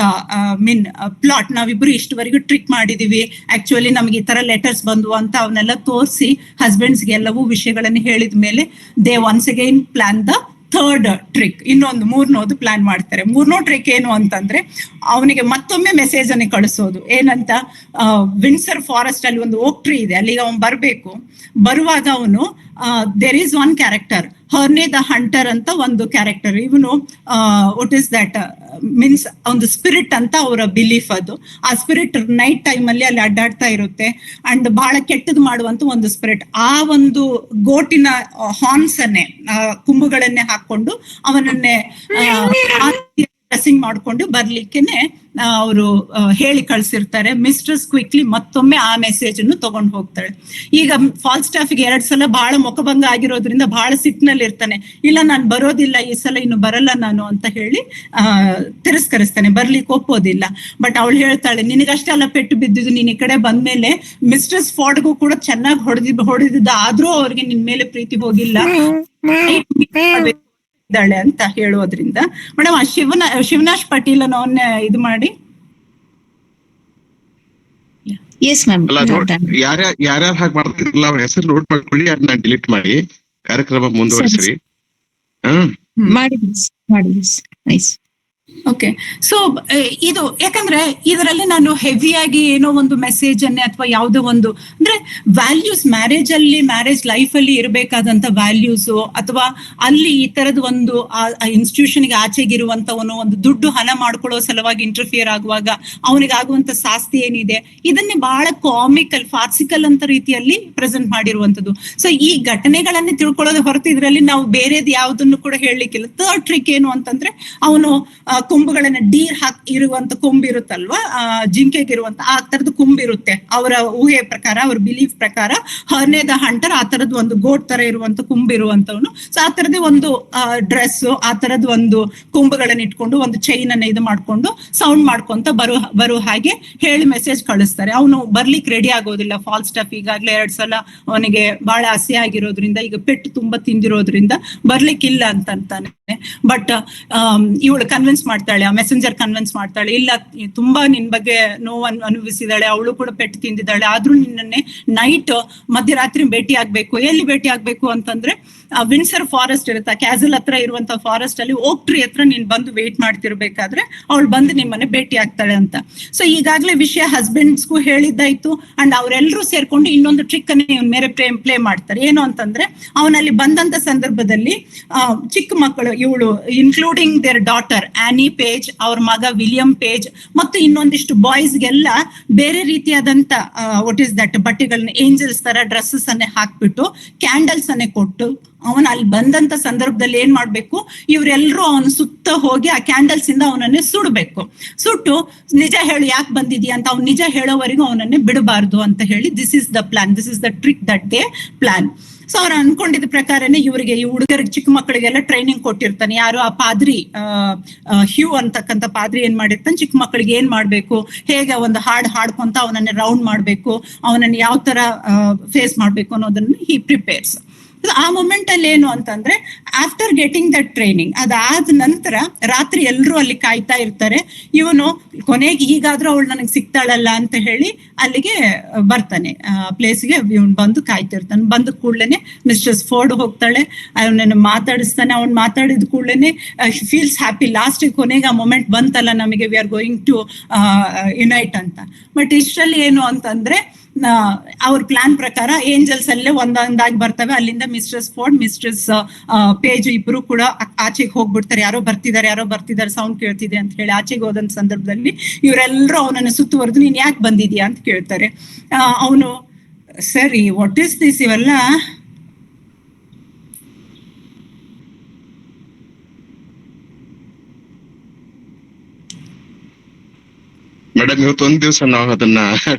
plot. ನಾವಿಬ್ರು ಇಷ್ಟುವರೆಗೂ ಟ್ರಿಕ್ ಮಾಡಿದೀವಿ, ಆಕ್ಚುಲಿ ನಮ್ಗೆ ಈ ತರ ಲೆಟರ್ಸ್ ಬಂದ್ವು ಅಂತ ಅವನ್ನೆಲ್ಲ ತೋರಿಸಿ ಹಸ್ಬೆಂಡ್ಸ್ಗೆ ಎಲ್ಲವೂ ವಿಷಯಗಳನ್ನು ಹೇಳಿದ ಮೇಲೆ they once again plan the third trick. ಇನ್ನೊಂದು 3ನೇದು ಪ್ಲಾನ್ ಮಾಡ್ತಾರೆ. 3ನೇ ಟ್ರಿಕ್ ಏನು ಅಂತಂದ್ರೆ, ಅವನಿಗೆ ಮತ್ತೊಮ್ಮೆ ಮೆಸೇಜ್ ಅನ್ನು ಕಳಿಸೋದು. ಏನಂತ, ವಿಂಡ್ಸರ್ ಫಾರೆಸ್ಟ್ ಅಲ್ಲಿ ಒಂದು ಓಕ್ ಟ್ರೀ ಇದೆ, ಅಲ್ಲಿಗೆ ಅವನು ಬರ್ಬೇಕು. ಬರುವಾಗ ಅವನು there is one character, Herne the Hunter ಅಂತ ಒಂದು ಕ್ಯಾರೆಕ್ಟರ್. ಇವನು ವಾಟ್ ಇಸ್ ದಟ್ ಮೀನ್ಸ್ ಒಂದು ಸ್ಪಿರಿಟ್ ಅಂತ ಅವರ ಬಿಲೀಫ್. ಅದು ಆ ಸ್ಪಿರಿಟ್ ನೈಟ್ ಟೈಮ್ ಅಲ್ಲಿ ಅಲ್ಲಿ ಅಡ್ಡಾಡ್ತಾ ಇರುತ್ತೆ ಅಂಡ್ ಬಹಳ ಕೆಟ್ಟದ್ದು ಮಾಡುವಂತ ಒಂದು ಸ್ಪಿರಿಟ್. ಆ ಒಂದು ಗೋಟಿನ ಹಾರ್ನ್ಸ್ ಅನ್ನೇ ಕುಂಬುಗಳನ್ನೇ ಹಾಕೊಂಡು ಅವನನ್ನೇ ಡ್ರೆಸ್ಸಿಂಗ್ ಮಾಡ್ಕೊಂಡು ಬರ್ಲಿಕ್ಕೆನೆ ಅವರು ಹೇಳಿ ಕಳ್ಸಿರ್ತಾರೆ. ಮಿಸ್ಟ್ರೆಸ್ ಕ್ವಿಕ್ಲಿ ಮತ್ತೊಮ್ಮೆ ಆ ಮೆಸೇಜ್ ಅನ್ನು ತಗೊಂಡು ಹೋಗ್ತಾಳೆ. ಈಗ ಫಾಲ್ಸ್ಟಾಫ್ಗೆ 2 ಸಲ ಬಹಳ ಮುಖಭಂಗ ಆಗಿರೋದ್ರಿಂದ ಬಹಳ ಸಿಟ್ಟಿನಲ್ಲಿ ಇರ್ತಾನೆ. ಇಲ್ಲ ನಾನು ಬರೋದಿಲ್ಲ ಈ ಸಲ, ಇನ್ನು ಬರಲ್ಲ ನಾನು ಅಂತ ಹೇಳಿ ತಿರಸ್ಕರಿಸ್ತಾನೆ, ಬರ್ಲಿಕ್ಕೆ ಒಪ್ಪೋದಿಲ್ಲ. ಬಟ್ ಅವಳು ಹೇಳ್ತಾಳೆ, ನಿನಗಷ್ಟೆಲ್ಲ ಪೆಟ್ಟು ಬಿದ್ದಿದ್ದು ನೀನ್ ಈ ಕಡೆ ಬಂದ್ಮೇಲೆ ಮಿಸ್ಟ್ರೆಸ್ ಫಾರ್ಡ್ಗೂ ಕೂಡ ಚೆನ್ನಾಗಿ ಹೊಡೆದಿದ್ದ, ಆದ್ರೂ ಅವ್ರಿಗೆ ನಿನ್ ಮೇಲೆ ಪ್ರೀತಿ ಹೋಗಿಲ್ಲ ಇದ್ದಾಳೆ ಅಂತ ಹೇಳೋದ್ರಿಂದ. ಮೇಡಮ್ ಶಿವನಾಶ್ ಪಾಟೀಲ್ ಅನ್ನೋನ್ನ ಇದು ಮಾಡಿ. ಯಾರ್ಯಾರು ಹಾಗೆ ಮಾಡ್ತಿರಲ್ಲ ಅವ್ರ ಹೆಸರು ನೋಟ್ ಮಾಡ್ಕೊಳ್ಳಿ, ಅದನ್ನ ಡಿಲೀಟ್ ಮಾಡಿ ಕಾರ್ಯಕ್ರಮ ಮುಂದುವರಿಸ್ರಿ. ಓಕೆ, ಸೊ ಇದು ಯಾಕಂದ್ರೆ ಇದರಲ್ಲಿ ನಾನು ಹೆವಿಯಾಗಿ ಏನೋ ಒಂದು ಮೆಸೇಜ್ ಅನ್ನೇ ಅಥವಾ ಯಾವುದೋ ಒಂದು ಅಂದ್ರೆ ವ್ಯಾಲ್ಯೂಸ್, ಮ್ಯಾರೇಜ್ ಲೈಫ್ ಅಲ್ಲಿ ಇರಬೇಕಾದಂತ ವ್ಯಾಲ್ಯೂಸ್, ಅಥವಾ ಅಲ್ಲಿ ಈ ತರದ ಒಂದು ಇನ್ಸ್ಟಿಟ್ಯೂಷನ್ಗೆ ಆಚೆಗಿರುವಂತವನು ಒಂದು ದುಡ್ಡು ಹಣ ಮಾಡ್ಕೊಳ್ಳೋ ಸಲುವಾಗಿ ಇಂಟರ್ಫಿಯರ್ ಆಗುವಾಗ ಅವನಿಗೆ ಆಗುವಂತ ಶಾಸ್ತಿ ಏನಿದೆ, ಇದನ್ನೇ ಬಹಳ ಕಾಮಿಕಲ್, ಫಾರ್ಸಿಕಲ್ ಅಂತ ರೀತಿಯಲ್ಲಿ ಪ್ರೆಸೆಂಟ್ ಮಾಡಿರುವಂತದ್ದು. ಸೊ ಈ ಘಟನೆಗಳನ್ನೇ ತಿಳ್ಕೊಳ್ಳೋದು ಹೊರತು ಇದರಲ್ಲಿ ನಾವು ಬೇರೆದ್ ಯಾವ್ದನ್ನು ಕೂಡ ಹೇಳಲಿಕ್ಕಿಲ್ಲ. ಥರ್ಡ್ ಟ್ರಿಕ್ ಏನು ಅಂತಂದ್ರೆ, ಅವನು ಕೊಂಬುಗಳನ್ನ ಡೀರ್ ಇರುವಂತ ಕೊಂಬು ಇರುತ್ತಲ್ವಾ, ಜಿಂಕೆಗಿರುವಂತ ಆ ತರದ ಕೊಂಬಿರುತ್ತೆ. ಅವರ ಊಹೆ ಪ್ರಕಾರ, ಅವ್ರ ಬಿಲೀಫ್ ಪ್ರಕಾರ ಹರ್ನೆ ದ ಹಂಟರ್ ಆ ತರದ್ ಒಂದು ಗೋಟ್ ತರ ಇರುವಂತ ಕೊಂಬಿರುವಂತವನು. ಸೊ ಆ ತರದೇ ಒಂದು ಡ್ರೆಸ್, ಆ ತರದ್ ಒಂದು ಕೊಂಬುಗಳನ್ನ ಇಟ್ಕೊಂಡು ಒಂದು ಚೈನ್ ಅನ್ನ ಇದು ಮಾಡ್ಕೊಂಡು ಸೌಂಡ್ ಮಾಡ್ಕೊಂತ ಬರೋ ಹಾಗೆ ಹೇಳಿ ಮೆಸೇಜ್ ಕಳಿಸ್ತಾರೆ. ಅವನು ಬರ್ಲಿಕ್ಕೆ ರೆಡಿ ಆಗೋದಿಲ್ಲ. ಫಾಲ್ಸ್ಟಾಫ್ ಈಗಾಗ್ಲೇ 2 ಸಲ ಅವನಿಗೆ ಬಹಳ ಆಸೆ ಆಗಿರೋದ್ರಿಂದ, ಈಗ ಪೆಟ್ಟು ತುಂಬಾ ತಿಂದಿರೋದ್ರಿಂದ ಬರ್ಲಿಕ್ಕಿಲ್ಲ ಅಂತ ಅಂತಾನೆ. ಬಟ್ ಇವಳು ಕನ್ವಿನ್ಸ್ ಮಾಡ್ತಾಳೆ, ಆ ಮೆಸೆಂಜರ್ ಕನ್ವಿನ್ಸ್ ಮಾಡ್ತಾಳೆ, ಇಲ್ಲ ತುಂಬಾ ನಿನ್ ಬಗ್ಗೆ ನೋವನ್ನು ಅನುಭವಿಸಿದಾಳೆ, ಅವಳು ಕೂಡ ಪೆಟ್ಟು ತಿಂದಿದ್ದಾಳೆ, ಆದ್ರೂ ನಿನ್ನನ್ನೇ ನೈಟ್ ಮಧ್ಯರಾತ್ರಿ ಭೇಟಿ ಆಗ್ಬೇಕು. ಎಲ್ಲಿ ಭೇಟಿ ಆಗ್ಬೇಕು ಅಂತಂದ್ರೆ ವಿಂಡ್ಸರ್ ಫಾರೆಸ್ಟ್ ಇರುತ್ತೆ, ಕ್ಯಾಸಲ್ ಹತ್ರ ಇರುವಂತ ಫಾರೆಸ್ಟ್ ಅಲ್ಲಿ ಓಕ್ ಟ್ರೀ ಹತ್ರ ನೀನ್ ಬಂದು ವೇಟ್ ಮಾಡ್ತಿರ್ಬೇಕಾದ್ರೆ ಅವಳು ಬಂದು ನಿಮ್ಮನೆ ಭೇಟಿ ಆಗ್ತಾಳೆ ಅಂತ. ಸೊ ಈಗಾಗ್ಲೇ ವಿಷಯ ಹಸ್ಬೆಂಡ್ಸ್ಗೂ ಹೇಳಿದ್ದಾಯ್ತು. ಅಂಡ್ ಅವರೆಲ್ಲರೂ ಸೇರ್ಕೊಂಡು ಇನ್ನೊಂದು ಟ್ರಿಕ್ ಅನ್ನ ಇವನ್ ಮೇಲೆ ಪ್ಲೇ ಮಾಡ್ತಾರೆ. ಏನು ಅಂತಂದ್ರೆ, ಅವನಲ್ಲಿ ಬಂದಂತ ಸಂದರ್ಭದಲ್ಲಿ ಚಿಕ್ಕ ಮಕ್ಕಳು, ಇವಳು including their daughter Anne Page, ಅವ್ರ ಮಗ ವಿಲಿಯಂ ಪೇಜ್ ಮತ್ತು ಇನ್ನೊಂದಿಷ್ಟು ಬಾಯ್ಸ್ಗೆಲ್ಲ ಬೇರೆ ರೀತಿಯಾದಂತ ವಾಟ್ ಇಸ್ ದಟ್ ಬಟ್ಟೆಗಳನ್ನ ಏಂಜಲ್ಸ್ ತರ ಡ್ರೆಸ್ಸಸ್ ಅನ್ನೇ ಹಾಕ್ಬಿಟ್ಟು ಕ್ಯಾಂಡಲ್ಸ್ ಅನ್ನೇ ಕೊಟ್ಟು ಅವನ ಅಲ್ಲಿ ಬಂದಂತ ಸಂದರ್ಭದಲ್ಲಿ ಏನ್ ಮಾಡ್ಬೇಕು, ಇವರೆಲ್ಲರೂ ಅವನ ಸುತ್ತ ಹೋಗಿ ಆ ಕ್ಯಾಂಡಲ್ಸ್ ಇಂದ ಅವನನ್ನೇ ಸುಡ್ಬೇಕು. ಸುಟ್ಟು ನಿಜ ಹೇಳಿ ಯಾಕೆ ಬಂದಿದ್ಯಾ ಅಂತ ಅವ್ನು ನಿಜ ಹೇಳೋವರೆಗೂ ಅವನನ್ನೇ ಬಿಡಬಾರ್ದು ಅಂತ ಹೇಳಿ this is the plan, this is the trick that they plan. So ಅವ್ರು ಅನ್ಕೊಂಡಿದ್ದ ಪ್ರಕಾರನೇ ಇವರಿಗೆ ಈ ಹುಡುಗರಿಗೆ ಚಿಕ್ಕ ಮಕ್ಕಳಿಗೆಲ್ಲ ಟ್ರೈನಿಂಗ್ ಕೊಟ್ಟಿರ್ತಾನೆ. ಯಾರು ಆ ಪಾದ್ರಿ ಹ್ಯೂ ಅಂತಕ್ಕಂಥ ಪಾದ್ರಿ ಏನ್ ಮಾಡಿರ್ತಾನೆ, ಚಿಕ್ಕ ಮಕ್ಕಳಿಗೆ ಏನ್ ಮಾಡ್ಬೇಕು, ಹೇಗೆ ಒಂದು ಹಾಡ್ಕೊಂತ ಅವನನ್ನ ರೌಂಡ್ ಮಾಡ್ಬೇಕು, ಅವನನ್ನ ಯಾವ ತರ ಫೇಸ್ ಮಾಡ್ಬೇಕು ಅನ್ನೋದನ್ನ ಹಿ ಪ್ರಿಪೇರ್ಸ್. ಆ ಮೊಮೆಂಟ್ ಅಲ್ಲಿ ಏನು ಅಂತಂದ್ರೆ ಆಫ್ಟರ್ ಗೆಟಿಂಗ್ ದಟ್ ಟ್ರೈನಿಂಗ್, ಅದಾದ ನಂತರ ರಾತ್ರಿ ಎಲ್ರು ಅಲ್ಲಿ ಕಾಯ್ತಾ ಇರ್ತಾರೆ. ಇವನು ಕೊನೆಗೆ ಈಗಾದ್ರೂ ಅವಳು ನನಗೆ ಸಿಗ್ತಾಳಲ್ಲ ಅಂತ ಹೇಳಿ ಅಲ್ಲಿಗೆ ಬರ್ತಾನೆ, ಪ್ಲೇಸ್ಗೆ ಇವನು ಬಂದು ಕಾಯ್ತಿರ್ತಾನೆ. ಬಂದ ಕೂಡ್ಲೇನೆ ಮಿಸ್ಟರ್ಸ್ ಫೋರ್ಡ್ ಹೋಗ್ತಾಳೆ, ಅವನನ್ನು ಮಾತಾಡಿಸ್ತಾನೆ. ಅವ್ನು ಮಾತಾಡಿದ ಕೂಡ್ಲೇನೆ ಫೀಲ್ಸ್ ಹ್ಯಾಪಿ. ಲಾಸ್ಟ್ ಕೊನೆಗೆ ಆ ಮೊಮೆಂಟ್ ಬಂತಲ್ಲ ನಮಗೆ, we are going to unite ಅಂತ. ಬಟ್ ಇಷ್ಟರಲ್ಲಿ ಏನು ಅಂತಂದ್ರೆ ಅವ್ರ ಪ್ಲಾನ್ ಪ್ರಕಾರ ಏಂಜಲ್ಸ್ ಅಲ್ಲೇ ಒಂದೊಂದಾಗಿ ಬರ್ತವೆ. ಅಲ್ಲಿಂದ ಮಿಸ್ಟ್ರೆಸ್ ಫೋರ್ಡ್, ಮಿಸ್ಟ್ರೆಸ್ ಪೇಜ್ ಇಬ್ರು ಕೂಡ ಆಚೆಗೆ ಹೋಗ್ಬಿಡ್ತಾರೆ. ಯಾರೋ ಬರ್ತಿದ್ದಾರೆ ಸೌಂಡ್ ಕೇಳ್ತಿದೆ ಅಂತ ಹೇಳಿ ಆಚೆಗೆ ಹೋದಂತ ಸಂದರ್ಭದಲ್ಲಿ ಇವರೆಲ್ಲರೂ ಅವನನ್ನು ಸುತ್ತುವರೆದು ನೀನ್ ಯಾಕೆ ಬಂದಿದ್ಯಾ ಅಂತ ಕೇಳ್ತಾರೆ. ಅವನು ಸರಿ ವಾಟ್ ಇಸ್ ದಿಸ್ ಇವೆಲ್ಲ ಮೇಡಮ್, ಇವತ್ತು ಒಂದ್ ದಿವಸ ನಾವು ಅದನ್ನ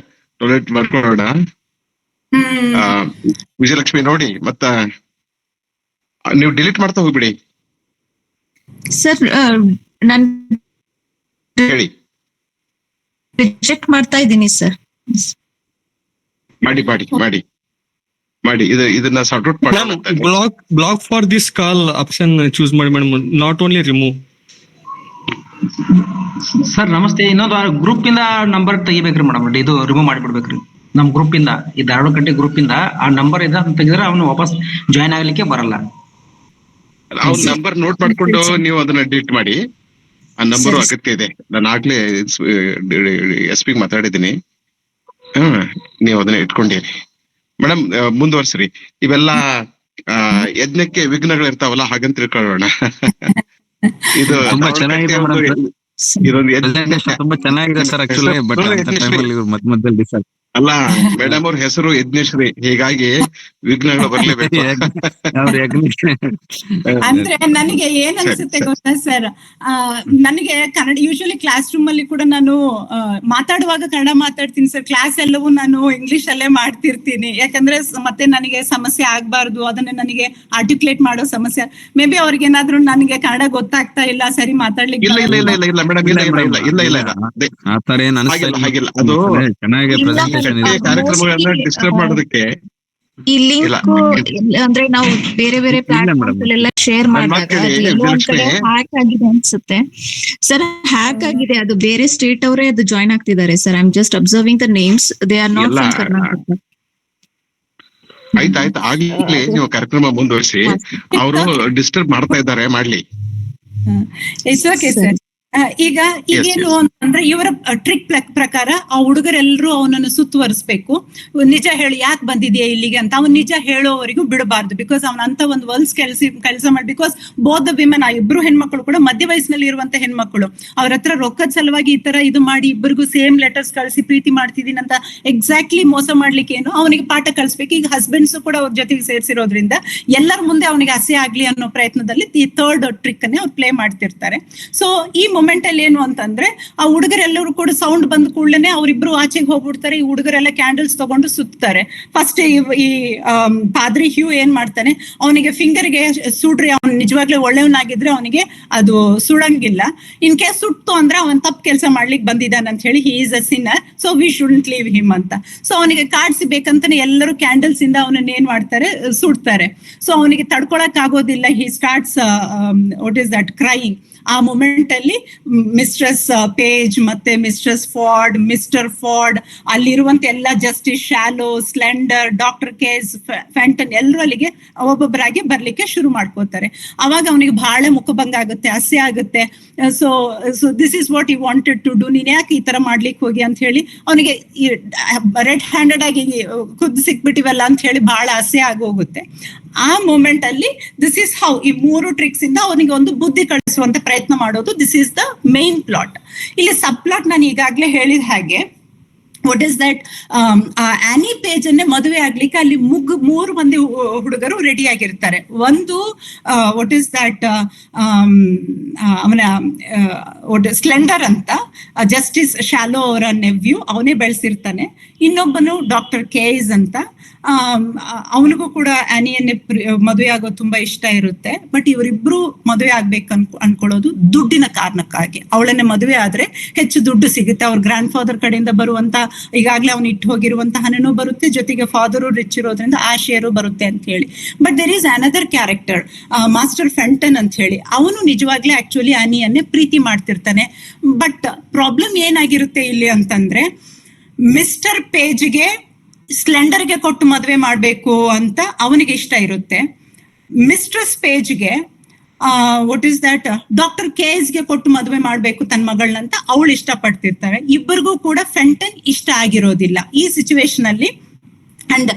ಡೊನೇಟ್ ಮಾಡ್ಕೊಳ್ಳೋಣ. ವಿಜಯಲಕ್ಷ್ಮಿ ನೋಡಿ, ಮತ್ತ ನೀವು ಡಿಲೀಟ್ ಮಾಡ್ತಾ ಹೋಗ್ಬಿಡಿ. ಸರ್ ನಾನು ಹೇಳಿ, ರಿಜೆಕ್ಟ್ ಮಾಡ್ತಾ ಇದ್ದೀನಿ ಸರ್. ಮಾಡಿ ಇದನ್ನ ಸಾರ್ಟ್ ಔಟ್ ಮಾಡಿ. Block for this call option choose ಮಾಡಿ madam, not only remove. Sir ನಮಸ್ತೆ, ಇನ್ನೊಂದು ಗ್ರೂಪ್ ಇಂದ ನಂಬರ್ ತೆಗಿಬೇಕ್ರಿ ಮೇಡಮ್, ಇದು ರಿಮೂವ್ ಮಾಡಿಬಿಡ್ಬೇಕ್ರಿ ನಮ್ ಗ್ರೂಪ್ ಇಂದ. ಈ ಧಾರವಾಡ ಕಟ್ಟಿ ಗ್ರೂಪ್ ಇಂದ ಆ ನಂಬರ್ ಇಂದ ತೆಗೆದ್ರೆ ಅವನು ವಾಪಸ್ ಜಾಯ್ನ್ ಆಗ್ಲಿಕ್ಕೆ ಬರಲ್ಲ. ಅವ್ನ ನಂಬರ್ ನೋಟ್ ಮಾಡ್ಕೊಂಡು ನೀವು ಅದನ್ನ ಡಿಲೀಟ್ ಮಾಡಿ. ಆ ನಂಬರ್ ಅಗತ್ಯ ಇದೆ. ನಾನು ಆಗ್ಲೇ SP ಮಾತಾಡಿದ್ದೀನಿ. ನೀವು ಅದನ್ನ ಇಟ್ಕೊಂಡಿರಿ. ಮೇಡಮ್ ಮುಂದುವರ್ಸ್ರಿ. ಇವೆಲ್ಲ ಯಜ್ಞಕ್ಕೆ ವಿಘ್ನಗಳಿರ್ತಾವಲ್ಲ, ಹಾಗಂತ ತಿಳ್ಕೊಳ್ಳೋಣ. ಇದು ತುಂಬಾ ಚೆನ್ನಾಗಿದೆ ಮೇಡಮ್, ತುಂಬಾ ಚೆನ್ನಾಗಿದೆ ಸರ್. ಆಕ್ಚುಲಿ ಬಟ್ ಮಧ್ಯದಲ್ಲಿ ಅಲ್ಲ ಮೇಡಮ್ ಅವ್ರ ಹೆಸರು ಯಜ್ಞಶ್ರೀ, ಹೀಗಾಗಿ ವಿಘ್ನಗಳು ಬರ್ಲೇಬೇಕು. ಅಂದ್ರೆ ನನಗೆ ಏನ್ ಅನ್ಸುತ್ತೆ ಗೊತ್ತಾ ಸರ್, ನನಗೆ ಕನ್ನಡ ಯೂಶಲಿ ಕ್ಲಾಸ್ ರೂಮ್ ಅಲ್ಲಿ ಕೂಡ ನಾನು ಮಾತಾಡುವಾಗ ಕನ್ನಡ ಮಾತಾಡ್ತೀನಿ ಸರ್. ಕ್ಲಾಸ್ ಎಲ್ಲವೂ ನಾನು ಇಂಗ್ಲಿಷ್ ಅಲ್ಲೇ ಮಾಡ್ತಿರ್ತೀನಿ. ಯಾಕಂದ್ರೆ ಮತ್ತೆ ನನಗೆ ಸಮಸ್ಯೆ ಆಗ್ಬಾರ್ದು, ಅದನ್ನ ನನಗೆ ಆರ್ಟಿಕ್ಯುಲೇಟ್ ಮಾಡೋ ಸಮಸ್ಯೆ. ಮೇ ಬಿ ಅವ್ರಿಗೆ ಏನಾದ್ರು ನನಗೆ ಕನ್ನಡ ಗೊತ್ತಾಗ್ತಾ ಇಲ್ಲ, ಸರಿ ಮಾತಾಡ್ಲಿಕ್ಕೆ ಹಾಗಿಲ್ಲ. ಅದು ಕಾರ್ಯಕ್ರಮಗಳನ್ನ ಡಿಸ್ಟರ್ಬ್ ಮಾಡೋದಕ್ಕೆ ಈ ಲಿಂಕ್ ಅಂದ್ರೆ ನಾವು ಬೇರೆ ಬೇರೆ ಪ್ಲಾಟ್ಫಾರ್ಮ್ ಅಲ್ಲೆಲ್ಲ ಶೇರ್ ಮಾಡಿದಾಗ ಹ್ಯಾಕ್ ಆಗಿದೆ ಅನ್ಸುತ್ತೆ ಸರ್. ಹ್ಯಾಕ್ ಆಗಿದೆ, ಅದು ಬೇರೆ ಸ್ಟೇಟ್ ಅವರೇ ಅದು ಜಾಯ್ನ್ ಆಗ್ತಿದ್ದಾರೆ sir. I am just observing the names, they are not from Karnataka. ಆಯ್ತಾಯ್ತು, ಆಗ್ಲಿ ನೀವು ಕಾರ್ಯಕ್ರಮ ಮುಂದುವರಿಸಿ. ಅವರು ಡಿಸ್ಟರ್ಬ್ ಮಾಡ್ತಾ ಇದ್ದಾರೆ, ಮಾಡ್ಲಿ. It's okay sir. ಈಗೇನು ಅಂತಂದ್ರೆ ಇವರ ಟ್ರಿಕ್ ಪ್ರಕಾರ ಆ ಹುಡುಗರೆಲ್ಲರೂ ಅವನನ್ನು ಸುತ್ತುವರಿಸ್ಬೇಕು. ನಿಜ ಹೇಳಿ ಯಾಕೆ ಬಂದಿದ್ಯಾ ಇಲ್ಲಿಗೆ ಅಂತ. ಅವ್ನು ನಿಜ ಹೇಳೋವರೆಗೂ ಬಿಡಬಾರ್ದು. ಬಿಕಾಸ್ ಅವನಂತ ಒಂದು ವರ್ಲ್ಸ್ ಕೆಲಸ ಮಾಡಿ. ಬಿಕಾಸ್ ಬೋತ್ ದ ವಿಮೆನ್, ಆ ಇಬ್ರು ಹೆಣ್ಮಕ್ಳು ಕೂಡ ಮಧ್ಯ ವಯಸ್ಸಿನಲ್ಲಿ ಇರುವಂತ ಹೆಣ್ಮಕ್ಳು, ಅವ್ರ ಹತ್ರ ರೊಕ್ಕದ ಸಲುವಾಗಿ ಈ ತರ ಇದು ಮಾಡಿ ಇಬ್ಬರಿಗೂ ಸೇಮ್ ಲೆಟರ್ಸ್ ಕಳಿಸಿ ಪ್ರೀತಿ ಮಾಡ್ತಿದೀನಿ ಅಂತ ಎಕ್ಸಾಕ್ಟ್ಲಿ ಮೋಸ ಮಾಡ್ಲಿಕ್ಕೆ ಏನು ಅವನಿಗೆ ಪಾಠ ಕಳಿಸ್ಬೇಕು. ಈಗ ಹಸ್ಬೆಂಡ್ಸ್ ಕೂಡ ಅವ್ರ ಜೊತೆಗೆ ಸೇರಿಸಿರೋದ್ರಿಂದ ಎಲ್ಲರ ಮುಂದೆ ಅವನಿಗೆ ಅಸೆ ಆಗ್ಲಿ ಅನ್ನೋ ಪ್ರಯತ್ನದಲ್ಲಿ ಈ ಥರ್ಡ್ ಟ್ರಿಕ್ ಅನ್ನೇ ಅವ್ರು ಪ್ಲೇ ಮಾಡ್ತಿರ್ತಾರೆ. ಸೊ ಈ ಮೊಮೆಂಟ್ ಅಲ್ಲಿ ಏನು ಅಂತಂದ್ರೆ ಆ ಹುಡುಗರೆಲ್ಲರೂ ಕೂಡ ಸೌಂಡ್ ಬಂದ ಕೂಡಲೇ ಅವ್ರಿಬ್ರು ಆಚೆಗೆ ಹೋಗ್ಬಿಡ್ತಾರೆ. ಈ ಹುಡುಗರೆಲ್ಲ ಕ್ಯಾಂಡಲ್ಸ್ ತಗೊಂಡು ಸುತ್ತಾರೆ. ಫಸ್ಟ್ ಈ ಪಾದ್ರಿ ಹ್ಯೂ ಏನ್ ಮಾಡ್ತಾನೆ, ಅವನಿಗೆ ಫಿಂಗರ್ಗೆ ಸುಡ್ರಿ, ಅವ್ನು ನಿಜವಾಗ್ಲೂ ಒಳ್ಳೆಯವನಾಗಿದ್ರೆ ಅವನಿಗೆ ಅದು ಸುಡಂಗಿಲ್ಲ. ಇನ್ ಕೇಸ್ ಸುಟ್ಟು ಅಂದ್ರೆ ಅವನ್ ತಪ್ಪು ಕೆಲಸ ಮಾಡ್ಲಿಕ್ಕೆ ಬಂದಿದ್ದಾನೆ ಅಂತ ಹೇಳಿ, he is a Sinner, so we shouldn't leave him ಅಂತ. ಸೊ ಅವನಿಗೆ ಕಾಡ್ಸಿಬೇಕಂತಾನೆ ಎಲ್ಲರೂ ಕ್ಯಾಂಡಲ್ಸ್ ಇಂದ ಅವನನ್ನ ಏನ್ ಮಾಡ್ತಾರೆ, ಸುಡ್ತಾರೆ. ಸೊ ಅವನಿಗೆ ತಡ್ಕೊಳಕ್ ಆಗೋದಿಲ್ಲ. He starts what is that crying. ಆ ಮೊಮೆಂಟ್ ಅಲ್ಲಿ ಮಿಸ್ಟ್ರೆಸ್ ಪೇಜ್ ಮತ್ತೆ ಮಿಸ್ಟ್ರೆಸ್ ಫಾರ್ಡ್, ಮಿಸ್ಟರ್ ಫಾರ್ಡ್, ಅಲ್ಲಿರುವಂತ ಎಲ್ಲ Justice Shallow, Slender, Doctor Caius, Fenton ಎಲ್ಲರೂ ಅಲ್ಲಿಗೆ ಒಬ್ಬೊಬ್ಬರಾಗಿ ಬರ್ಲಿಕ್ಕೆ ಶುರು ಮಾಡ್ಕೋತಾರೆ. ಅವಾಗ ಅವನಿಗೆ ಬಹಳ ಮುಖಭಂಗ ಆಗುತ್ತೆ, ಅಸಹ್ಯ ಆಗುತ್ತೆ. So this is what you wanted to do, ನೀನ್ ಯಾಕೆ ಈ ತರ ಮಾಡ್ಲಿಕ್ಕೆ ಹೋಗಿ ಅಂತ ಹೇಳಿ ಅವನಿಗೆ ರೆಡ್ ಹ್ಯಾಂಡೆಡ್ ಆಗಿ ಖುದ್ದು ಸಿಕ್ಬಿಟ್ಟಿವಲ್ಲ ಅಂತ ಹೇಳಿ ಬಹಳ ಅಸಹ್ಯ ಆಗೋಗುತ್ತೆ. ಆ ಮೂಮೆಂಟ್ ಅಲ್ಲಿ ದಿಸ್ ಇಸ್ ಹೌ ಈ ಮೂರು ಟ್ರಿಕ್ಸ್ ಇಂದ ಅವನಿಗೆ ಒಂದು ಬುದ್ಧಿ ಕಳಿಸುವಂತ ಪ್ರಯತ್ನ ಮಾಡೋದು. This is the the main plot. ಇಲ್ಲಿ ಸಬ್ ಪ್ಲಾಟ್ ನಾನು ಈಗಾಗ್ಲೇ ಹೇಳಿದ ಹಾಗೆ ವಾಟ್ ಇಸ್ ದಟ್, ಆನಿ ಪೇಜ್ ಅನ್ನೇ ಮದುವೆ ಆಗ್ಲಿಕ್ಕೆ ಅಲ್ಲಿ ಮೂರು ಮಂದಿ ಹುಡುಗರು ರೆಡಿ ಆಗಿರ್ತಾರೆ. ಒಂದು ವಾಟ್ ಇಸ್ ದಟ್, ಅವನ ಸ್ಲೆಂಡರ್ ಅಂತ ಜಸ್ಟಿಸ್ ಶಾಲೋ ಅವರ ನೆವ್ಯೂ, ಅವನೇ ಬೆಳೆಸಿರ್ತಾನೆ. ಇನ್ನೊಬ್ಬನು ಡಾಕ್ಟರ್ ಕೇಸ್ ಅಂತ, ಅವನಿಗೂ ಕೂಡ ಆನಿಯನ್ನೇ ಮದುವೆ ಆಗೋದು ತುಂಬಾ ಇಷ್ಟ ಇರುತ್ತೆ. ಬಟ್ ಇವರಿಬ್ರು ಮದುವೆ ಆಗ್ಬೇಕು ಅನ್ಕೊಳ್ಳೋದು ದುಡ್ಡಿನ ಕಾರಣಕ್ಕಾಗಿ. ಅವಳನ್ನೇ ಮದುವೆ ಆದ್ರೆ ಹೆಚ್ಚು ದುಡ್ಡು ಸಿಗುತ್ತೆ, ಅವ್ರ ಗ್ರ್ಯಾಂಡ್ ಫಾದರ್ ಕಡೆಯಿಂದ ಬರುವಂತ, ಈಗಾಗ್ಲೇ ಅವ್ನು ಇಟ್ಟು ಹೋಗಿರುವಂತ ಹಣನೂ ಬರುತ್ತೆ, ಜೊತೆಗೆ ಫಾದರು ರಿಚ್ ಇರೋದ್ರಿಂದ ಆ ಶೇರು ಬರುತ್ತೆ ಅಂತ ಹೇಳಿ. But there is another character, Master Fenton ಅಂತ ಹೇಳಿ. ಅವನು ನಿಜವಾಗ್ಲೇ ಆಕ್ಚುಲಿ ಆನಿಯನ್ನೇ ಪ್ರೀತಿ ಮಾಡ್ತಿರ್ತಾನೆ. ಬಟ್ ಪ್ರಾಬ್ಲಮ್ ಏನಾಗಿರುತ್ತೆ ಇಲ್ಲಿ ಅಂತಂದ್ರೆ, ಮಿಸ್ಟರ್ ಪೇಜ್ಗೆ ಸ್ಲೆಂಡರ್ಗೆ ಕೊಟ್ಟು ಮದುವೆ ಮಾಡ್ಬೇಕು ಅಂತ ಅವನಿಗೆ ಇಷ್ಟ ಇರುತ್ತೆ. ಮಿಸ್ಟ್ರೆಸ್ ಪೇಜ್ಗೆ ವಾಟ್ ಇಸ್ ದಟ್, ಡಾಕ್ಟರ್ ಕೇಸ್ಗೆ ಕೊಟ್ಟು ಮದುವೆ ಮಾಡ್ಬೇಕು ತನ್ನ ಮಗಳನ್ನಂತ ಅವಳು ಇಷ್ಟಪಡ್ತಿರ್ತಾರೆ. ಇಬ್ಬರಿಗೂ ಕೂಡ ಫೆಂಟನ್ ಇಷ್ಟ ಆಗಿರೋದಿಲ್ಲ ಈ ಸಿಚುವೇಶನ್ ಅಲ್ಲಿ. ಅಂಡ್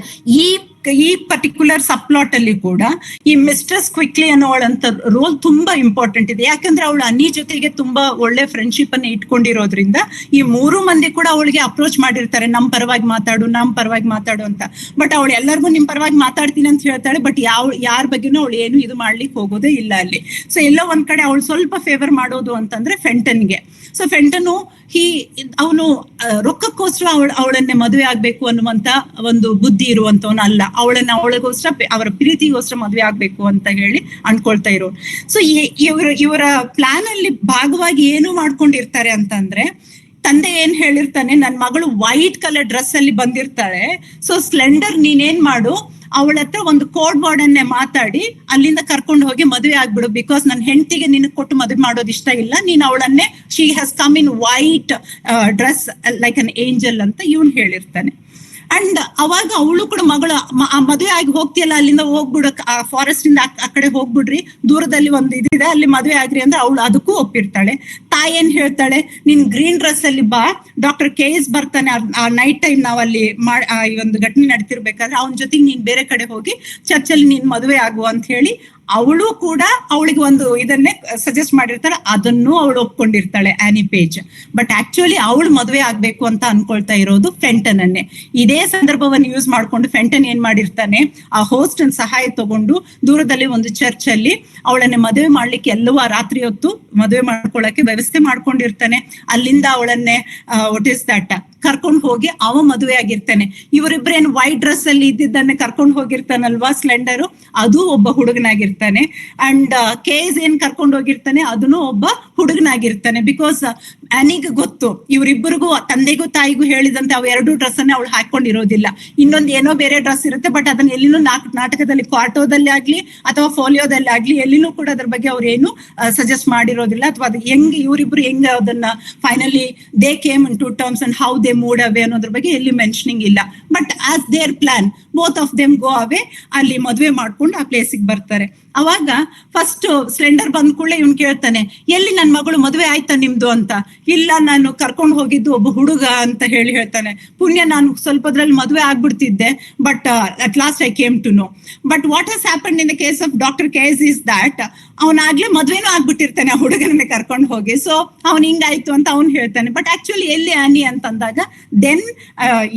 ಈ ಪರ್ಟಿಕ್ಯುಲರ್ ಸಬ್ಪ್ಲಾಟ್ ಅಲ್ಲಿ ಕೂಡ ಈ ಮಿಸ್ಟ್ರೆಸ್ ಕ್ವಿಕ್ಲಿ ಅನ್ನೋಳಂತ ರೋಲ್ ತುಂಬಾ ಇಂಪಾರ್ಟೆಂಟ್ ಇದೆ. ಯಾಕಂದ್ರೆ ಅವಳು ಅನ್ನಿ ಜೊತೆಗೆ ತುಂಬಾ ಒಳ್ಳೆ ಫ್ರೆಂಡ್ಶಿಪ್ ಅನ್ನ ಇಟ್ಕೊಂಡಿರೋದ್ರಿಂದ ಈ ಮೂರು ಮಂದಿ ಕೂಡ ಅವಳಿಗೆ ಅಪ್ರೋಚ್ ಮಾಡಿರ್ತಾರೆ, ನಮ್ ಪರವಾಗಿ ಮಾತಾಡು ಅಂತ. ಬಟ್ ಅವಳು ಎಲ್ಲರಿಗೂ ನಿಮ್ ಪರವಾಗಿ ಮಾತಾಡ್ತೀನಿ ಅಂತ ಹೇಳ್ತಾಳೆ, ಬಟ್ ಯಾರ ಬಗ್ಗೆನೂ ಅವಳು ಏನು ಇದು ಮಾಡ್ಲಿಕ್ಕೆ ಹೋಗೋದೇ ಇಲ್ಲ ಅಲ್ಲಿ. ಸೊ ಎಲ್ಲೋ ಒಂದ್ ಕಡೆ ಅವಳು ಸ್ವಲ್ಪ ಫೇವರ್ ಮಾಡೋದು ಅಂತಂದ್ರೆ ಫೆಂಟನ್ಗೆ. ಸೊ ಫೆಂಟನು ಅವನು ರೊಕ್ಕಕ್ಕೋಸ್ಕರ ಅವಳನ್ನೇ ಮದುವೆ ಆಗ್ಬೇಕು ಅನ್ನುವಂತ ಒಂದು ಬುದ್ಧಿ ಇರುವಂತವನು ಅಲ್ಲ, ಅವಳಿಗೋಸ್ಕರ ಅವರ ಪ್ರೀತಿಗೋಸ್ಕರ ಮದುವೆ ಆಗ್ಬೇಕು ಅಂತ ಹೇಳಿ ಅನ್ಕೊಳ್ತಾ ಇರೋ. ಸೊ ಇವರ ಪ್ಲಾನ್ ಅಲ್ಲಿ ಭಾಗವಾಗಿ ಏನು ಮಾಡ್ಕೊಂಡಿರ್ತಾರೆ ಅಂತಂದ್ರೆ, ತಂದೆ ಏನ್ ಹೇಳಿರ್ತಾನೆ, ನನ್ ಮಗಳು ವೈಟ್ ಕಲರ್ ಡ್ರೆಸ್ ಅಲ್ಲಿ ಬಂದಿರ್ತಾಳೆ, ಸೊ ಸ್ಲೆಂಡರ್ ನೀನೇನ್ ಮಾಡು, ಅವಳ ಹತ್ರ ಒಂದು ಕೋಡ್ ವರ್ಡ್ ಅನ್ನೇ ಮಾತಾಡಿ ಅಲ್ಲಿಂದ ಕರ್ಕೊಂಡು ಹೋಗಿ ಮದುವೆ ಆಗ್ಬಿಡು, ಬಿಕಾಸ್ ನನ್ನ ಹೆಂಡತಿಗೆ ನಿನಗೆ ಕೊಟ್ಟು ಮದುವೆ ಮಾಡೋದು ಇಷ್ಟ ಇಲ್ಲ, ನೀನ್ ಅವಳನ್ನೇ, she has come in white dress like an angel ಅಂತ ಇವನ್ ಹೇಳಿರ್ತಾನೆ. ಅಂಡ್ ಅವಾಗ ಅವಳು ಕೂಡ ಮಗಳು ಮದುವೆ ಆಗಿ ಹೋಗ್ತಿಯಲ್ಲ ಅಲ್ಲಿಂದ ಹೋಗ್ಬಿಡು, ಫಾರೆಸ್ಟ್ ಇಂದ ಆ ಕಡೆ ಹೋಗ್ಬಿಡ್ರಿ, ದೂರದಲ್ಲಿ ಒಂದು ಇದಿದೆ ಅಲ್ಲಿ ಮದುವೆ ಆಗ್ರಿ ಅಂದ್ರೆ ಅವಳು ಅದಕ್ಕೂ ಒಪ್ಪಿರ್ತಾಳೆ. ತಾಯಿ ಏನ್ ಹೇಳ್ತಾಳೆ, ನೀನ್ ಗ್ರೀನ್ ಡ್ರೆಸ್ ಅಲ್ಲಿ ಬಾ, ಡಾಕ್ಟರ್ ಕೇಸ್ ಬರ್ತಾನೆ, ಆ ನೈಟ್ ಟೈಮ್ ನಾವಲ್ಲಿ ಈ ಒಂದು ಘಟನೆ ನಡೀತಿರ್ಬೇಕಾದ್ರೆ ಅವನ ಜೊತೆಗೆ ನೀನ್ ಬೇರೆ ಕಡೆ ಹೋಗಿ ಚರ್ಚಲ್ಲಿ ನೀನ್ ಮದುವೆ ಆಗುವ ಅಂತ ಹೇಳಿ ಅವಳು ಕೂಡ ಅವಳಿಗೆ ಒಂದು ಇದನ್ನೇ ಸಜೆಸ್ಟ್ ಮಾಡಿರ್ತಾಳೆ. ಅದನ್ನು ಅವಳು ಒಪ್ಕೊಂಡಿರ್ತಾಳೆ ಆನಿ ಪೇಜ್. ಬಟ್ ಆಕ್ಚುಲಿ ಅವಳು ಮದುವೆ ಆಗ್ಬೇಕು ಅಂತ ಅನ್ಕೊಳ್ತಾ ಇರೋದು ಫೆಂಟನ್ ಅನ್ನೇ. ಇದೇ ಸಂದರ್ಭವನ್ನು ಯೂಸ್ ಮಾಡ್ಕೊಂಡು ಫೆಂಟನ್ ಏನ್ ಮಾಡಿರ್ತಾನೆ, ಆ ಹೋಸ್ಟ್ ಸಹಾಯ ತಗೊಂಡು ದೂರದಲ್ಲಿ ಒಂದು ಚರ್ಚ್ ಅಲ್ಲಿ ಅವಳನ್ನೇ ಮದುವೆ ಮಾಡ್ಲಿಕ್ಕೆ ಎಲ್ಲವೂ ರಾತ್ರಿ ಹೊತ್ತು ಮದುವೆ ಮಾಡ್ಕೊಳ್ಳಕ್ಕೆ ವ್ಯವಸ್ಥೆ ಮಾಡ್ಕೊಂಡಿರ್ತಾನೆ. ಅಲ್ಲಿಂದ ಅವಳನ್ನೇ ವಾಟ್ ಇಸ್ ದಟ್ ಕರ್ಕೊಂಡು ಹೋಗಿ ಅವ ಮದುವೆ ಆಗಿರ್ತಾನೆ. ಇವರಿಬ್ರೇನು ವೈಟ್ ಡ್ರೆಸ್ ಅಲ್ಲಿ ಇದ್ದಿದ್ದನ್ನೇ ಕರ್ಕೊಂಡು ಹೋಗಿರ್ತಾನಲ್ವಾ ಸ್ಲೆಂಡರು, ಅದು ಒಬ್ಬ ಹುಡುಗನಾಗಿರ್ತಾನೆ. ಅಂಡ್ ಕೇಸ್ ಏನ್ ಕರ್ಕೊಂಡು ಹೋಗಿರ್ತಾನೆ ಅದನ್ನು ಒಬ್ಬ ಹುಡುಗನಾಗಿರ್ತಾನೆ. ಬಿಕಾಸ್ ಆನಿಗೆ ಗೊತ್ತು ಇವರಿಬ್ಬರಿಗೂ, ತಂದೆಗೂ ತಾಯಿಗೂ ಹೇಳಿದಂತೆ ಅವ್ ಎರಡು ಡ್ರೆಸ್ ಅನ್ನೇ ಅವಳು ಹಾಕೊಂಡಿರೋದಿಲ್ಲ, ಇನ್ನೊಂದು ಏನೋ ಬೇರೆ ಡ್ರೆಸ್ ಇರುತ್ತೆ. ಬಟ್ ಅದನ್ನ ಎಲ್ಲಿನೂ ನಾಟಕದಲ್ಲಿ ಕ್ವಾರ್ಟೋದಲ್ಲಿ ಆಗ್ಲಿ ಅಥವಾ ಫೋಲಿಯೋದಲ್ಲಿ ಆಗ್ಲಿ ಎಲ್ಲಿನೂ ಕೂಡ ಅದ್ರ ಬಗ್ಗೆ ಅವ್ರು ಏನು ಸಜೆಸ್ಟ್ ಮಾಡಿರೋದಿಲ್ಲ, ಅಥವಾ ಅದು ಇವರಿಬ್ರು ಹೆಂಗ ಅದನ್ನ finally they came in to terms and how they moved away ಅನ್ನೋದ್ರ ಬಗ್ಗೆ ಎಲ್ಲಿ ಮೆನ್ಷನಿಂಗ್ ಇಲ್ಲ. But as their plan both of them go away, ಅಲ್ಲಿ ಮದುವೆ ಮಾಡ್ಕೊಂಡು ಆ ಪ್ಲೇಸಿಗೆ ಬರ್ತಾರೆ. ಅವಾಗ ಫಸ್ಟ್ ಸ್ಲೆಂಡರ್ ಬಂದ್ ಕೂಡಲೇ ಇವ್ನು ಕೇಳ್ತಾನೆ, ಎಲ್ಲಿ ನನ್ ಮಗಳು ಮದುವೆ ಆಯ್ತಾ ನಿಮ್ದು ಅಂತ. ಇಲ್ಲ, ನಾನು ಕರ್ಕೊಂಡು ಹೋಗಿದ್ದು ಒಬ್ಬ ಹುಡುಗ ಅಂತ ಹೇಳ್ತಾನೆ. ಪುಣ್ಯ, ನಾನು ಸ್ವಲ್ಪದ್ರಲ್ಲಿ ಮದುವೆ ಆಗ್ಬಿಡ್ತಿದ್ದೆ, but at last I came to know. But what has happened in the case of Doctor Caius is that ಅವನಾಗ್ಲೇ ಮದ್ವೆನೂ ಆಗ್ಬಿಟ್ಟಿರ್ತಾನೆ ಆ ಹುಡುಗನನ್ನ ಕರ್ಕೊಂಡು ಹೋಗಿ. ಸೊ ಅವ್ನ್ ಹಿಂಗಾಯ್ತು ಅಂತ ಅವ್ನು ಹೇಳ್ತಾನೆ. ಬಟ್ ಆಕ್ಚುಲಿ ಎಲ್ಲಿ ಆನಿ ಅಂತಂದಾಗ ದೆನ್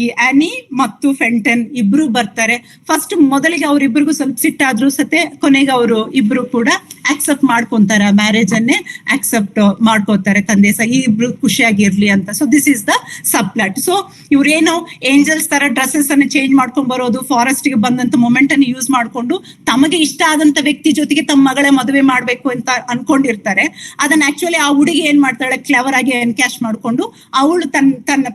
ಈ ಆನಿ ಮತ್ತು ಫೆಂಟನ್ ಇಬ್ರು ಬರ್ತಾರೆ. ಫಸ್ಟ್ ಮೊದಲಿಗೆ ಅವ್ರಿಬ್ರಿಗೂ ಸ್ವಲ್ಪ ಸಿಟ್ಟಾದ್ರು ಸತೆ ಕೊನೆಗೆ ಅವರು ಇಬ್ರು ಕೂಡ ಆಕ್ಸೆಪ್ಟ್ ಮಾಡ್ಕೊಂತಾರೆ, ಮ್ಯಾರೇಜ್ ಅನ್ನೇ ಆಕ್ಸೆಪ್ಟ್ ಮಾಡ್ಕೋತಾರೆ ತಂದೆ ಸಹ, ಈ ಇಬ್ರು ಖುಷಿಯಾಗಿರ್ಲಿ ಅಂತ. So this is the subplot. So ಇವ್ರೇನೋ ಏಂಜಲ್ಸ್ ತರ ಡ್ರೆಸ್ಸಸ್ ಅನ್ನು ಚೇಂಜ್ ಮಾಡ್ಕೊಂಡ್ ಬರೋದು, ಫಾರೆಸ್ಟ್ ಗೆ ಬಂದಂತ ಮೊಮೆಂಟ್ ಅನ್ನು ಯೂಸ್ ಮಾಡ್ಕೊಂಡು ತಮಗೆ ಇಷ್ಟ ಆದಂತ ವ್ಯಕ್ತಿ ಜೊತೆಗೆ ತಮ್ಮ ಮಗಳ ಮದುವೆ ಮಾಡ್ಬೇಕು ಅಂತ ಅನ್ಕೊಂಡಿರ್ತಾರೆ. ಅದನ್ನ ಆಕ್ಚುಲಿ ಆ ಹುಡುಗಿ ಏನ್ ಮಾಡ್ತಾಳೆ, ಕ್ಲೆವರ್ ಆಗಿ ಎನ್ಕ್ಯಾಶ್ ಮಾಡ್ಕೊಂಡು ಅವಳು ತನ್ನ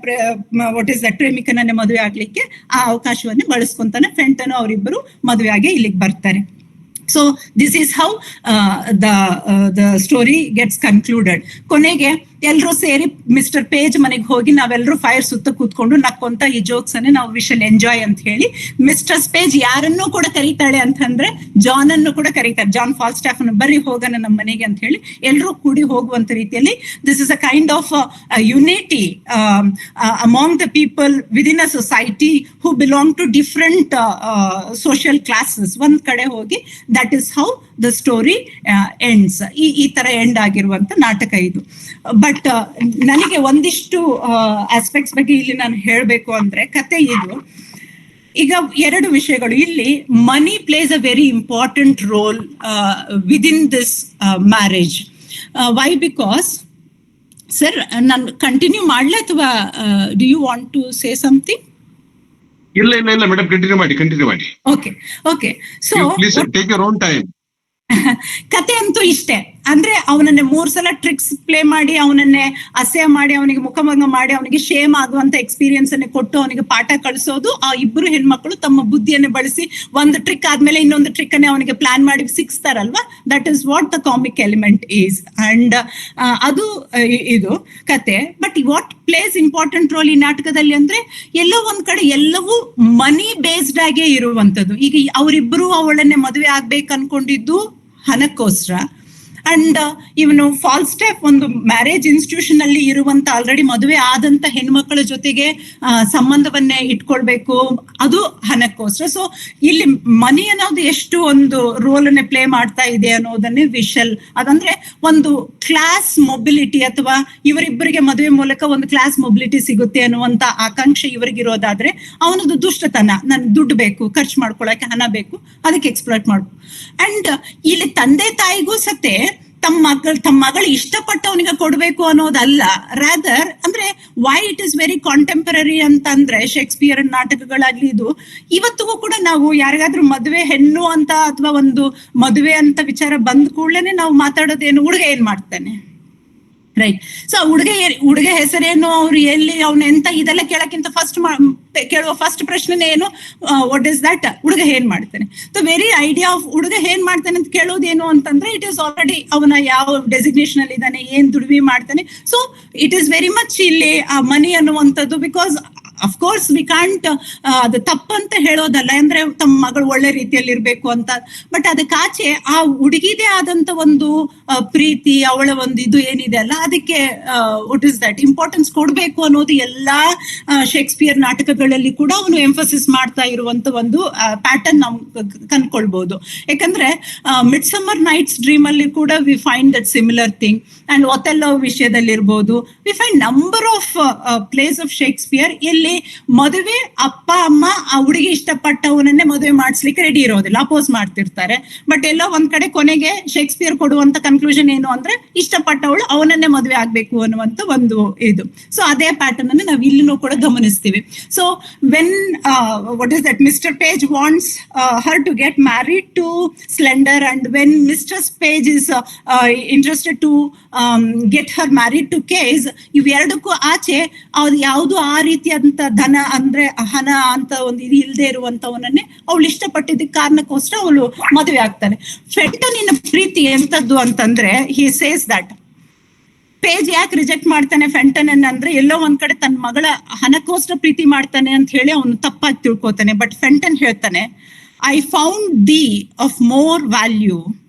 ವಾಟ್ ಇಸ್ ದಟ್ ಪ್ರೇಮಿಕನನ್ನೇ ಮದುವೆ ಆಗ್ಲಿಕ್ಕೆ ಆ ಅವಕಾಶವನ್ನೇ ಬಳಸ್ಕೊಂತಾನೆ. ಫೆಂಟನ್ ಅವರಿಬ್ಬರು ಮದುವೆ ಆಗಿ ಇಲ್ಲಿಗೆ ಬರ್ತಾರೆ. So this is how the story gets concluded. ಕೊನೆಗೆ ಎಲ್ರು ಸೇರಿ ಮಿಸ್ಟರ್ ಪೇಜ್ ಮನೆಗೆ ಹೋಗಿ ನಾವೆಲ್ಲರೂ ಫೈರ್ ಸುತ್ತ ಕೂತ್ಕೊಂಡು ನಕ್ಕೊಂತ ಈ ಜೋಕ್ಸ್ ಅನ್ನೇ ನಾವು ವಿ ಶಲ್ ಎಂಜಾಯ್ ಅಂತ ಹೇಳಿ ಮಿಸ್ಟರ್ ಪೇಜ್ ಯಾರನ್ನೂ ಕೂಡ ಕರೀತಾಳೆ ಅಂತಂದ್ರೆ ಜಾನ್ ಅನ್ನು ಕೂಡ ಕರೀತಾರೆ, ಜಾನ್ ಫಾಲ್ಸ್ಟಾಫ್ ಅನ್ನು ಬರ್ರಿ ಹೋಗೋಣ ನಮ್ಮ ಮನೆಗೆ ಅಂತ ಹೇಳಿ ಎಲ್ಲರೂ ಕೂಡಿ ಹೋಗುವಂತ ರೀತಿಯಲ್ಲಿ this is a kind of unity among the people within a society who belong to different social classes ಒಂದ್ ಕಡೆ ಹೋಗಿ that is how the story ends. ಈ ತರ ಎಂಡ್ ಆಗಿರುವಂತ ನಾಟಕ ಇದು. ಬಟ್ ನನಗೆ ಒಂದಿಷ್ಟು ಆಸ್ಪೆಕ್ಟ್ಸ್ ಬಗ್ಗೆ ಇಲ್ಲಿ ನಾನು ಹೇಳಬೇಕು ಅಂದ್ರೆ ಕತೆ ಇದು ಈಗ ಎರಡು ವಿಷಯಗಳು ಇಲ್ಲಿ. Money plays a very important role within this marriage. Why? Because sir ನಾನು ಕಂಟಿನ್ಯೂ ಮಾಡ್ಲಾ ಅಥವಾ do you want to say something? ಇಲ್ಲ ಮೇಡಮ್, ಕಂಟಿನ್ಯೂ ಮಾಡಿ. Okay so please take your own time. ಕತೆ ಅಂತೂ ಇಷ್ಟೇ. ಅಂದ್ರೆ ಅವನನ್ನೇ 3 ಸಲ ಟ್ರಿಕ್ಸ್ ಪ್ಲೇ ಮಾಡಿ, ಅವನನ್ನೇ ಅಸಹ್ಯ ಮಾಡಿ, ಅವನಿಗೆ ಮುಖಭಂಗ ಮಾಡಿ, ಅವನಿಗೆ ಶೇಮ್ ಆಗುವಂತ ಎಕ್ಸ್ಪೀರಿಯನ್ಸ್ ಅನ್ನು ಕೊಟ್ಟು ಅವನಿಗೆ ಪಾಠ ಕಳಿಸೋದು. ಆ ಇಬ್ರು ಹೆಣ್ಮಕ್ಳು ತಮ್ಮ ಬುದ್ಧಿಯನ್ನು ಬಳಸಿ ಒಂದು ಟ್ರಿಕ್ ಆದ್ಮೇಲೆ ಇನ್ನೊಂದು ಟ್ರಿಕ್ ಅನ್ನೇ ಅವನಿಗೆ ಪ್ಲಾನ್ ಮಾಡಿ ಸಿಕ್ಸ್ತಾರಲ್ವಾ. That is what the comic element is. And ಅದು ಇದು ಕತೆ. But what plays important role ಈ ನಾಟಕದಲ್ಲಿ ಅಂದ್ರೆ ಎಲ್ಲೋ ಒಂದ್ ಕಡೆ ಎಲ್ಲವೂ ಮನಿ ಬೇಸ್ಡ್ ಆಗೇ ಇರುವಂತದ್ದು. ಈಗ ಅವರಿಬ್ರು ಅವಳನ್ನೇ ಮದುವೆ ಆಗ್ಬೇಕು ಅನ್ಕೊಂಡಿದ್ದು ಹಣಕ್ಕೋಸ್ಕರ. ಅಂಡ್ ಇವನು ಫಾಲ್ಸ್ಟಾಫ್ ಒಂದು ಮ್ಯಾರೇಜ್ ಇನ್ಸ್ಟಿಟ್ಯೂಷನ್ ಅಲ್ಲಿ ಇರುವಂತ ಆಲ್ರೆಡಿ ಮದುವೆ ಆದಂತ ಹೆಣ್ಮಕ್ಳ ಜೊತೆಗೆ ಸಂಬಂಧವನ್ನೇ ಇಟ್ಕೊಳ್ಬೇಕು, ಅದು ಹಣಕ್ಕೋಸ್ಕರ. ಸೊ ಇಲ್ಲಿ ಮನಿ ಅನ್ನೋದು ಎಷ್ಟು ಒಂದು ರೋಲ್ ಅನ್ನೇ ಪ್ಲೇ ಮಾಡ್ತಾ ಇದೆ ಅನ್ನೋದನ್ನೇ ವಿಷಲ್. ಅದಂದ್ರೆ ಒಂದು ಕ್ಲಾಸ್ ಮೊಬಿಲಿಟಿ ಅಥವಾ ಇವರಿಬ್ಬರಿಗೆ ಮದುವೆ ಮೂಲಕ ಒಂದು ಕ್ಲಾಸ್ ಮೊಬಿಲಿಟಿ ಸಿಗುತ್ತೆ ಅನ್ನುವಂತ ಆಕಾಂಕ್ಷೆ ಇವರಿಗಿರೋದಾದ್ರೆ ಅವನದು ದುಷ್ಟತನ. ನನ್ಗೆ ದುಡ್ಡು ಬೇಕು, ಖರ್ಚು ಮಾಡ್ಕೊಳಕ್ಕೆ ಹಣ ಬೇಕು, ಅದಕ್ಕೆ ಎಕ್ಸ್ಪ್ಲಾಯ್ಟ್ ಮಾಡ್ಬೇಕು. ಅಂಡ್ ಇಲ್ಲಿ ತಂದೆ ತಾಯಿಗೂ ಸತೆ ತಮ್ಮ ಮಗಳು ಇಷ್ಟಪಟ್ಟು ಅವನಿಗೆ ಕೊಡ್ಬೇಕು ಅನ್ನೋದಲ್ಲ. ರಾದರ್ ಅಂದ್ರೆ why it is very contemporary ಅಂತಂದ್ರೆ ಶೇಕ್ಸ್ಪಿಯರ್ ನಾಟಕಗಳಾಗ್ಲಿ ಇದು ಇವತ್ತಿಗೂ ಕೂಡ ನಾವು ಯಾರಿಗಾದ್ರೂ ಮದುವೆ ಹೆಣ್ಣು ಅಂತ ಅಥವಾ ಒಂದು ಮದುವೆ ಅಂತ ವಿಚಾರ ಬಂದ ಕೂಡಲೇ ನಾವು ಮಾತಾಡೋದೇನು, ಹುಡುಗ ಏನ್ ಮಾಡ್ತಾನೆ, ರೈಟ್? ಸೊ ಹುಡುಗ ಹೆಸರೇನು, ಅವ್ರು ಎಲ್ಲಿ, ಅವ್ನ ಎಂತ, ಇದೆಲ್ಲ ಕೇಳಕ್ಕಿಂತ ಕೇಳುವ ಫಸ್ಟ್ ಪ್ರಶ್ನೆ ಏನು, ವಾಟ್ ಇಸ್ ದಟ್, ಹುಡುಗ ಏನ್ ಮಾಡ್ತಾನೆ. ಸೊ ವೆರಿ ಐಡಿಯಾ ಆಫ್ ಹುಡುಗ ಏನ್ ಮಾಡ್ತಾನೆ ಅಂತ ಕೇಳೋದೇನು ಅಂತಂದ್ರೆ ಇಟ್ ಈಸ್ ಆಲ್ರೆಡಿ ಅವನ ಯಾವ ಡೆಸಿಗ್ನೇಷನ್ ಅಲ್ಲಿ ಇದ್ದಾನೆ, ಏನ್ ದುಡಿಮೆ ಮಾಡ್ತಾನೆ. So it is very much ಇಲ್ಲಿ ಆ ಮನಿ ಅನ್ನುವಂಥದ್ದು. ಬಿಕಾಸ್ ಅಫ್ಕೋರ್ಸ್ ವಿ ಕಾಂಟ್ ಅದು ತಪ್ಪಂತ ಹೇಳೋದಲ್ಲ, ಅಂದ್ರೆ ತಮ್ಮ ಮಗಳು ಒಳ್ಳೆ ರೀತಿಯಲ್ಲಿ ಇರ್ಬೇಕು ಅಂತ. ಬಟ್ ಅದಕ್ಕಾಚೆ ಆ ಹುಡುಗಿದೇ ಆದಂತ ಒಂದು ಪ್ರೀತಿ, ಅವಳ ಒಂದು ಇದು ಏನಿದೆ ಅಲ್ಲ, ಅದಕ್ಕೆ ವಾಟ್ ಇಸ್ ದಟ್ ಇಂಪಾರ್ಟೆನ್ಸ್ ಕೊಡ್ಬೇಕು ಅನ್ನೋದು ಎಲ್ಲಾ ಶೇಕ್ಸ್ಪಿಯರ್ ನಾಟಕಗಳಲ್ಲಿ ಕೂಡ ಅವನು ಎಂಫಸಿಸ್ ಮಾಡ್ತಾ ಇರುವಂತ ಒಂದು ಪ್ಯಾಟರ್ನ್ ನಾವು ಕಂಡ್ಕೊಳ್ಬಹುದು. ಯಾಕಂದ್ರೆ ಮಿಡ್ ಸಮ್ಮರ್ ನೈಟ್ಸ್ ಡ್ರೀಮ್ ಅಲ್ಲಿ ಕೂಡ we find that similar thing. And Othello ವಿಷಯದಲ್ಲಿ ಇರ್ಬೋದು, we find number of plays of Shakespeare ಎಲ್ಲಿ ಮದುವೆ ಅಪ್ಪ ಅಮ್ಮ ಆ ಹುಡುಗಿ ಇಷ್ಟಪಟ್ಟವನನ್ನೇ ಮದುವೆ ಮಾಡಿಸ್ಲಿಕ್ಕೆ ರೆಡಿ ಇರೋದಿಲ್ಲ, ಅಪೋಸ್ ಮಾಡ್ತಿರ್ತಾರೆ. ಬಟ್ ಎಲ್ಲೋ ಒಂದ್ ಕಡೆ ಕೊನೆಗೆ ಶೇಕ್ಸ್ಪಿಯರ್ ಕೊಡುವಂತ ಕನ್ಕ್ಲೂಷನ್ ಏನು ಅಂದ್ರೆ ಇಷ್ಟಪಟ್ಟವಳು ಅವನನ್ನೇ ಮದುವೆ ಆಗ್ಬೇಕು ಅನ್ನುವಂತ ಒಂದು ಇದು. ಸೊ ಅದೇ ಪ್ಯಾಟರ್ನ್ ಅನ್ನು ನಾವು ಇಲ್ಲಿನೂ ಕೂಡ ಗಮನಿಸ್ತೀವಿ. So when what is that Mister Page wants her to get married to Slender, and when Mister Page is interested to get her married to Caius, ಇವೆರಡಕ್ಕೂ ಆಚೆ ಅವ್ರು ಯಾವುದು ಆ ರೀತಿಯಾದಂತ ಧನ ಅಂದ್ರೆ ಹಣ ಅಂತ ಒಂದು ಇದು ಇಲ್ಲದೆ ಇರುವಂತವನನ್ನೇ ಅವಳು ಇಷ್ಟಪಟ್ಟಿದ್ದ ಕಾರಣಕ್ಕೋಸ್ಕರ ಅವಳು ಮದುವೆ ಆಗ್ತಾನೆ. ಫೆಂಟನಿನ ಪ್ರೀತಿ ಎಂತದ್ದು ಅಂತಂದ್ರೆ ಹಿ ಸೇಸ್ ದಟ್ ಪೇಜ್ ಯಾಕೆ ರಿಜೆಕ್ಟ್ ಮಾಡ್ತಾನೆ ಫೆಂಟನ್ ಅಂದ್ರೆ ಎಲ್ಲೋ ಒಂದ್ ಕಡೆ ತನ್ನ ಮಗಳ ಹಣಕ್ಕೋಸ್ಕರ ಪ್ರೀತಿ ಮಾಡ್ತಾನೆ ಅಂತ ಹೇಳಿ ಅವನು ತಪ್ಪಾಗಿ ತಿಳ್ಕೊತಾನೆ. ಬಟ್ ಫೆಂಟನ್ ಹೇಳ್ತಾನೆ, I found the of more value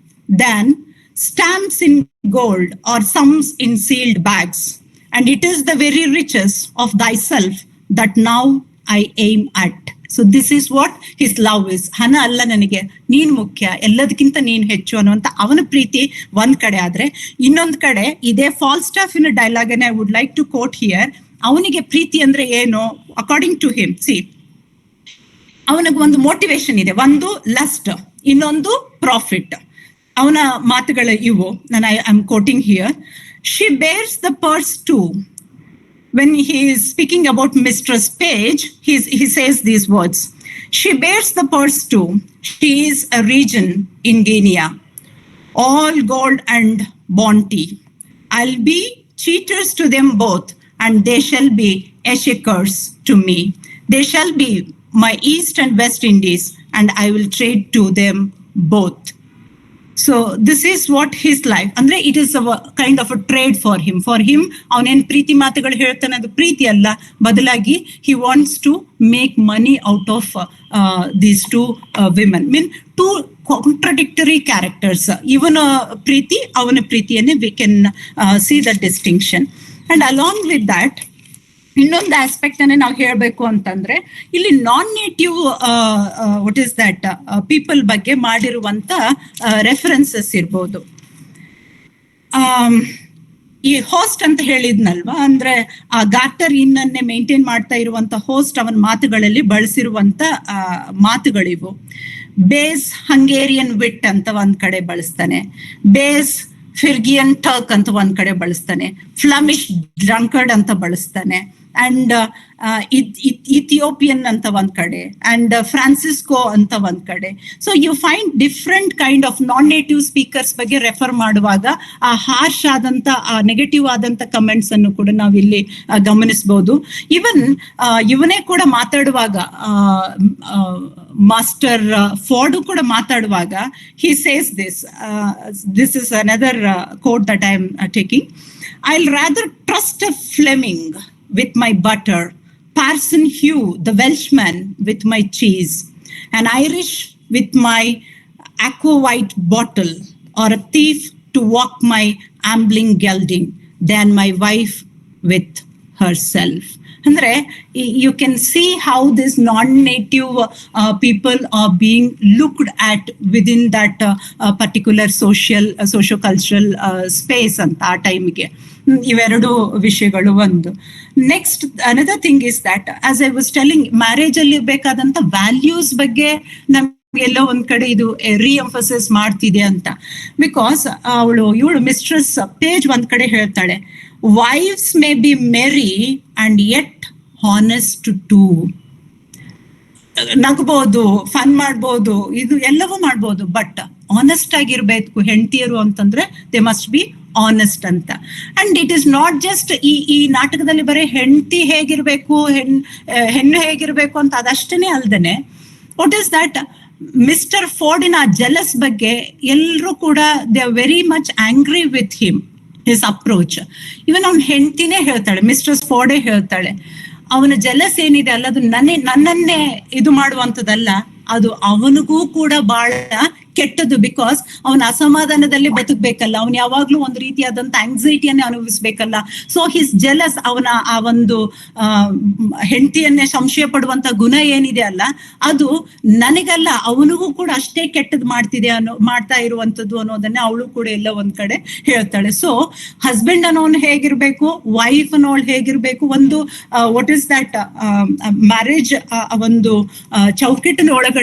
than stamps in gold or sums in sealed bags, and it is the very riches of thyself that now I aim at. So this is what his love is. ಹಣ ಅಲ್ಲ ನನಗೆ, ನೀನ್ ಮುಖ್ಯ, ಎಲ್ಲದಕ್ಕಿಂತ ನೀನ್ ಹೆಚ್ಚು ಅನ್ನುವಂತ ಅವನ ಪ್ರೀತಿ ಒಂದ್ ಕಡೆ ಆದ್ರೆ, ಇನ್ನೊಂದ್ ಕಡೆ ಇದೇ ಫಾಲ್ಸ್ಟಾಫಿನ ಡೈಲಾಗ್ ಅನ್ನ I would like to quote here. ಅವನಿಗೆ ಪ್ರೀತಿ ಅಂದ್ರೆ ಏನು ಅಕಾರ್ಡಿಂಗ್ ಟು ಹಿಮ್, ಸಿ ಅವನಿಗೆ ಒಂದು ಮೋಟಿವೇಶನ್ ಇದೆ, ಒಂದು ಲಸ್ಟ್, ಇನ್ನೊಂದು ಪ್ರಾಫಿಟ್. ಅವನ ಮಾತುಗಳು ಇವು, ನಾನು I am quoting here. She bears the purse to, when he is speaking about Mistress Page, he says these words, she bears the purse too, she is a region in Guinea, all gold and bounty. I'll be cheaters to them both, and they shall be exchequers to me. They shall be my East and West Indies, and I will trade to them both. So this is what his life. ಅಂದ್ರೆ it is kind of a trade for him. ಅವನೇನ್ ಪ್ರೀತಿ ಮಾತುಗಳು ಹೇಳ್ತಾನೆ, ಅದು ಪ್ರೀತಿ ಅಲ್ಲ, ಬದಲಾಗಿ he wants to make money out of these two women. Mean two contradictory characters. ಇವನ ಪ್ರೀತಿ, ಅವನ ಪ್ರೀತಿಯನ್ನೇ we can see the distinction. And along with that ಇನ್ನೊಂದು ಆಸ್ಪೆಕ್ಟ್ ಅನ್ನೇ ನಾವು ಹೇಳ್ಬೇಕು ಅಂತಂದ್ರೆ, ಇಲ್ಲಿ non native what is that people ಬಗ್ಗೆ ಮಾಡಿರುವಂತ ರೆಫರೆನ್ಸಸ್ ಇರ್ಬೋದು. ಈ ಹೋಸ್ಟ್ ಅಂತ ಹೇಳಿದ್ನಲ್ವಾ, ಅಂದ್ರೆ ಆ ಗಾರ್ಟರ್ ಇನ್ ಅನ್ನೇ ಮೇಂಟೈನ್ ಮಾಡ್ತಾ ಇರುವಂತ ಹೋಸ್ಟ್ ಅವನ ಮಾತುಗಳಲ್ಲಿ ಬಳಸಿರುವಂತ ಮಾತುಗಳಿವು. ಬೇಸ್ ಹಂಗೇರಿಯನ್ ವಿಟ್ ಅಂತ ಒಂದ್ ಕಡೆ ಬಳಸ್ತಾನೆ, ಬೇಸ್ ಫಿರ್ಗಿಯನ್ ಟರ್ಕ್ ಅಂತ ಒಂದ್ ಕಡೆ ಬಳಸ್ತಾನೆ, ಫ್ಲಮಿಶ್ ಡ್ರಂಕರ್ಡ್ ಅಂತ ಬಳಸ್ತಾನೆ, ಅಂಡ್ ಇಥಿಯೋಪಿಯನ್ ಅಂತ ಒಂದ್ ಕಡೆ, ಅಂಡ್ ಫ್ರಾನ್ಸಿಸ್ಕೋ ಅಂತ ಒಂದ್ ಕಡೆ. So you find different kind of non native speakers ಬಗ್ಗೆ ರೆಫರ್ ಮಾಡುವಾಗ ಆ ಹಾರ್ಶ್ ಆದಂತ, ಆ ನೆಗೆಟಿವ್ ಆದಂತ ಕಮೆಂಟ್ಸ್ ಅನ್ನು ಕೂಡ ನಾವಿಲ್ಲಿ ಗಮನಿಸಬಹುದು. ಇವನ್ ಇವನೇ ಕೂಡ ಮಾತಾಡುವಾಗ, ಮಾಸ್ಟರ್ ಫೋರ್ಡ್ ಕೂಡ ಮಾತಾಡುವಾಗ, he says this is another quote that I am taking. I'll rather trust a Fleming with my butter, Parson Hugh the Welshman with my cheese, an Irish with my aquavite bottle, or a thief to walk my ambling gelding than my wife with herself. ಅಂದ್ರೆ you can see how this non-native people are being looked at within that particular socio-cultural space ಅಂತ ಆ ಟೈಮ್ಗೆ. ಇವೆರಡು ವಿಷಯಗಳು ಒಂದು. Next another thing is that, as I was telling, marriage ಅಲ್ಲಿ ಬೇಕಾದಂತ values ಬಗ್ಗೆ ನಮ್ಗೆಲ್ಲೋ ಒಂದ್ ಕಡೆ ಇದು ರೀಎಂಫಸಿಸ್ ಮಾಡ್ತಿದೆ ಅಂತ. ಬಿಕಾಸ್ ಇವಳು ಮಿಸ್ಟ್ರೆಸ್ ಪೇಜ್ ಒಂದ್ ಕಡೆ ಹೇಳ್ತಾಳೆ, wives may be merry and yet honest too. ನಗ್ಬೋದು, ಫನ್ ಮಾಡ್ಬೋದು, ಇದು ಎಲ್ಲವೂ ಮಾಡ್ಬೋದು, ಬಟ್ ಆನೆಸ್ಟ್ ಆಗಿರ್ಬೇಕು ಹೆಂಡತಿಯರು ಅಂತಂದ್ರೆ ದೇ ಮಸ್ಟ್ ಬಿ ಆನೆಸ್ಟ್ ಅಂತ. And it is not just ಈ ನಾಟಕದಲ್ಲಿ ಬರೀ ಹೆಂಡತಿ ಹೇಗಿರ್ಬೇಕು, ಹೆಣ್ಣು ಹೇಗಿರ್ಬೇಕು ಅಂತ ಅದಷ್ಟೇ ಅಲ್ದೇನೆ, ವಾಟ್ ಇಸ್ ದಟ್ ಮಿಸ್ಟರ್ ಫೋರ್ಡಿನ ಜೆಲಸ್ ಬಗ್ಗೆ ಎಲ್ಲರೂ ಕೂಡ they are very much angry with him, his approach. Even ಅವ್ನ ಹೆಂಡತಿನೇ ಹೇಳ್ತಾಳೆ, ಮಿಸ್ಟ್ರೆಸ್ ಫೋರ್ಡೇ ಹೇಳ್ತಾಳೆ, ಅವನ ಜಲಸ್ ಏನಿದೆ ಅಲ್ಲ, ಅದು ನನ್ನನ್ನೇ ಇದು ಮಾಡುವಂಥದ್ದಲ್ಲ, ಅದು ಅವನಿಗೂ ಕೂಡ ಬಹಳ ಕೆಟ್ಟದ್ದು. ಬಿಕಾಸ್ ಅವನ ಅಸಮಾಧಾನದಲ್ಲಿ ಬದುಕಬೇಕಲ್ಲ, ಅವನು ಯಾವಾಗ್ಲೂ ಒಂದು ರೀತಿಯಾದಂತ ಆಂಗ್ಸೈಟಿಯನ್ನೇ ಅನುಭವಿಸ್ಬೇಕಲ್ಲ. ಸೊ ಹಿಸ್ ಜೆಲಸ್, ಅವನ ಆ ಒಂದು ಹೆಂಡತಿಯನ್ನೇ ಸಂಶಯ ಪಡುವಂತ ಗುಣ ಏನಿದೆ ಅಲ್ಲ, ಅದು ನನಗಲ್ಲ ಅವನಿಗೂ ಕೂಡ ಅಷ್ಟೇ ಕೆಟ್ಟದ್ದು ಮಾಡ್ತಾ ಇರುವಂತದ್ದು ಅನ್ನೋದನ್ನೇ ಅವಳು ಕೂಡ ಎಲ್ಲ ಒಂದ್ ಕಡೆ ಹೇಳ್ತಾಳೆ. ಸೊ ಹಸ್ಬೆಂಡ್ ಅನ್ನೋನು ಹೇಗಿರ್ಬೇಕು, ವೈಫ್ ಅನ್ನೋಳು ಹೇಗಿರ್ಬೇಕು, ಒಂದು ವಾಟ್ ಇಸ್ ದಟ್ ಮ್ಯಾರೇಜ್ ಒಂದು ಚೌಕಟ್ಟಿನ ಒಳಗಡೆ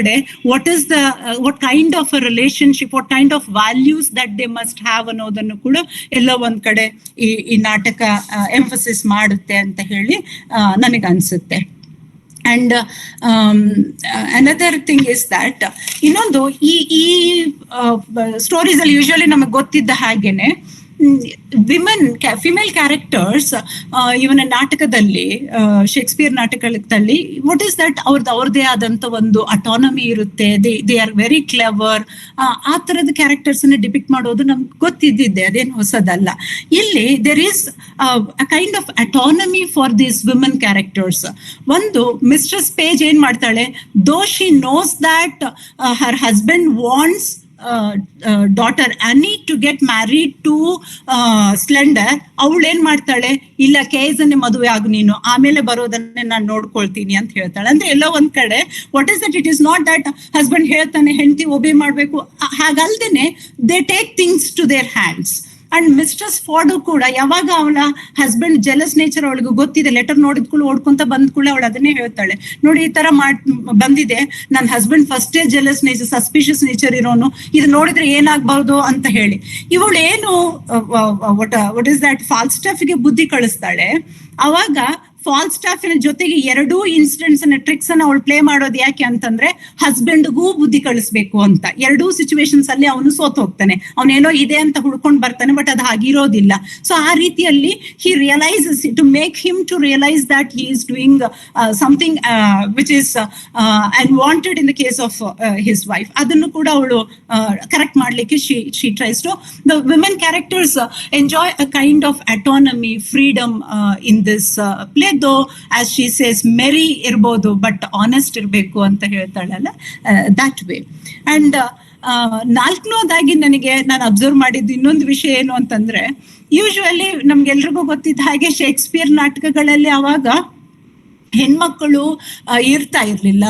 what kind of a relationship, what kind of values that they must have ಅನ್ನೋದನ್ನು ಕೂಡ ಎಲ್ಲ ಒಂದ್ ಕಡೆ ಈ ನಾಟಕ ಎಂಫಸಿಸ್ ಮಾಡುತ್ತೆ ಅಂತ ಹೇಳಿ ನನಗೆ ಅನ್ಸುತ್ತೆ. And another thing is that, ಇನ್ನೊಂದು ಈ ಸ್ಟೋರೀಸ್ ಅಲ್ಲಿ ಯೂಶುವಲಿ ನಮಗೆ ಗೊತ್ತಿದ್ದ ಹಾಗೇನೆ ಫಿಮೇಲ್ ಕ್ಯಾರೆಕ್ಟರ್ಸ್ ಇವನ ನಾಟಕದಲ್ಲಿ, ಶೇಕ್ಸ್ಪಿಯರ್ ನಾಟಕದಲ್ಲಿ ವಾಟ್ ಇಸ್ ದಟ್ ಅವ್ರದ್ದೇ ಆದಂತ ಒಂದು ಅಟಾನಮಿ ಇರುತ್ತೆ, ದೇ ಆರ್ ವೆರಿ ಕ್ಲೆವರ್. ಆ ತರದ ಕ್ಯಾರೆಕ್ಟರ್ಸ್ ಅನ್ನ ಡಿಪಿಕ್ಟ್ ಮಾಡೋದು ನಮ್ಗೆ ಗೊತ್ತಿದ್ದಿದ್ದೆ, ಅದೇನು ಹೊಸದಲ್ಲ. ಇಲ್ಲಿ there is a kind of autonomy for these women characters. ಒಂದು ಮಿಸ್ಟ್ರೆಸ್ ಪೇಜ್ ಏನ್ ಮಾಡ್ತಾಳೆ, though she knows that her husband wants daughter Anne to get married to Slender, ಅವಳು ಏನ್ ಮಾಡ್ತಾಳೆ, ಇಲ್ಲ ಕೇಸನ್ನೇ ಮದುವೆ ಆಗು ನೀನು, ಆಮೇಲೆ ಬರೋದನ್ನೇ ನಾನು ನೋಡ್ಕೊಳ್ತೀನಿ ಅಂತ ಹೇಳ್ತಾಳೆ. ಅಂದ್ರೆ ಎಲ್ಲ ಒಂದ್ ಕಡೆ what is that, it is not that husband ಹೇಳ್ತಾನೆ ಹೆಂಡತಿ ಒಬೆ ಮಾಡ್ಬೇಕು, ಹಾಗಲ್ದೇನೆ they take things to their hands. And mistress Ford ಕೂಡ ಯಾವಾಗ ಅವಳ ಹಸ್ಬೆಂಡ್ ಜೆಲಸ್ ನೇಚರ್ ಅವಳಿಗೆ ಗೊತ್ತಿದೆ, ಲೆಟರ್ ನೋಡಿದ್ಕೂಳು ಓಡ್ಕೊಂತ ಬಂದ್ಕೂಳೆ ಅವಳು ಅದನ್ನೇ ಹೇಳ್ತಾಳೆ, ನೋಡಿ ಈ ತರ ಬಂದಿದೆ, ನನ್ನ ಹಸ್ಬೆಂಡ್ ಫಸ್ಟೇ ಜೆಲಸ್ ನೇಚರ್, ಸಸ್ಪಿಷಿಯಸ್ ನೇಚರ್ ಇರೋನು, ಇದು ನೋಡಿದ್ರೆ ಏನಾಗ್ಬಾರ್ದು ಅಂತ ಹೇಳಿ ಇವಳು ಏನು ವಾಟ್ ಇಸ್ ದಟ್ ಫಾಲ್ಸ್ಟಫ್ಗೆ ಬುದ್ಧಿ ಕಳಿಸ್ತಾಳೆ. ಅವಾಗ ಫಾಲ್ಸ್ ಸ್ಟಾಫಿನ ಜೊತೆಗೆ 2 ಇನ್ಸಿಡೆಂಟ್ಸ್ ಟ್ರಿಕ್ಸ್ ಅನ್ನ ಅವಳು ಪ್ಲೇ ಮಾಡೋದು ಯಾಕೆ ಅಂತಂದ್ರೆ ಹಸ್ಬೆಂಡ್ಗೂ ಬುದ್ಧಿ ಕಳಿಸ್ಬೇಕು ಅಂತ. 2 ಸಿಚುವೇಶನ್ಸ್ ಅಲ್ಲಿ ಅವನು ಸೋತ್ ಹೋಗ್ತಾನೆ. ಅವನೇನೋ ಇದೆ ಅಂತ ಹುಡ್ಕೊಂಡ್ ಬರ್ತಾನೆ, ಬಟ್ ಅದು ಹಾಗಿರೋದಿಲ್ಲ. ಸೊ ಆ ರೀತಿಯಲ್ಲಿ he realises to make him to realise that he is doing something which is unwanted in the case of his wife. ಅದನ್ನು ಕೂಡ ಅವಳು ಕರೆಕ್ಟ್ ಮಾಡ್ಲಿಕ್ಕೆ she tries to. The women characters enjoy a kind of autonomy, freedom in this play, though as she says merry irbodu but honest irbeku anta ಹೇಳ್ತಾಳಲ್ಲ, that way. And ನಾಲ್ಕನೇದಾಗಿ ನಾನು observe ಮಾಡಿದ್ದು ಇನ್ನೊಂದು ವಿಷಯ ಏನು ಅಂತಂದ್ರೆ, ಯೂಶುವಲಿ ನಮ್ಗೆಲ್ರಿಗೂ ಗೊತ್ತಿದ್ದ ಹಾಗೆ ಶೇಕ್ಸ್ಪಿಯರ್ ನಾಟಕಗಳಲ್ಲಿ ಅವಾಗ ಹೆಣ್ಮಕ್ಕಳು ಇರ್ತಾ ಇರ್ಲಿಲ್ಲ,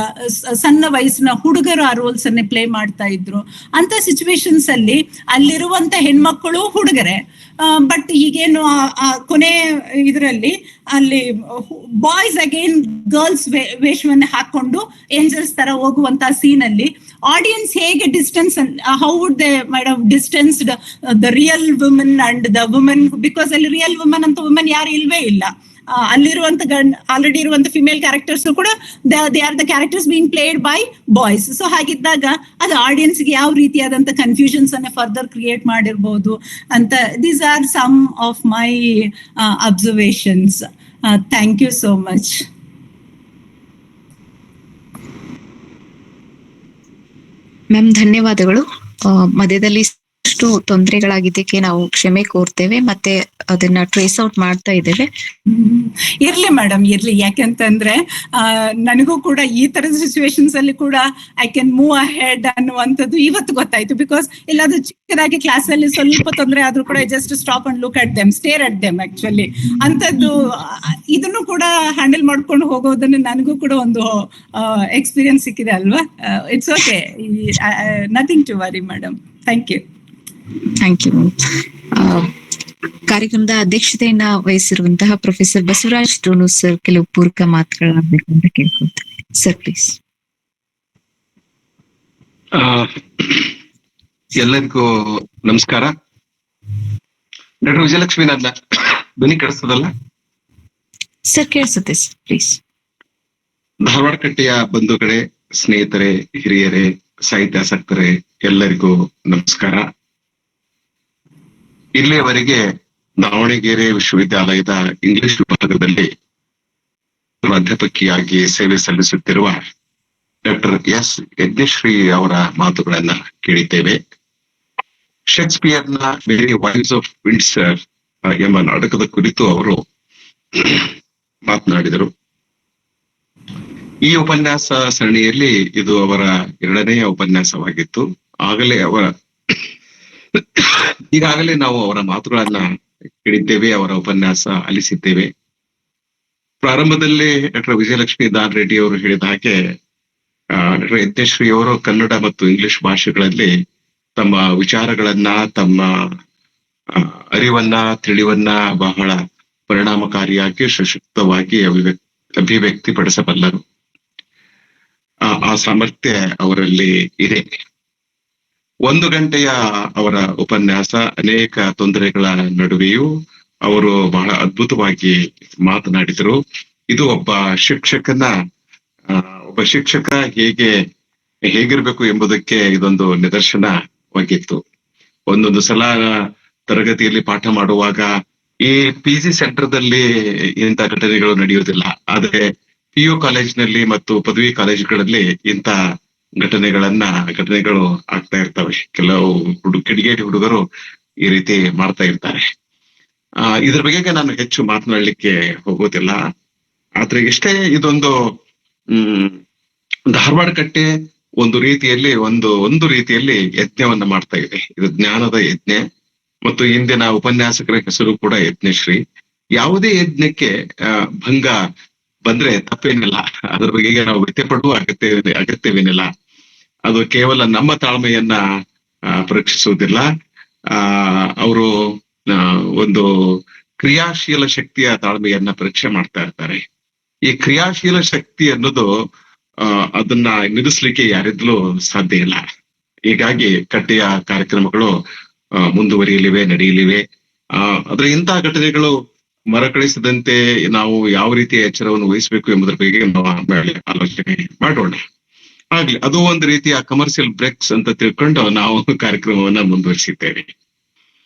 ಸಣ್ಣ ವಯಸ್ಸಿನ ಹುಡುಗರು ಆ ರೋಲ್ಸ್ ಅನ್ನೇ ಪ್ಲೇ ಮಾಡ್ತಾ ಇದ್ರು. ಅಂತ ಸಿಚುವೇಶನ್ಸ್ ಅಲ್ಲಿ ಅಲ್ಲಿರುವಂತ ಹೆಣ್ಮಕ್ಕಳು ಹುಡುಗರೆ, ಬಟ್ ಈಗೇನು ಕೊನೆ ಇದರಲ್ಲಿ ಅಲ್ಲಿ ಬಾಯ್ಸ್ ಅಗೇನ್ ಗರ್ಲ್ಸ್ ವೇಷವನ್ನ ಹಾಕೊಂಡು ಏಂಜಲ್ಸ್ ತರ ಹೋಗುವಂತ ಸೀನ್ ಅಲ್ಲಿ ಆಡಿಯನ್ಸ್ ಹೇಗೆ distance, how would they might have distanced the real women and the women, because ಅಲ್ಲಿ ರಿಯಲ್ ವುಮೆನ್ ಅಂತ ವುಮೆನ್ ಯಾರು ಇಲ್ವೇ ಇಲ್ಲ. ಅಲ್ಲಿರುವಂತ ಆಲ್ರೆಡಿ ಇರುವಂತ ಫಿಮೇಲ್ ಕ್ಯಾರೆಕ್ಟರ್ಸ್ ಕೂಡ they are the characters being played by boys. So ಹಾಗಿದ್ದಾಗ ಅದು ಆಡಿಯನ್ಸ್ಗೆ ಯಾವ ರೀತಿಯಾದಂತ ಕನ್ಫ್ಯೂಷನ್ಸ್ ಅನ್ನ ಫರ್ದರ್ ಕ್ರಿಯೇಟ್ ಮಾಡಿರ್ಬೋದು ಅಂತ. These are some of my observations. Thank you so much. Ma'am ಧನ್ಯವಾದಗಳು. ಮಧ್ಯದಲ್ಲಿ ಅಷ್ಟು ತೊಂದರೆಗಳಾಗಿದ್ದಕ್ಕೆ ನಾವು ಕ್ಷಮೆ ಕೋರ್ತೇವೆ, ಮತ್ತೆ ಅದನ್ನ ಟ್ರೇಸ್ ಔಟ್ ಮಾಡ್ತಾ ಇದ್ದೇವೆ. ಇರ್ಲಿ ಮೇಡಮ್, ಇರ್ಲಿ. ಯಾಕೆಂತಂದ್ರೆ ನನಗೂ ಕೂಡ ಈ ತರದ ಸಿಚುವೇಶನ್ಸ್ ಅಲ್ಲಿ ಕೂಡ ಐ ಕ್ಯಾನ್ ಮೂವ್ ಅಹೆಡ್ ಅನ್ನುವಂಥದ್ದು ಇವತ್ತು ಗೊತ್ತಾಯ್ತು. ಬಿಕಾಸ್ ಎಲ್ಲಾದ್ರೂ ಚಿಕ್ಕದಾಗಿ ಕ್ಲಾಸ್ ಅಲ್ಲಿ ಸ್ವಲ್ಪ ತೊಂದರೆ ಆದ್ರೂ ಕೂಡ just stop and look at them, stair at them. Actually ಅಂತದ್ದು ಇದನ್ನು ಕೂಡ ಹ್ಯಾಂಡಲ್ ಮಾಡ್ಕೊಂಡು ಹೋಗೋದನ್ನ ನನಗೂ ಕೂಡ ಒಂದು ಎಕ್ಸ್ಪೀರಿಯನ್ಸ್ ಸಿಕ್ಕಿದೆ ಅಲ್ವಾ. It's okay, nothing to worry madam. Thank you. Thank you. ಕಾರ್ಯಕ್ರಮದ ಅಧ್ಯಕ್ಷತೆಯನ್ನ ವಹಿಸಿರುವಂತಹ ಪ್ರೊಫೆಸರ್ ಬಸವರಾಜ್ ಟೋನು ಸರ್ ಕೆಲವು ಪೂರಕ ಮಾತುಗಳಾಗಬೇಕು ಅಂತ ಕೇಳ್ಕೊಳ್ತೇನೆ. Sir please. ಎಲ್ಲರಿಗೂ ನಮಸ್ಕಾರ. ಡಾಕ್ಟರ್ ವಿಜಯಲಕ್ಷ್ಮಿ, ನನ್ನ ಧ್ವನಿ ಕೇಳಿಸ್ತದಲ್ಲ? ಸರ್ ಕೇಳಿಸುತ್ತೆ ಸರ್, ಪ್ಲೀಸ್. ಧಾರವಾಡ ಕಟ್ಟೆಯ ಬಂಧುಗಳೇ, ಸ್ನೇಹಿತರೆ, ಹಿರಿಯರೇ, ಸಾಹಿತ್ಯಾಸಕ್ತರೇ, ಎಲ್ಲರಿಗೂ ನಮಸ್ಕಾರ. ಇಲ್ಲಿಯವರೆಗೆ ದಾವಣಗೆರೆ ವಿಶ್ವವಿದ್ಯಾಲಯದ ಇಂಗ್ಲಿಷ್ ವಿಭಾಗದಲ್ಲಿ ಪ್ರಾಧ್ಯಾಪಕಿಯಾಗಿ ಸೇವೆ ಸಲ್ಲಿಸುತ್ತಿರುವ ಡಾಕ್ಟರ್ ಎಸ್ ಯಜ್ಞಶ್ರೀ ಅವರ ಮಾತುಗಳನ್ನ ಕೇಳಿದ್ದೇವೆ. ಶೇಕ್ಸ್ಪಿಯರ್ನ ವೆರಿ ವಾಯ್ಸ್ ಆಫ್ ವಿಂಡ್ಸರ್ ಎಂಬ ನಾಟಕದ ಕುರಿತು ಅವರು ಮಾತನಾಡಿದರು. ಈ ಉಪನ್ಯಾಸ ಸರಣಿಯಲ್ಲಿ ಇದು ಅವರ 2ನೇ ಉಪನ್ಯಾಸವಾಗಿತ್ತು. ಈಗಾಗಲೇ ನಾವು ಅವರ ಮಾತುಗಳನ್ನ ಕೇಳಿದ್ದೇವೆ, ಅವರ ಉಪನ್ಯಾಸ ಆಲಿಸಿದ್ದೇವೆ. ಪ್ರಾರಂಭದಲ್ಲಿ ಡಾಕ್ಟರ್ ವಿಜಯಲಕ್ಷ್ಮಿ ದಾನ್ ರೆಡ್ಡಿ ಅವರು ಹೇಳಿದ ಹಾಗೆ ಡಾಕ್ಟರ್ ಯಜ್ಞಶ್ರೀ ಅವರು ಕನ್ನಡ ಮತ್ತು ಇಂಗ್ಲಿಷ್ ಭಾಷೆಗಳಲ್ಲಿ ತಮ್ಮ ವಿಚಾರಗಳನ್ನ, ತಮ್ಮ ಅರಿವನ್ನ, ತಿಳಿವನ್ನ ಬಹಳ ಪರಿಣಾಮಕಾರಿಯಾಗಿ, ಸಶಕ್ತವಾಗಿ ಅಭಿವ್ಯಕ್ತಿಪಡಿಸಬಲ್ಲರು. ಆ ಸಾಮರ್ಥ್ಯ ಅವರಲ್ಲಿ ಇದೆ. 1 ಗಂಟೆಯ ಅವರ ಉಪನ್ಯಾಸ ಅನೇಕ ತೊಂದರೆಗಳ ನಡುವೆಯೂ ಅವರು ಬಹಳ ಅದ್ಭುತವಾಗಿ ಮಾತನಾಡಿದರು. ಇದು ಒಬ್ಬ ಶಿಕ್ಷಕ ಹೇಗಿರ್ಬೇಕು ಎಂಬುದಕ್ಕೆ ಇದೊಂದು ನಿದರ್ಶನವಾಗಿತ್ತು. ಒಂದೊಂದು ಸಲ ತರಗತಿಯಲ್ಲಿ ಪಾಠ ಮಾಡುವಾಗ ಈ PG ಸೆಂಟರ್ದಲ್ಲಿ ಇಂಥ ಘಟನೆಗಳು ನಡೆಯುವುದಿಲ್ಲ, ಆದ್ರೆ PU ಕಾಲೇಜಿನಲ್ಲಿ ಮತ್ತು ಪದವಿ ಕಾಲೇಜುಗಳಲ್ಲಿ ಇಂಥ ಘಟನೆಗಳು ಆಗ್ತಾ ಇರ್ತವೆ. ಕೆಲವು ಕಿಡಿಗೇಡಿ ಹುಡುಗರು ಈ ರೀತಿ ಮಾಡ್ತಾ ಇರ್ತಾರೆ. ಇದ್ರ ಬಗ್ಗೆ ನಾನು ಹೆಚ್ಚು ಮಾತನಾಡ್ಲಿಕ್ಕೆ ಹೋಗೋದಿಲ್ಲ. ಆದ್ರೆ ಎಷ್ಟೇ ಇದೊಂದು ಧಾರವಾಡ ಕಟ್ಟೆ ಒಂದು ರೀತಿಯಲ್ಲಿ ಯಜ್ಞವನ್ನ ಮಾಡ್ತಾ ಇದೆ. ಇದು ಜ್ಞಾನದ ಯಜ್ಞ ಮತ್ತು ಇಂದಿನ ಉಪನ್ಯಾಸಕರ ಹೆಸರು ಕೂಡ ಯಜ್ಞಶ್ರೀ. ಯಾವುದೇ ಯಜ್ಞಕ್ಕೆ ಭಂಗ ಬಂದ್ರೆ ತಪ್ಪೇನಿಲ್ಲ, ಅದ್ರ ಬಗ್ಗೆ ನಾವು ವ್ಯತ್ಯಪಡುವ ಅಗತ್ಯವೇನಿಲ್ಲ. ಅದು ಕೇವಲ ನಮ್ಮ ತಾಳ್ಮೆಯನ್ನ ಪರೀಕ್ಷಿಸುವುದಿಲ್ಲ. ಅವರು ಒಂದು ಕ್ರಿಯಾಶೀಲ ಶಕ್ತಿಯ ತಾಳ್ಮೆಯನ್ನ ಪರೀಕ್ಷೆ ಮಾಡ್ತಾ ಇರ್ತಾರೆ. ಈ ಕ್ರಿಯಾಶೀಲ ಶಕ್ತಿ ಅನ್ನೋದು ಅದನ್ನ ನಿಲ್ಲಿಸ್ಲಿಕ್ಕೆ ಯಾರಿದ್ಲೂ ಸಾಧ್ಯ ಇಲ್ಲ. ಹೀಗಾಗಿ ಕಟ್ಟೆಯ ಕಾರ್ಯಕ್ರಮಗಳು ಮುಂದುವರಿಯಲಿವೆ, ನಡೆಯಲಿವೆ. ಆದ್ರೆ ಇಂತಹ ಘಟನೆಗಳು ಮರುಕಳಿಸದಂತೆ ನಾವು ಯಾವ ರೀತಿಯ ಎಚ್ಚರವನ್ನು ವಹಿಸಬೇಕು ಎಂಬುದರ ಬಗ್ಗೆ ನಾವು ಆಮೇಲೆ ಆಲೋಚನೆ ಮಾಡೋಣ. ಆಗ್ಲಿ, ಅದು ಒಂದು ರೀತಿಯ ಕಮರ್ಷಿಯಲ್ ಬ್ರೇಕ್ಸ್ ಅಂತ ತಿಳ್ಕೊಂಡು ನಾವು ಕಾರ್ಯಕ್ರಮವನ್ನ ಮುಂದುವರಿಸಿದ್ದೇವೆ.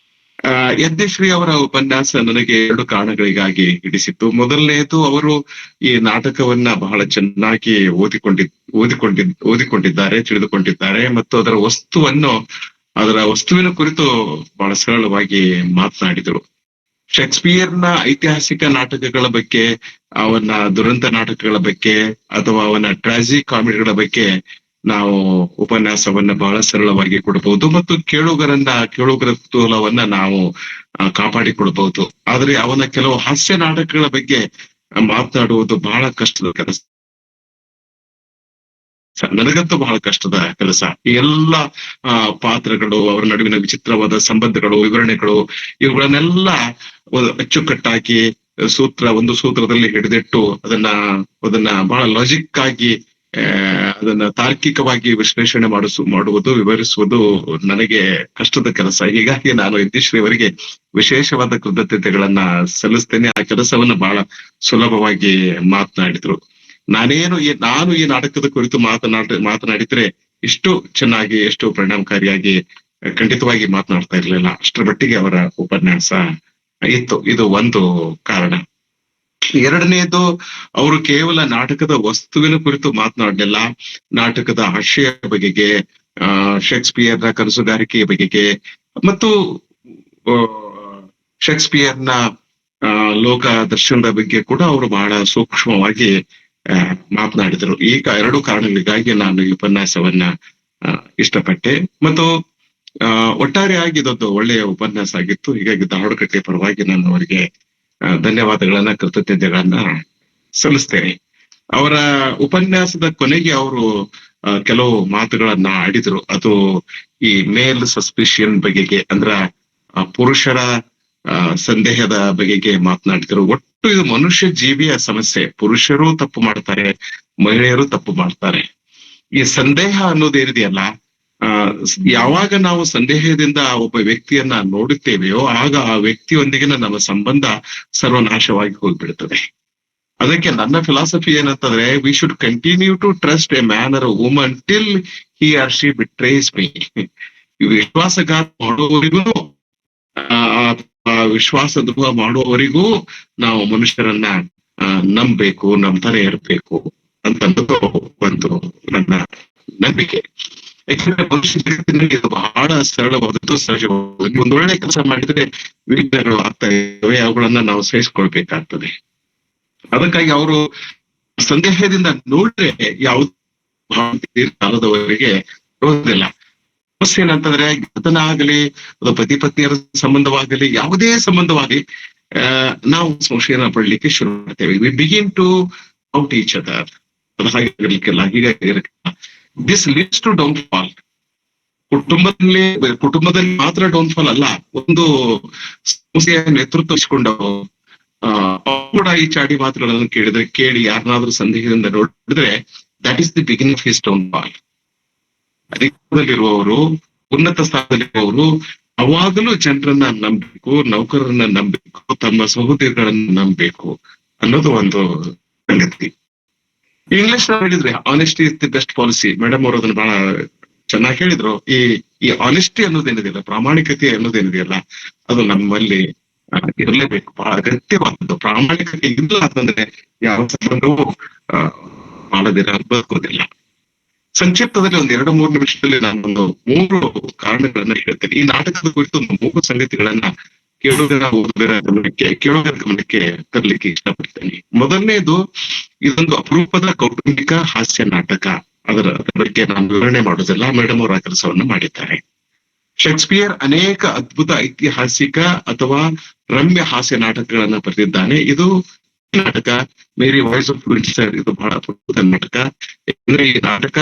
ಯಜ್ಞಶ್ರೀ ಅವರ ಉಪನ್ಯಾಸ ನನಗೆ 2 ಕಾರಣಗಳಿಗಾಗಿ ಹಿಡಿಸಿತ್ತು. ಮೊದಲನೆಯದು, ಅವರು ಈ ನಾಟಕವನ್ನ ಬಹಳ ಚೆನ್ನಾಗಿ ಓದಿಕೊಂಡಿದ್ದಾರೆ, ತಿಳಿದುಕೊಂಡಿದ್ದಾರೆ ಮತ್ತು ಅದರ ವಸ್ತುವಿನ ಕುರಿತು ಬಹಳ ಸರಳವಾಗಿ ಮಾತನಾಡಿದರು. ಶೇಕ್ಸ್ಪಿಯರ್ನ ಐತಿಹಾಸಿಕ ನಾಟಕಗಳ ಬಗ್ಗೆ, ಅವನ ದುರಂತ ನಾಟಕಗಳ ಬಗ್ಗೆ ಅಥವಾ ಅವನ ಟ್ರಾಜಿ ಕಾಮಿಡಿಗಳ ಬಗ್ಗೆ ನಾವು ಉಪನ್ಯಾಸವನ್ನ ಬಹಳ ಸರಳವಾಗಿ ಕೊಡಬಹುದು ಮತ್ತು ಕೇಳುಗರ ಕುತೂಹಲವನ್ನ ನಾವು ಕಾಪಾಡಿಕೊಳ್ಬಹುದು. ಆದ್ರೆ ಅವನ ಕೆಲವು ಹಾಸ್ಯ ನಾಟಕಗಳ ಬಗ್ಗೆ ಮಾತನಾಡುವುದು ಬಹಳ ಕಷ್ಟದ ಕೆಲಸ. ನನಗಂತೂ ಬಹಳ ಕಷ್ಟದ ಕೆಲಸ. ಈ ಎಲ್ಲ ಪಾತ್ರಗಳು, ಅವರ ನಡುವಿನ ವಿಚಿತ್ರವಾದ ಸಂಬಂಧಗಳು, ವಿವರಣೆಗಳು, ಇವುಗಳನ್ನೆಲ್ಲ ಅಚ್ಚುಕಟ್ಟಾಗಿ ಒಂದು ಸೂತ್ರದಲ್ಲಿ ಹಿಡಿದಿಟ್ಟು ಅದನ್ನ ಬಹಳ ಲಾಜಿಕ್ ಆಗಿ ಅದನ್ನ ತಾರ್ಕಿಕವಾಗಿ ವಿಶ್ಲೇಷಣೆ ಮಾಡುವುದು, ವಿವರಿಸುವುದು ನನಗೆ ಕಷ್ಟದ ಕೆಲಸ. ಹೀಗಾಗಿ ನಾನು ಯಜ್ಞಶ್ರೀ ಅವರಿಗೆ ವಿಶೇಷವಾದ ಕೃತಜ್ಞತೆಗಳನ್ನ ಸಲ್ಲಿಸ್ತೇನೆ. ಆ ಕೆಲಸವನ್ನ ಬಹಳ ಸುಲಭವಾಗಿ ಮಾತನಾಡಿದ್ರು. ನಾನು ಈ ನಾಟಕದ ಕುರಿತು ಮಾತನಾಡಿದ್ರೆ ಇಷ್ಟು ಚೆನ್ನಾಗಿ, ಎಷ್ಟು ಪರಿಣಾಮಕಾರಿಯಾಗಿ ಖಂಡಿತವಾಗಿ ಮಾತನಾಡ್ತಾ ಇರ್ಲಿಲ್ಲ. ಅಷ್ಟರ ಮಟ್ಟಿಗೆ ಅವರ ಉಪನ್ಯಾಸ ಇತ್ತು. ಇದು ಒಂದು ಕಾರಣ. ಎರಡನೇದು, ಅವರು ಕೇವಲ ನಾಟಕದ ವಸ್ತುವಿನ ಕುರಿತು ಮಾತನಾಡಲಿಲ್ಲ, ನಾಟಕದ ಆಶಯ ಬಗೆಗೆ, ಶೇಕ್ಸ್ಪಿಯರ್ನ ಕನಸುಗಾರಿಕೆಯ ಬಗೆಗೆ ಮತ್ತು ಶೇಕ್ಸ್ಪಿಯರ್ನ ಲೋಕ ದರ್ಶನದ ಬಗ್ಗೆ ಕೂಡ ಅವರು ಬಹಳ ಸೂಕ್ಷ್ಮವಾಗಿ ಮಾತನಾಡಿದರು. ಈ 2 ಕಾರಣಗಳಿಗಾಗಿ ನಾನು ಈ ಉಪನ್ಯಾಸವನ್ನ ಇಷ್ಟಪಟ್ಟೆ ಮತ್ತು ಒಟ್ಟಾರೆಯಾಗಿ ಇದೊಂದು ಒಳ್ಳೆಯ ಉಪನ್ಯಾಸ ಆಗಿತ್ತು. ಹೀಗಾಗಿ ಧಾರವಾಡಕಟ್ಟೆ ಪರವಾಗಿ ನಾನು ಅವರಿಗೆ ಧನ್ಯವಾದಗಳನ್ನ, ಕೃತಜ್ಞತೆಗಳನ್ನ ಸಲ್ಲಿಸ್ತೇನೆ. ಅವರ ಉಪನ್ಯಾಸದ ಕೊನೆಗೆ ಅವರು ಕೆಲವು ಮಾತುಗಳನ್ನ ಆಡಿದ್ರು. ಅದು ಈ ಮೇಲ್ ಸಸ್ಪಿಷನ್ ಬಗೆಗೆ, ಅಂದ್ರ ಪುರುಷರ ಸಂದೇಹದ ಬಗೆಗೆ ಮಾತನಾಡಿದ್ರು. ಒಟ್ಟು ಇದು ಮನುಷ್ಯ ಜೀವಿಯ ಸಮಸ್ಯೆ. ಪುರುಷರು ತಪ್ಪು ಮಾಡ್ತಾರೆ, ಮಹಿಳೆಯರು ತಪ್ಪು ಮಾಡ್ತಾರೆ. ಈ ಸಂದೇಹ ಅನ್ನೋದೇನಿದೆಯಲ್ಲ, ಯಾವಾಗ ನಾವು ಸಂದೇಹದಿಂದ ಒಬ್ಬ ವ್ಯಕ್ತಿಯನ್ನ ನೋಡುತ್ತೇವೆಯೋ ಆಗ ಆ ವ್ಯಕ್ತಿಯೊಂದಿಗಿನ ನಮ್ಮ ಸಂಬಂಧ ಸರ್ವನಾಶವಾಗಿ ಹೋಗ್ಬಿಡ್ತದೆ. ಅದಕ್ಕೆ ನನ್ನ ಫಿಲಾಸಫಿ ಏನಂತಂದ್ರೆ, we should continue to trust a man or woman till he or she betrays me. ವಿಶ್ವಾಸಘಾತ ಮಾಡುವವರಿಗೂ ವಿಶ್ವಾಸ ದ್ರೋಹ ಮಾಡುವವರಿಗೂ ನಾವು ಮನುಷ್ಯರನ್ನ ನಂಬಬೇಕು, ನಂಬ್ತಾನೆ ಇರ್ಬೇಕು ಅಂತಂದು ಒಂದು ನನ್ನ ನಂಬಿಕೆ. ಯಾಕಂದ್ರೆ ಮನುಷ್ಯ ಜಗತ್ತಿನಲ್ಲಿ ಇದು ಬಹಳ ಸರಳವಾದದ್ದು, ಸಹಜವಾದದ್ದು. ಒಂದೊಳ್ಳೆ ಕೆಲಸ ಮಾಡಿದ್ರೆ ವಿಘ್ನಗಳು ಆಗ್ತಾ ಇದ್ದಾವೆ, ಅವುಗಳನ್ನ ನಾವು ಸಹಿಸ್ಕೊಳ್ಬೇಕಾಗ್ತದೆ. ಅದಕ್ಕಾಗಿ ಅವರು ಸಂದೇಹದಿಂದ ನೋಡ್ರೆ ಯಾವ್ದು ಕಾಲದವರೆಗೆ ಬರೋದಿಲ್ಲ. ಸಮಸ್ಯೆ ಏನಂತಂದ್ರೆ, ಗತನ ಆಗಲಿ, ಅದು ಪತಿ ಪತ್ನಿಯರ ಸಂಬಂಧವಾಗಲಿ, ಯಾವುದೇ ಸಂಬಂಧವಾಗಿ ನಾವು ಸಂಶಯನ ಪಡ್ಲಿಕ್ಕೆ ಶುರು ಮಾಡ್ತೇವೆ. We begin to out each other. ಅದು ಹಾಗಿರ್ಲಿಕ್ಕಿಲ್ಲ, ಹೀಗಾಗಿರಲಿಕ್ಕಿಲ್ಲ. This leads to downfall. ಕುಟುಂಬದಲ್ಲಿ ಮಾತ್ರ ಡೌನ್ ಫಾಲ್ ಅಲ್ಲ, ಒಂದು ಸಮಸ್ಯೆಯ ನೇತೃತ್ವ ವಹಿಸಿಕೊಂಡವರು ಕೂಡ ಈ ಚಾಡಿ ಮಾತುಗಳನ್ನು ಕೇಳಿ ಯಾರನ್ನಾದ್ರೂ ಸಂದೇಹದಿಂದ ನೋಡಿದ್ರೆ that is the beginning of his downfall. ಅಧಿಕಾರದಲ್ಲಿರುವವರು, ಉನ್ನತ ಸ್ಥಾನದಲ್ಲಿರುವವರು ಅವಾಗಲೂ ಜನರನ್ನ ನಂಬಬೇಕು, ನೌಕರರನ್ನ ನಂಬಬೇಕು, ತಮ್ಮ ಸಹೋದ್ಯೋಗಿಗಳನ್ನ ನಂಬಬೇಕು ಅನ್ನೋದು ಒಂದು ಸಂಗತಿ. ಇಂಗ್ಲಿಷ್ ಹೇಳಿದ್ರೆ honesty is the best policy. Madam ಅವರು ಅದನ್ನ ಬಹಳ ಚೆನ್ನಾಗಿ ಹೇಳಿದ್ರು. ಈ ಆನೆಸ್ಟಿ ಅನ್ನೋದೇನಿದೆಯಲ್ಲ, ಪ್ರಾಮಾಣಿಕತೆ ಅನ್ನೋದೇನಿದೆಯಲ್ಲ, ಅದು ನಮ್ಮಲ್ಲಿ ಇರಲೇಬೇಕು, ಬಹಳ ಅಗತ್ಯವಾದದ್ದು. ಪ್ರಾಮಾಣಿಕತೆ ಇಲ್ಲ ಅಂತಂದ್ರೆ ಯಾವ ಸಂಬಂಧವೂ ಮಾಡದಿರ ಬದುಕೋದಿಲ್ಲ. ಸಂಕ್ಷಿಪ್ತದಲ್ಲಿ ಒಂದು 2-3 ನಿಮಿಷದಲ್ಲಿ ನಾನೊಂದು 3 ಕಾರಣಗಳನ್ನ ಹೇಳ್ತೇನೆ. ಈ ನಾಟಕದ ಕುರಿತು 3 ಸಂಗತಿಗಳನ್ನ ಕೇಳುಗರ ಗಮನಕ್ಕೆ ತರಲಿಕ್ಕೆ ಇಷ್ಟಪಡ್ತೇನೆ. ಮೊದಲನೇದು, ಇದೊಂದು ಅಪರೂಪದ ಕೌಟುಂಬಿಕ ಹಾಸ್ಯ ನಾಟಕ. ಅದರ ಬಗ್ಗೆ ನಾನು ವಿವರಣೆ ಮಾಡೋದಿಲ್ಲ, ಮೇಡಮ್ ಅವರು ಆ ಕೆಲಸವನ್ನು ಮಾಡಿದ್ದಾರೆ. ಶೇಕ್ಸ್ಪಿಯರ್ ಅನೇಕ ಅದ್ಭುತ ಐತಿಹಾಸಿಕ ಅಥವಾ ರಮ್ಯ ಹಾಸ್ಯ ನಾಟಕಗಳನ್ನ ಬರೆದಿದ್ದಾನೆ. ಇದು ನಾಟಕ ಮೇರಿ ವಾಯ್ಸ್ ಆಫ್ ವಿಂಡ್ಸರ್, ಇದು ಬಹಳ ಅದ್ಭುತ ನಾಟಕ. ಯಾಕಂದ್ರೆ ಈ ನಾಟಕ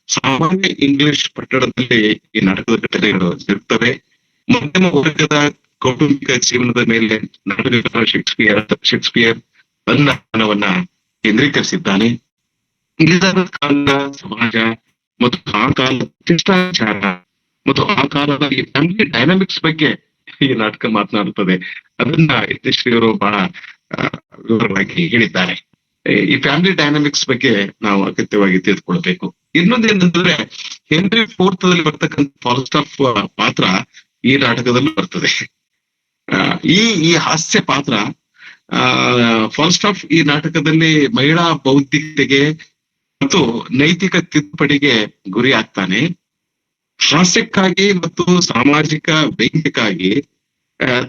ಸಾಮಾನ್ಯ ಇಂಗ್ಲಿಷ್ ಪಟ್ಟಣದಲ್ಲಿ ಈ ನಾಟಕದ ಘಟನೆಗಳು ಇರ್ತವೆ. ಮಧ್ಯಮ ವರ್ಗದ ಕೌಟುಂಬಿಕ ಜೀವನದ ಮೇಲೆ ನಾಟಕ ಶೇಕ್ಸ್ಪಿಯರ್ ತನ್ನ ಜ್ಞಾನವನ್ನ ಕೇಂದ್ರೀಕರಿಸಿದ್ದಾನೆ. ಎಲಿಜಬೆತ್ ಕಾಲದ ಸಮಾಜ ಮತ್ತು ಆ ಕಾಲದ ಶಿಷ್ಟಾಚಾರ ಮತ್ತು ಆ ಕಾಲದ ಈ ಫ್ಯಾಮಿಲಿ ಡೈನಾಮಿಕ್ಸ್ ಬಗ್ಗೆ ಈ ನಾಟಕ ಮಾತನಾಡುತ್ತದೆ. ಅದನ್ನ ಯತೀಶ್ರೀ ಅವರು ಬಹಳ ವಿವರವಾಗಿ ಹೇಳಿದ್ದಾರೆ. ಈ ಫ್ಯಾಮಿಲಿ ಡೈನಾಮಿಕ್ಸ್ ಬಗ್ಗೆ ನಾವು ಅಗತ್ಯವಾಗಿ ತಿಳಿದುಕೊಳ್ಬೇಕು. ಇನ್ನೊಂದೇನಂದ್ರೆ ಹೆನ್ರಿ IV ದಲ್ಲಿ ಬರ್ತಕ್ಕಂಥ ಫಾಲ್ಸ್ಟಾಫ್ ಪಾತ್ರ ಈ ನಾಟಕದಲ್ಲೂ ಬರ್ತದೆ. ಈ ಹಾಸ್ಯ ಪಾತ್ರ ಫಾಲ್ಸ್ಟಾಫ್ ಈ ನಾಟಕದಲ್ಲಿ ಮಹಿಳಾ ಬೌದ್ಧಿಕತೆಗೆ ಮತ್ತು ನೈತಿಕ ತಿದ್ದುಪಡಿಗೆ ಗುರಿ ಆಗ್ತಾನೆ. ಹಾಸ್ಯಕ್ಕಾಗಿ ಮತ್ತು ಸಾಮಾಜಿಕ ವ್ಯಂಗ್ಯಕ್ಕಾಗಿ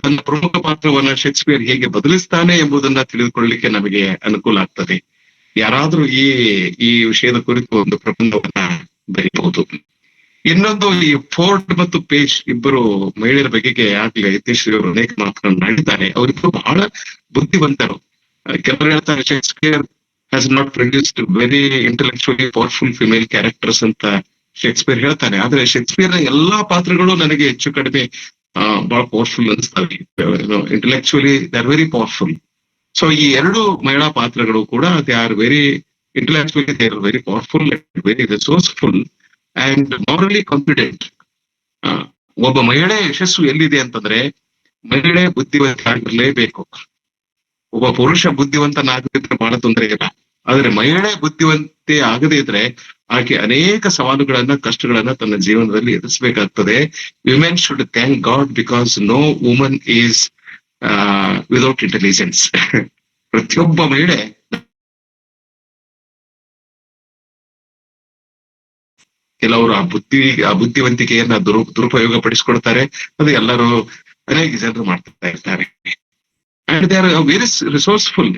ತನ್ನ ಪ್ರಮುಖ ಪಾತ್ರವನ್ನ ಶೇಕ್ಸ್ಪಿಯರ್ ಹೇಗೆ ಬದಲಿಸ್ತಾನೆ ಎಂಬುದನ್ನ ತಿಳಿದುಕೊಳ್ಳಲಿಕ್ಕೆ ನಮಗೆ ಅನುಕೂಲ ಆಗ್ತದೆ. ಯಾರಾದ್ರೂ ಈ ವಿಷಯದ ಕುರಿತು ಒಂದು ಪ್ರಬಂಧವನ್ನ ಬರೀಬಹುದು. ಇನ್ನೊಂದು, ಈ ಫೋರ್ಡ್ ಮತ್ತು ಪೇಜ್ ಇಬ್ಬರು ಮಹಿಳೆಯರ ಬಗೆಗೆ ಆಗ್ಲೇ ಯತೀಶ್ರೀ ಅವರು ಅನೇಕ ಮಾತುಗಳನ್ನು ಮಾಡಿದ್ದಾರೆ. ಅವರಿಬ್ಬರು ಬಹಳ ಬುದ್ಧಿವಂತರು. ಕೆಲವರು ಹೇಳ್ತಾರೆ Shakespeare has not produced very intellectually powerful female characters ಅಂತ ಶೇಕ್ಸ್ಪಿಯರ್ ಹೇಳ್ತಾನೆ. ಆದ್ರೆ ಶೇಕ್ಸ್ಪಿಯರ್ ನ ಎಲ್ಲಾ ಪಾತ್ರಗಳು ನನಗೆ ಹೆಚ್ಚು ಕಡಿಮೆ ಬಹಳ ಪವರ್ಫುಲ್ ಅನಿಸ್ತವೆ. Intellectually they are very powerful. So ಈ ಎರಡು ಮಹಿಳಾ ಪಾತ್ರಗಳು ಕೂಡ they are very intellectually they are very powerful, very resourceful and morally confident. ಒಬ್ಬ ಮಹಿಳೆ ಯಶಸ್ಸು ಎಲ್ಲಿದೆ ಅಂತಂದ್ರೆ ಮಹಿಳೆ ಬುದ್ಧಿವಂತ ಆಗಿರ್ಲೇಬೇಕು. ಒಬ್ಬ ಪುರುಷ ಬುದ್ಧಿವಂತನಾಗದಿದ್ರೆ ಬಹಳ ತೊಂದರೆ ಇಲ್ಲ. ಆದ್ರೆ ಮಹಿಳೆ ಬುದ್ಧಿವಂತೆ ಆಗದೇ ಇದ್ರೆ ಆಕೆ ಅನೇಕ ಸವಾಲುಗಳನ್ನ, ಕಷ್ಟಗಳನ್ನ ತನ್ನ ಜೀವನದಲ್ಲಿ ಎದುರಿಸಬೇಕಾಗ್ತದೆ. Women should thank God because no woman is without intelligence. ಪ್ರತಿಯೊಬ್ಬ ಮಹಿಳೆ ಕೆಲವರು ಆ ಬುದ್ಧಿವಂತಿಕೆಯನ್ನ ದುರುಪಯೋಗ ಪಡಿಸ್ಕೊಡ್ತಾರೆ. ಅದು ಎಲ್ಲರೂ ಅನೇಕ ಜನರು ಮಾಡ್ತಾ ಇರ್ತಾರೆ. And they are very resourceful.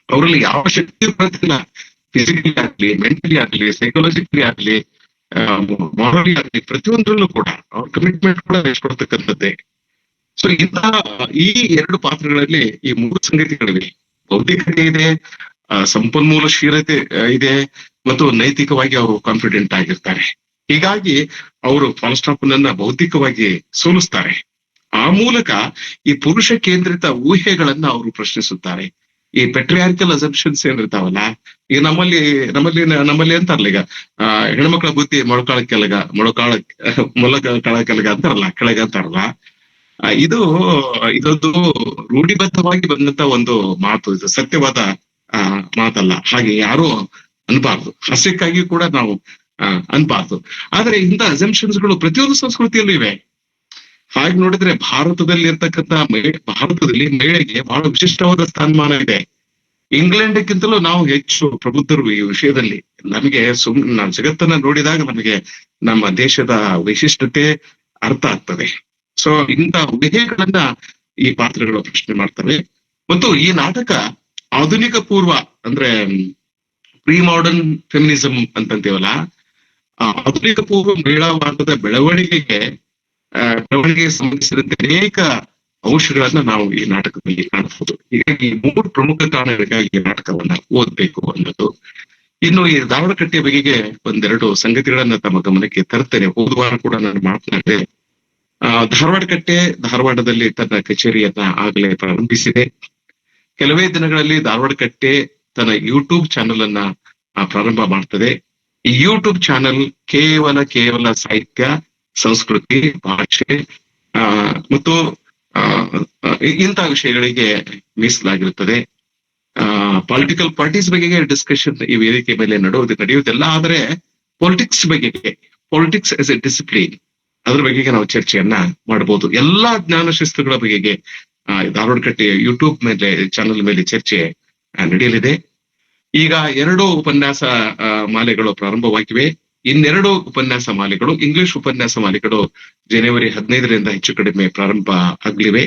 ಅವರಲ್ಲಿ ಯಾವ ಶಕ್ತಿ ಬರುತ್ತಿಲ್ಲ, ಫಿಸಿಕಲಿ ಆಗ್ಲಿ, ಮೆಂಟಲಿ ಆಗ್ಲಿ, ಸೈಕಾಲಜಿಕಲಿ ಆಗ್ಲಿ, ಮಾರಲಿ ಆಗ್ಲಿ, ಪ್ರತಿಯೊಂದರಲ್ಲೂ ಕೂಡ ಅವ್ರ ಕಮಿಟ್ಮೆಂಟ್ ಕೂಡ ಕೊಡ್ತಕ್ಕಂಥದ್ದೇ. ಸೊ ಈ ಎರಡು ಪಾತ್ರಗಳಲ್ಲಿ ಈ ಮೂರು ಸಂಗತಿಗಳಿವೆ. ಬೌದ್ಧಿಕತೆ ಇದೆ, ಸಂಪನ್ಮೂಲಶೀಲತೆ ಇದೆ, ಮತ್ತು ನೈತಿಕವಾಗಿ ಅವರು ಕಾನ್ಫಿಡೆಂಟ್ ಆಗಿರ್ತಾರೆ. ಹೀಗಾಗಿ ಅವರು ಫಾಲ್ಸ್ಟಾಫ್ನನ್ನ ಬೌದ್ಧಿಕವಾಗಿ ಸೋಲಿಸ್ತಾರೆ. ಆ ಮೂಲಕ ಈ ಪುರುಷ ಕೇಂದ್ರಿತ ಊಹೆಗಳನ್ನ ಅವರು ಪ್ರಶ್ನಿಸುತ್ತಾರೆ. ಈ ಪೆಟ್ರಿಯಾರ್ಕಲ್ ಅಸಂಪ್ಷನ್ಸ್ ಏನಿರ್ತಾವಲ್ಲ, ಈಗ ನಮ್ಮಲ್ಲಿ ಅಂತಾರಲ್ಲ, ಈಗ ಹೆಣ್ಮಕ್ಳ ಬುದ್ಧಿ ಮೊಳಕಾಳ ಕೆಳಗ ಅಂತಾರಲ್ಲ, ಕೆಳಗ ಅಂತಾರಲ್ಲ. ಇದೊಂದು ರೂಢಿಬದ್ಧವಾಗಿ ಬಂದಂತ ಒಂದು ಮಾತು. ಇದು ಸತ್ಯವಾದ ಮಾತಲ್ಲ. ಹಾಗೆ ಯಾರು ಅನ್ಬಾರ್ದು, ಹಾಸ್ಯಕ್ಕಾಗಿ ಕೂಡ ನಾವು ಅನ್ಬಾರ್ದು. ಆದ್ರೆ ಇಂಥ ಅಸಂಪ್ಷನ್ಸ್ಗಳು ಪ್ರತಿಯೊಂದು ಸಂಸ್ಕೃತಿಯಲ್ಲೂ ಇವೆ. ಹಾಗೆ ನೋಡಿದ್ರೆ ಭಾರತದಲ್ಲಿ ಮಹಿಳೆಗೆ ಬಹಳ ವಿಶಿಷ್ಟವಾದ ಸ್ಥಾನಮಾನ ಇದೆ. ಇಂಗ್ಲೆಂಡ್ಗಿಂತಲೂ ನಾವು ಹೆಚ್ಚು ಪ್ರಬುದ್ಧರು ಈ ವಿಷಯದಲ್ಲಿ. ನಮಗೆ ನಾವು ಜಗತ್ತನ್ನ ನೋಡಿದಾಗ ನಮಗೆ ನಮ್ಮ ದೇಶದ ವೈಶಿಷ್ಟ್ಯತೆ ಅರ್ಥ ಆಗ್ತದೆ. ಸೊ ಇಂಥ ಊಹೆಗಳನ್ನ ಈ ಪಾತ್ರಗಳು ಪ್ರಶ್ನೆ ಮಾಡ್ತವೆ. ಮತ್ತು ಈ ನಾಟಕ ಆಧುನಿಕ ಪೂರ್ವ ಅಂದ್ರೆ ಪ್ರೀ ಮಾಡರ್ನ್ ಫೆಮಿನಿಸಂ ಅಂತಂತೀವಲ್ಲ, ಆಧುನಿಕ ಪೂರ್ವ ಮಹಿಳಾವಾದದ ಬೆಳವಣಿಗೆಗೆ ಸಂಬಂಧಿಸಿದಂತೆ ಅನೇಕ ಅಂಶಗಳನ್ನ ನಾವು ಈ ನಾಟಕದಲ್ಲಿ ಕಾಣಬಹುದು. ಹೀಗಾಗಿ ಈ ಮೂರು ಪ್ರಮುಖ ಕಾರಣಗಳಿಗಾಗಿ ಈ ನಾಟಕವನ್ನ ಓದ್ಬೇಕು ಅನ್ನೋದು. ಇನ್ನು ಈ ಧಾರವಾಡಕಟ್ಟೆಯ ಬಗೆಗೆ ಒಂದೆರಡು ಸಂಗತಿಗಳನ್ನ ತಮ್ಮ ಗಮನಕ್ಕೆ ತರ್ತೇನೆ. ಹೋದ ವಾರ ಕೂಡ ನಾನು ಮಾತನಾಡಿದೆ. ಧಾರವಾಡಕಟ್ಟೆ ಧಾರವಾಡದಲ್ಲಿ ತನ್ನ ಕಚೇರಿಯನ್ನ ಆಗಲೇ ಪ್ರಾರಂಭಿಸಿದೆ. ಕೆಲವೇ ದಿನಗಳಲ್ಲಿ ಧಾರವಾಡಕಟ್ಟೆ ತನ್ನ ಯೂಟ್ಯೂಬ್ ಚಾನೆಲ್ ಅನ್ನ ಪ್ರಾರಂಭ ಮಾಡ್ತದೆ. ಈ ಯೂಟ್ಯೂಬ್ ಚಾನೆಲ್ ಕೇವಲ ಸಾಹಿತ್ಯ, ಸಂಸ್ಕೃತಿ, ಭಾಷೆ ಮತ್ತು ಇಂಥ ವಿಷಯಗಳಿಗೆ ಮೀಸಲಾಗಿರುತ್ತದೆ. ಪೊಲಿಟಿಕಲ್ ಪಾರ್ಟೀಸ್ ಬಗೆಗೆ ಡಿಸ್ಕಷನ್ ಈ ವೇದಿಕೆ ಮೇಲೆ ನಡೆಯುವುದಿಲ್ಲ. ಆದರೆ ಪೊಲಿಟಿಕ್ಸ್ ಆಸ್ ಎ ಡಿಸಿಪ್ಲಿನ್, ಅದ್ರ ಬಗೆಗೆ ನಾವು ಚರ್ಚೆಯನ್ನ ಮಾಡಬಹುದು. ಎಲ್ಲಾ ಜ್ಞಾನ ಶಿಸ್ತುಗಳ ಬಗೆಗೆ ಧಾರವಾಡಕಟ್ಟೆಯ ಯೂಟ್ಯೂಬ್ ಚಾನೆಲ್ ಮೇಲೆ ಚರ್ಚೆ ನಡೆಯಲಿದೆ. ಈಗ 2 ಉಪನ್ಯಾಸ ಮಾಲೆಗಳು ಪ್ರಾರಂಭವಾಗಿವೆ. ಇನ್ನೆರಡು ಉಪನ್ಯಾಸ ಮಾಲೆಗಳು, ಇಂಗ್ಲಿಷ್ ಉಪನ್ಯಾಸ ಮಾಲೆಗಳು ಜನವರಿ 15ರಿಂದ ಹೆಚ್ಚು ಕಡಿಮೆ ಪ್ರಾರಂಭ ಆಗಲಿವೆ.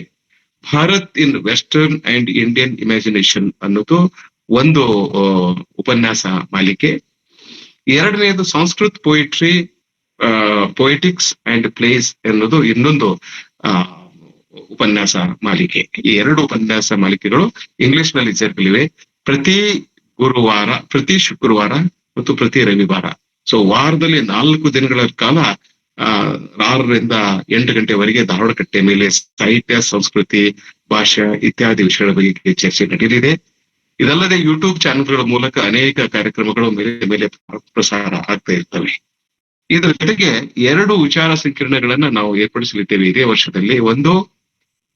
Bharat in western and Indian imagination ಅನ್ನೋದು ಒಂದು ಉಪನ್ಯಾಸ ಮಾಲಿಕೆ. ಎರಡನೆಯದು Sanskrit poetry, poetics and plays ಎನ್ನುವುದು ಇನ್ನೊಂದು ಉಪನ್ಯಾಸ ಮಾಲಿಕೆ. ಈ 2 ಉಪನ್ಯಾಸ ಮಾಲಿಕೆಗಳು ಇಂಗ್ಲಿಷ್ ನಲ್ಲಿ ಜರುಗಲಿವೆ. ಪ್ರತಿ ಗುರುವಾರ, ಪ್ರತಿ ಶುಕ್ರವಾರ ಮತ್ತು ಪ್ರತಿ ರವಿವಾರ. ಸೊ ವಾರದಲ್ಲಿ 4 ದಿನಗಳ ಕಾಲ 6ರಿಂದ 8 ಗಂಟೆವರೆಗೆ ಧಾರವಾಡಕಟ್ಟೆ ಮೇಲೆ ಸಾಹಿತ್ಯ, ಸಂಸ್ಕೃತಿ, ಭಾಷೆ ಇತ್ಯಾದಿ ವಿಷಯಗಳ ಬಗ್ಗೆ ಚರ್ಚೆ ನಡೆಯಲಿದೆ. ಇದಲ್ಲದೆ ಯೂಟ್ಯೂಬ್ ಚಾನೆಲ್ಗಳ ಮೂಲಕ ಅನೇಕ ಕಾರ್ಯಕ್ರಮಗಳು ಮೇಲೆ ಪ್ರಸಾರ ಆಗ್ತಾ ಇರ್ತವೆ. ಇದರ ಜೊತೆಗೆ 2 ವಿಚಾರ ಸಂಕಿರಣಗಳನ್ನ ನಾವು ಏರ್ಪಡಿಸಲಿದ್ದೇವೆ ಇದೇ ವರ್ಷದಲ್ಲಿ. ಒಂದು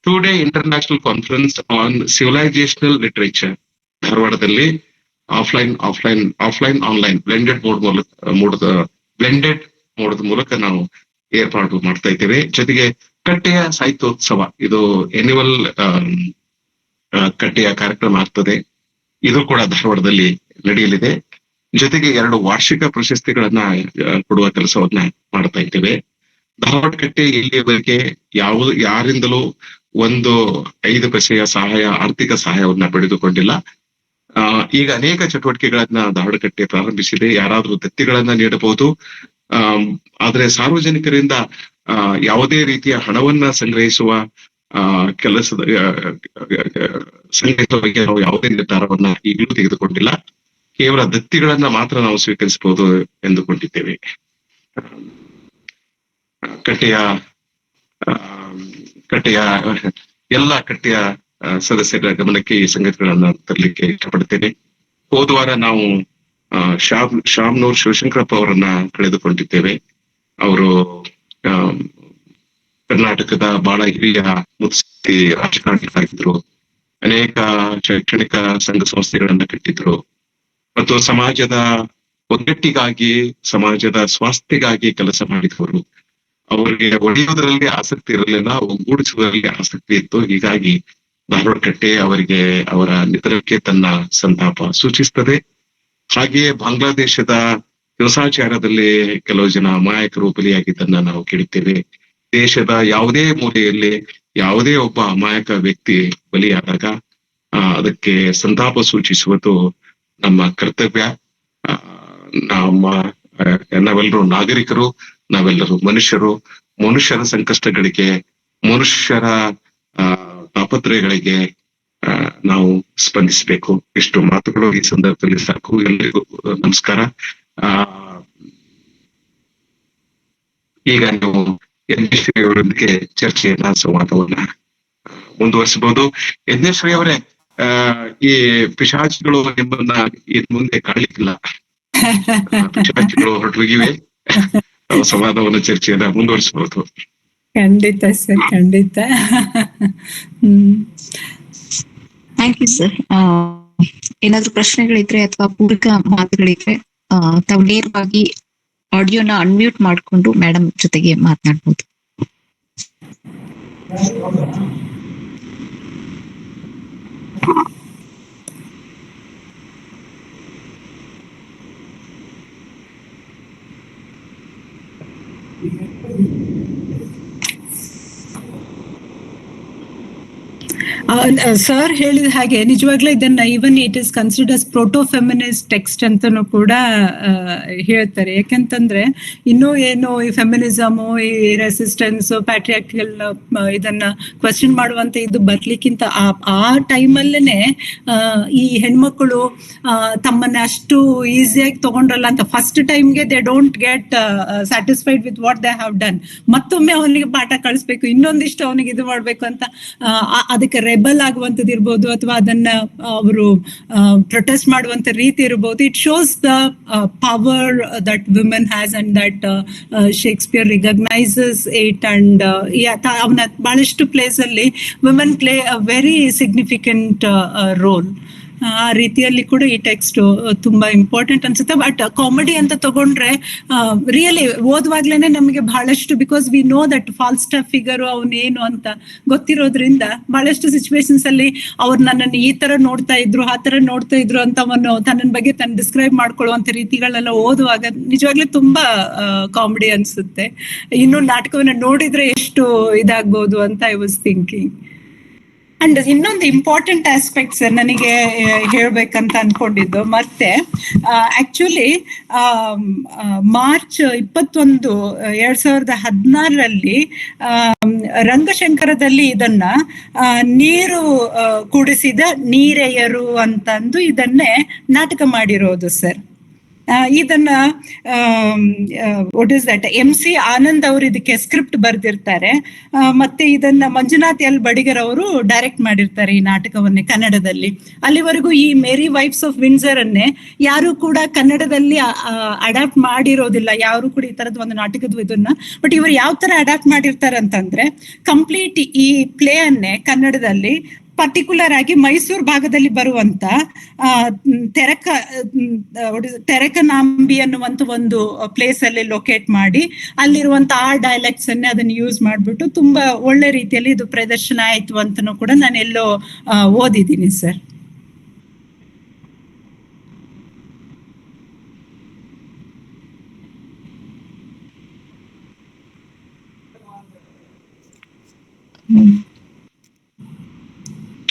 2-day international conference on civilisational literature ಧಾರವಾಡದಲ್ಲಿ ಆಫ್ಲೈನ್ ಆನ್ಲೈನ್ ಬ್ಲೆಂಡೆಡ್ ಮೋಡದ ಮೂಲಕ ನಾವು ಏರ್ಪಾಡು ಮಾಡ್ತಾ ಇದ್ದೇವೆ. ಜೊತೆಗೆ ಕಟ್ಟೆಯ ಸಾಹಿತ್ಯೋತ್ಸವ, ಇದು ಎನ್ಯುವಲ್ ಕಟ್ಟೆಯ ಕಾರ್ಯಕ್ರಮ ಆಗ್ತದೆ. ಇದು ಕೂಡ ಧಾರವಾಡದಲ್ಲಿ ನಡೆಯಲಿದೆ. ಜೊತೆಗೆ 2 ವಾರ್ಷಿಕ ಪ್ರಶಸ್ತಿಗಳನ್ನ ಕೊಡುವ ಕೆಲಸವನ್ನ ಮಾಡ್ತಾ ಇದ್ದೇವೆ. ಧಾರವಾಡ ಕಟ್ಟೆ ಇಲ್ಲಿಯವರೆಗೆ ಯಾರಿಂದಲೂ 5 ಪೈಸೆಯ ಆರ್ಥಿಕ ಸಹಾಯವನ್ನ ಪಡೆದುಕೊಂಡಿಲ್ಲ. ಈಗ ಅನೇಕ ಚಟುವಟಿಕೆಗಳನ್ನ ಧಾರವಾಡ ಕಟ್ಟೆ ಪ್ರಾರಂಭಿಸಿದೆ. ಯಾರಾದ್ರೂ ದತ್ತಿಗಳನ್ನ ನೀಡಬಹುದು. ಆದ್ರೆ ಸಾರ್ವಜನಿಕರಿಂದ ಯಾವುದೇ ರೀತಿಯ ಹಣವನ್ನ ಸಂಗ್ರಹಿಸುವ ಬಗ್ಗೆ ನಾವು ಯಾವುದೇ ನಿರ್ಧಾರವನ್ನ ಈಗಲೂ ತೆಗೆದುಕೊಂಡಿಲ್ಲ. ಕೇವಲ ದತ್ತಿಗಳನ್ನ ಮಾತ್ರ ನಾವು ಸ್ವೀಕರಿಸಬಹುದು ಎಂದುಕೊಂಡಿದ್ದೇವೆ. ಎಲ್ಲ ಕಟ್ಟೆಯ ಸದಸ್ಯರ ಗಮನಕ್ಕೆ ಈ ಸಂಗತಿಗಳನ್ನ ತರಲಿಕ್ಕೆ ಇಷ್ಟಪಡ್ತೇನೆ. ಹೋದ ವಾರ ನಾವು ಶಾಮ್ನೂರ್ ಶಿವಶಂಕರಪ್ಪ ಅವರನ್ನ ಕಳೆದುಕೊಂಡಿದ್ದೇವೆ. ಅವರು ಕರ್ನಾಟಕದ ಬಹಳ ಹಿರಿಯ ಮುತ್ಸದ್ದಿ ರಾಜಕಾರಣಿಗಳಾಗಿದ್ರು. ಅನೇಕ ಶೈಕ್ಷಣಿಕ ಸಂಘ ಸಂಸ್ಥೆಗಳನ್ನ ಕಟ್ಟಿದ್ರು ಮತ್ತು ಸಮಾಜದ ಒಗ್ಗಟ್ಟಿಗಾಗಿ, ಸಮಾಜದ ಸ್ವಾಸ್ಥ್ಯಕ್ಕಾಗಿ ಕೆಲಸ ಮಾಡಿದವರು. ಅವರಿಗೆ ಒಡೆಯುವುದರಲ್ಲಿ ಆಸಕ್ತಿ ಇರಲಿಲ್ಲ, ಒಗ್ಗೂಡಿಸುವುದರಲ್ಲಿ ಆಸಕ್ತಿ ಇತ್ತು. ಹೀಗಾಗಿ ಧಾರವಾಡ ಕಟ್ಟೆ ಅವರಿಗೆ ಅವರ ನಿಧನಕ್ಕೆ ತನ್ನ ಸಂತಾಪ ಸೂಚಿಸುತ್ತದೆ. ಹಾಗೆಯೇ ಬಾಂಗ್ಲಾದೇಶದ ಹಿಂಸಾಚಾರದಲ್ಲಿ ಕೆಲವು ಜನ ಅಮಾಯಕರು ಬಲಿಯಾಗಿದ್ದನ್ನ ನಾವು ಕೇಳಿದ್ದೇವೆ. ದೇಶದ ಯಾವುದೇ ಮೂಲೆಯಲ್ಲಿ ಯಾವುದೇ ಒಬ್ಬ ಅಮಾಯಕ ವ್ಯಕ್ತಿ ಬಲಿಯಾದಾಗ ಅದಕ್ಕೆ ಸಂತಾಪ ಸೂಚಿಸುವುದು ನಮ್ಮ ಕರ್ತವ್ಯ. ನಾವೆಲ್ಲರೂ ನಾಗರಿಕರು, ನಾವೆಲ್ಲರೂ ಮನುಷ್ಯರ ಸಂಕಷ್ಟಗಳಿಗೆ, ಮನುಷ್ಯರ ತಾಪತ್ರಯಗಳಿಗೆ ನಾವು ಸ್ಪಂದಿಸಬೇಕು. ಇಷ್ಟು ಮಾತುಗಳು ಈ ಸಂದರ್ಭದಲ್ಲಿ ಸಾಕು. ಎಲ್ಲರಿಗೂ ನಮಸ್ಕಾರ. ಈಗ ನೀವು ಯಜ್ಞಶ್ರೀ ಅವರೊಂದಿಗೆ ಚರ್ಚೆಯನ್ನ, ಸಂವಾದವನ್ನ ಮುಂದುವರಿಸಬಹುದು. ಯಜ್ಞಶ್ರೀ ಅವರೇ, ಈ ಪಿಶಾಚಿಗಳು ನಿಮ್ಮನ್ನ ಇನ್ ಮುಂದೆ ಕಾಣಲಿಕ್ಕಿಲ್ಲ. ಪಿಶಾಚಿಗಳು ಹೊರಟೋಗಿವೆ. ಸಂವಾದವನ್ನ, ಚರ್ಚೆಯನ್ನ ಮುಂದುವರಿಸಬಹುದು. ಖಂಡಿತ ಸರ್, ಖಂಡಿತ. Thank you sir. ಏನಾದ್ರು ಪ್ರಶ್ನೆಗಳಿದ್ರೆ ಅಥವಾ ಪೂರಕ ಮಾತುಗಳಿದ್ರೆ ತಾವು ನೇರವಾಗಿ ಆಡಿಯೋನ ಅನ್ಮ್ಯೂಟ್ ಮಾಡಿಕೊಂಡು ಮೇಡಮ್ ಜೊತೆಗೆ ಮಾತನಾಡ್ಬೋದು. ಸರ್ ಹೇಳಿದ ಹಾಗೆ ನಿಜವಾಗ್ಲೂ ಇದನ್ನ even it is considered us proto feminist text ಅಂತಾನು ಕೂಡ ಹೇಳ್ತಾರೆ. ಯಾಕಂತಂದ್ರೆ ಇನ್ನೂ ಏನು ಈ ಫೆಮಿನಿಸಮ್, ಈ ರೆಸಿಸ್ಟೆನ್ಸ್, ಪ್ಯಾಟ್ರಿಯಾರ್ಕಲ್ ಇದನ್ನ ಕ್ವಶನ್ ಮಾಡುವಂತ ಇದು ಬರ್ಲಿಕ್ಕಿಂತ ಆ ಟೈಮಲ್ಲೇನೆ ಈ ಹೆಣ್ಮಕ್ಳು ತಮ್ಮನ್ನ ಅಷ್ಟು ಈಸಿಯಾಗಿ ತಗೊಂಡ್ರಲ್ಲ ಅಂತ ಫಸ್ಟ್ ಟೈಮ್ಗೆ they don't get satisfied with what they have done. ಮತ್ತೊಮ್ಮೆ ಅವನಿಗೆ ಪಾಠ ಕಳಿಸ್ಬೇಕು, ಇನ್ನೊಂದಿಷ್ಟು ಅವನಿಗೆ ಇದು ಮಾಡ್ಬೇಕು ಅಂತ ಅದಕ್ಕೆ ರೆಬಲ್ ಆಗುವಂತದ್ದು ಇರ್ಬೋದು, ಅಥವಾ ಅದನ್ನ ಅವರು ಪ್ರೊಟೆಸ್ಟ್ ಮಾಡುವಂತ ರೀತಿ ಇರಬಹುದು. It shows the power that women has and that Shakespeare recognises it. And ಅವನ ಬಹಳಷ್ಟು ಪ್ಲೇಸ್ ಅಲ್ಲಿ women play a very significant role. ಆ ರೀತಿಯಲ್ಲಿ ಕೂಡ ಈ ಟೆಕ್ಸ್ಟ್ ತುಂಬಾ ಇಂಪಾರ್ಟೆಂಟ್ ಅನ್ಸುತ್ತೆ. ಬಟ್ ಕಾಮಿಡಿ ಅಂತ ತಗೊಂಡ್ರೆ ರಿಯಲಿ ಓದುವಾಗ್ಲೇನೆ ನಮಗೆ ಬಹಳಷ್ಟು, because we know that Falstaff figure ಅವನೇನು ಅಂತ ಗೊತ್ತಿರೋದ್ರಿಂದ ಬಹಳಷ್ಟು ಸಿಚುವೇಶನ್ಸ್ ಅಲ್ಲಿ ಅವ್ರು ನನ್ನನ್ನು ಈ ತರ ನೋಡ್ತಾ ಇದ್ರು, ಆ ತರ ನೋಡ್ತಾ ಇದ್ರು ಅಂತ ಅವನು ತನ್ನ ಬಗ್ಗೆ ತಾನು ಡಿಸ್ಕ್ರೈಬ್ ಮಾಡ್ಕೊಳ್ಳುವಂತ ರೀತಿಗಳೆಲ್ಲ ಓದುವಾಗ ನಿಜವಾಗ್ಲೂ ತುಂಬಾ ಕಾಮಿಡಿ ಅನ್ಸುತ್ತೆ. ಇನ್ನು ನಾಟಕವನ್ನ ನೋಡಿದ್ರೆ ಎಷ್ಟು ಇದಾಗ್ಬೋದು ಅಂತ ಐ ವಾಸ್ ಥಿಂಕಿಂಗ್. ಅಂಡ್ ಇನ್ನೊಂದು ಇಂಪಾರ್ಟೆಂಟ್ ಆಸ್ಪೆಕ್ಟ್ಸ್ ನನಗೆ ಹೇಳ್ಬೇಕಂತ ಅನ್ಕೊಂಡಿದ್ದು, ಮತ್ತೆ ಆಕ್ಚುಲಿ ಮಾರ್ಚ್ 21, 2016 ರಂಗಶಂಕರದಲ್ಲಿ ಇದನ್ನ ನೀರು ಕುಡಿಸಿದ ನೀರೆಯರು ಅಂತಂದು ಇದನ್ನೇ ನಾಟಕ ಮಾಡಿರೋದು ಸರ್. ಇದನ್ನ what is that MC Anand ಅವರು ಇದಕ್ಕೆ ಸ್ಕ್ರಿಪ್ಟ್ ಬರೆದಿರ್ತಾರೆ. ಮತ್ತೆ ಇದನ್ನ ಮಂಜುನಾಥ್ ಎಲ್ ಬಡಿಗರ್ ಅವರು ಡೈರೆಕ್ಟ್ ಮಾಡಿರ್ತಾರೆ ಈ ನಾಟಕವನ್ನೇ ಕನ್ನಡದಲ್ಲಿ. ಅಲ್ಲಿವರೆಗೂ ಈ ಮೇರಿ ವೈಫ್ಸ್ ಆಫ್ ವಿಂಡ್ಸರ್ ಅನ್ನೇ ಯಾರು ಕೂಡ ಕನ್ನಡದಲ್ಲಿ ಅಡಾಪ್ಟ್ ಮಾಡಿರೋದಿಲ್ಲ, ಯಾರು ಕೂಡ ಈ ತರದ ಒಂದು ನಾಟಕದ ಇದನ್ನ. ಬಟ್ ಇವರು ಯಾವ ತರ ಅಡಾಪ್ಟ್ ಮಾಡಿರ್ತಾರೆ ಅಂತಂದ್ರೆ, ಕಂಪ್ಲೀಟ್ ಈ ಪ್ಲೇ ಅನ್ನೇ ಕನ್ನಡದಲ್ಲಿ ಪರ್ಟಿಕ್ಯುಲರ್ ಆಗಿ ಮೈಸೂರು ಭಾಗದಲ್ಲಿ ಬರುವಂತ ತೆರಕನಾಂಬಿ ಅನ್ನುವಂತ ಒಂದು ಪ್ಲೇಸ್ ಅಲ್ಲಿ ಲೊಕೇಟ್ ಮಾಡಿ ಅಲ್ಲಿರುವಂತ ಆ ಡೈಲೆಕ್ಟ್ಸ್ ಅನ್ನೇ ಅದನ್ನ ಯೂಸ್ ಮಾಡ್ಬಿಟ್ಟು ತುಂಬಾ ಒಳ್ಳೆ ರೀತಿಯಲ್ಲಿ ಇದು ಪ್ರದರ್ಶನ ಆಯ್ತು ಅಂತನೂ ಕೂಡ ನಾನು ಎಲ್ಲೋ ಓದಿದ್ದೀನಿ ಸರ್.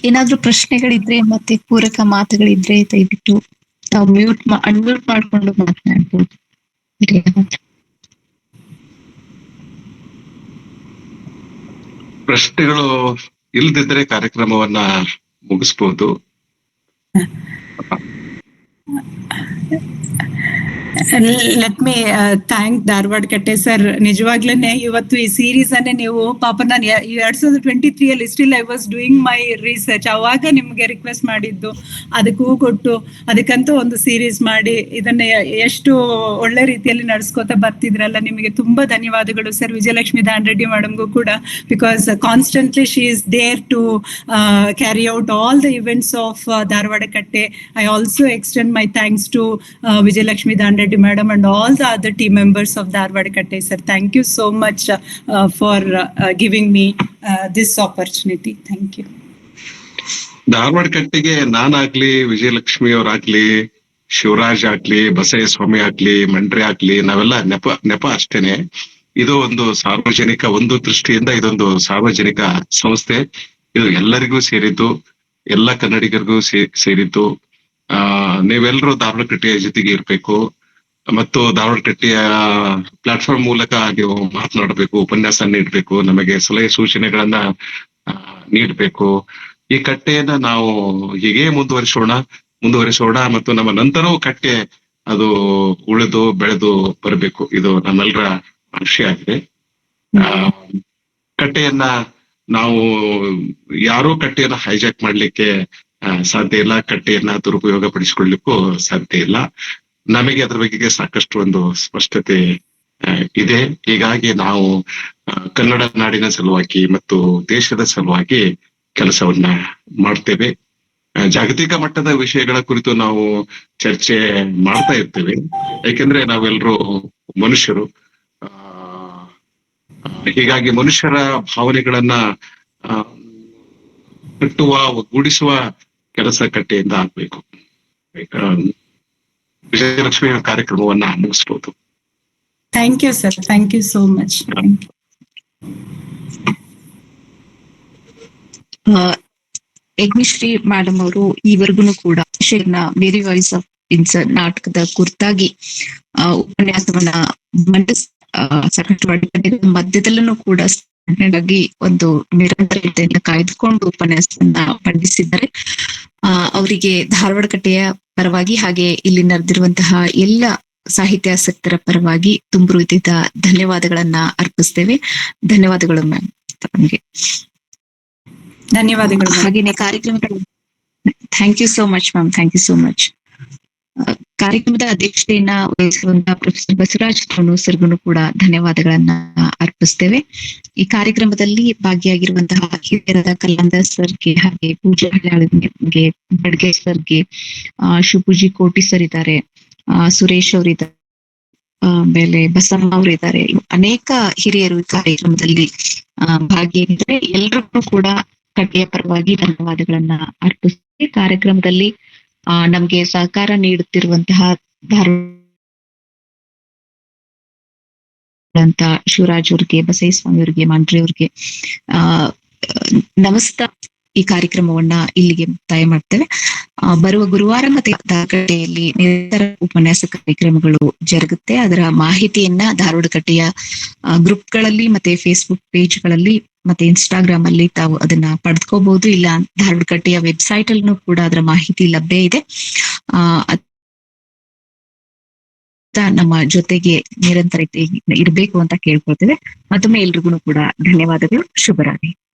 ಏನಾದ್ರೂ ಪ್ರಶ್ನೆಗಳಿದ್ರೆ ಮತ್ತೆ ಪೂರಕ ಮಾತುಗಳಿದ್ರೆ ದಯವಿಟ್ಟು ತಾವು ಅನ್ಮ್ಯೂಟ್ ಮಾಡ್ಕೊಂಡು ಮಾತನಾಡ್ಬೋದು. ಪ್ರಶ್ನೆಗಳು ಇಲ್ದಿದ್ರೆ ಕಾರ್ಯಕ್ರಮವನ್ನ ಮುಗಿಸ್ಬೋದು. ಲೆಟ್ ಮಿ ಥ್ಯಾಂಕ್ ಧಾರವಾಡ ಕಟ್ಟೆ ಸರ್. ನಿಜವಾಗ್ಲೇನೆ ಇವತ್ತು ಈ ಸೀರೀಸ್ ಅನ್ನೇ ನೀವು ಪಾಪ ನಾನು 2023 ಅಲ್ಲಿ still I was doing my research, ಅವಾಗ ನಿಮ್ಗೆ ರಿಕ್ವೆಸ್ಟ್ ಮಾಡಿದ್ದು, ಅದಕ್ಕೂ ಕೊಟ್ಟು ಅದಕ್ಕಂತೂ ಒಂದು ಸೀರೀಸ್ ಮಾಡಿ ಇದನ್ನ ಎಷ್ಟು ಒಳ್ಳೆ ರೀತಿಯಲ್ಲಿ ನಡ್ಸ್ಕೊತಾ ಬರ್ತಿದ್ರಲ್ಲ, ನಿಮಗೆ ತುಂಬಾ ಧನ್ಯವಾದಗಳು ಸರ್. ವಿಜಯಲಕ್ಷ್ಮಿ ದಾಂಡ್ರೆಡ್ಡಿ ಮೇಡಮ್ಗೂ ಕೂಡ, because constantly she is there to carry out all the events of Dharwad Katte. I also extend my thanks to Vijayalakshmi Danreddy madam and all the other team members of Dharwad Katte sir. Thank you so much for giving me this opportunity. Thank you. Dharwad ಕಟ್ಟೆಗೆ ನಾನಾಗ್ಲಿ, ವಿಜಯಲಕ್ಷ್ಮಿ ಅವರಾಗ್ಲಿ, ಶಿವರಾಜ್ ಆಗ್ಲಿ, ಬಸಯ್ಯ ಸ್ವಾಮಿ ಆಗ್ಲಿ, ಮಂಡ್ರೆ ಆಗ್ಲಿ, ನಾವೆಲ್ಲ ನೆಪ ಅಷ್ಟೇನೆ. ಇದು ಒಂದು ಸಾರ್ವಜನಿಕ, ಒಂದು ದೃಷ್ಟಿಯಿಂದ ಇದೊಂದು ಸಾರ್ವಜನಿಕ ಸಂಸ್ಥೆ. ಇದು ಎಲ್ಲರಿಗೂ ಸೇರಿದ್ದು, ಎಲ್ಲ ಕನ್ನಡಿಗರಿಗೂ ಸೇರಿದ್ದು. ನೀವೆಲ್ಲರೂ ಧಾರವಾಡ ಕಟ್ಟೆಯ ಜೊತೆಗೆ ಇರ್ಬೇಕು ಮತ್ತು ಧಾರವಾಡ ಕಟ್ಟೆಯ ಪ್ಲಾಟ್ಫಾರ್ಮ್ ಮೂಲಕ ನೀವು ಮಾತನಾಡಬೇಕು, ಉಪನ್ಯಾಸ ನೀಡಬೇಕು, ನಮಗೆ ಸಲಹೆ ಸೂಚನೆಗಳನ್ನ ನೀಡಬೇಕು. ಈ ಕಟ್ಟೆಯನ್ನ ನಾವು ಹೀಗೆ ಮುಂದುವರಿಸೋಣ ಮತ್ತು ನಮ್ಮ ನಂತರವೂ ಕಟ್ಟೆ ಅದು ಉಳಿದು ಬೆಳೆದು ಬರಬೇಕು. ಇದು ನಮ್ಮೆಲ್ಲರ ಆಶಯ ಆಗಿದೆ. ಕಟ್ಟೆಯನ್ನ ನಾವು ಯಾರೂ ಕಟ್ಟೆಯನ್ನ ಹೈಜಾಕ್ ಮಾಡ್ಲಿಕ್ಕೆ ಸಾಧ್ಯ ಇಲ್ಲ, ಕಟ್ಟೆಯನ್ನ ದುರುಪಯೋಗ ಪಡಿಸಿಕೊಳ್ಳಿಕ್ಕೂ ಸಾಧ್ಯ ಇಲ್ಲ. ನಮಗೆ ಅದ್ರ ಬಗ್ಗೆ ಸಾಕಷ್ಟು ಒಂದು ಸ್ಪಷ್ಟತೆ ಇದೆ. ಹೀಗಾಗಿ ನಾವು ಕನ್ನಡ ನಾಡಿನ ಸಲುವಾಗಿ ಮತ್ತು ದೇಶದ ಸಲುವಾಗಿ ಕೆಲಸವನ್ನ ಮಾಡ್ತೇವೆ. ಜಾಗತಿಕ ಮಟ್ಟದ ವಿಷಯಗಳ ಕುರಿತು ನಾವು ಚರ್ಚೆ ಮಾಡ್ತಾ ಇರ್ತೇವೆ, ಯಾಕೆಂದ್ರೆ ನಾವೆಲ್ಲರೂ ಮನುಷ್ಯರು. ಹೀಗಾಗಿ ಮನುಷ್ಯರ ಭಾವನೆಗಳನ್ನ ಕಟ್ಟುವ, ಒಗ್ಗೂಡಿಸುವ ಕೆಲಸ ಕಟ್ಟೆಯಿಂದ ಆಗ್ಬೇಕು. ವಿಜಯಲಕ್ಷ್ಮಿ ಕಾರ್ಯಕ್ರಮವನ್ನ ಮುಗಿಸ್ಬೋದು. Thank you sir, thank you so much. Yajnashri madam ಅವರು ಈವರೆಗೂ ಕೂಡ ಮೇರಿ ವಾಯ್ಸ್ ಆಫ್ ವಿಂಡ್ಸರ್ ನಾಟಕದ ಕುರಿತಾಗಿ ಉಪನ್ಯಾಸವನ್ನ ಸಾಕಷ್ಟು ಅಡೆತಡೆಗಳ ಮಧ್ಯದಲ್ಲೂ ಕೂಡ ಆಗಿ ಒಂದು ನಿರಂತರತೆಯಿಂದ ಕಾಯ್ದುಕೊಂಡು ಉಪನ್ಯಾಸವನ್ನ ಮಂಡಿಸಿದ್ದಾರೆ. ಅವರಿಗೆ ಧಾರವಾಡ ಕಟ್ಟೆಯ ಪರವಾಗಿ ಹಾಗೆ ಇಲ್ಲಿ ನಡೆದಿರುವಂತಹ ಎಲ್ಲ ಸಾಹಿತ್ಯಾಸಕ್ತರ ಪರವಾಗಿ ತುಂಬು ಹೃದಯದ ಧನ್ಯವಾದಗಳನ್ನ ಅರ್ಪಿಸ್ತೇವೆ. ಧನ್ಯವಾದಗಳು ಮ್ಯಾಮ್ ತಮಗೆ. ಧನ್ಯವಾದಗಳು. ಹಾಗೇನೆ ಕಾರ್ಯಕ್ರಮಗಳು thank you so much ma'am, thank you so much. ಕಾರ್ಯಕ್ರಮದ ಅಧ್ಯಕ್ಷತೆಯನ್ನ ವಹಿಸಿರುವಂತಹ ಪ್ರೊಫೆಸರ್ ಬಸವರಾಜ್ ಸರ್ಗೂ ಕೂಡ ಧನ್ಯವಾದಗಳನ್ನ ಅರ್ಪಿಸ್ತೇವೆ. ಈ ಕಾರ್ಯಕ್ರಮದಲ್ಲಿ ಭಾಗಿಯಾಗಿರುವಂತಹ ಹಿರಿಯರಾದ ಕಲ್ಲಂದ ಸರ್ಗೆ ಹಾಗೆ ಪೂಜಾ ಹಳ್ಯಾಳಿಗೆ, ಬಡ್ಗೆ ಸರ್ಗೆ, ಶಿವಪೂಜಿ ಕೋಟಿ ಸರ್ ಇದ್ದಾರೆ, ಸುರೇಶ್ ಅವರಿದ್ದಾರೆ, ಆಮೇಲೆ ಬಸಮ್ಮ ಅವರಿದ್ದಾರೆ. ಅನೇಕ ಹಿರಿಯರು ಈ ಕಾರ್ಯಕ್ರಮದಲ್ಲಿ ಭಾಗಿಯಾಗಿದ್ದಾರೆ. ಎಲ್ರಿಗೂ ಕೂಡ ಕಟ್ಟೆಯ ಪರವಾಗಿ ಧನ್ಯವಾದಗಳನ್ನ ಅರ್ಪಿಸ್ತೀವಿ. ಕಾರ್ಯಕ್ರಮದಲ್ಲಿ ನಮ್ಗೆ ಸಹಕಾರ ನೀಡುತ್ತಿರುವಂತಹ ಧಾರವಾಡ ಶಿವರಾಜ್ ಅವ್ರಿಗೆ, ಬಸಯ್ಯ ಸ್ವಾಮಿ ಅವ್ರಿಗೆ, ಮಂಡ್ರೆ ಅವ್ರಿಗೆ ನಮಸ್ಕಾರ. ಈ ಕಾರ್ಯಕ್ರಮವನ್ನ ಇಲ್ಲಿಗೆ ಮುಕ್ತಾಯ ಮಾಡ್ತೇವೆ. ಬರುವ ಗುರುವಾರ ಮತ್ತೆ ಧಾರವಾಡಕಟ್ಟೆಯಲ್ಲಿ ನಿರಂತರ ಉಪನ್ಯಾಸ ಕಾರ್ಯಕ್ರಮಗಳು ಜರುಗುತ್ತೆ. ಅದರ ಮಾಹಿತಿಯನ್ನ ಧಾರವಾಡ ಕಟ್ಟೆಯ ಗ್ರೂಪ್ಗಳಲ್ಲಿ ಮತ್ತೆ ಫೇಸ್ಬುಕ್ ಪೇಜ್ಗಳಲ್ಲಿ ಮತ್ತೆ ಇನ್ಸ್ಟಾಗ್ರಾಮ್ ಅಲ್ಲಿ ತಾವು ಅದನ್ನ ಪಡೆದುಕೋಬಹುದು. ಇಲ್ಲ ಧಾರವಾಡ ಕಟ್ಟೆಯ ವೆಬ್ಸೈಟ್ ಅಲ್ಲೂ ಕೂಡ ಅದರ ಮಾಹಿತಿ ಲಭ್ಯ ಇದೆ. ಮಾಡುತ್ತಾ ನಮ್ಮ ಜೊತೆಗೆ ನಿರಂತರತೆ ಇರಬೇಕು ಅಂತ ಕೇಳ್ಕೊಳ್ತೇವೆ. ಮತ್ತೊಮ್ಮೆ ಎಲ್ರಿಗೂ ಕೂಡ ಧನ್ಯವಾದಗಳು. ಶುಭರಾತ್ರಿ.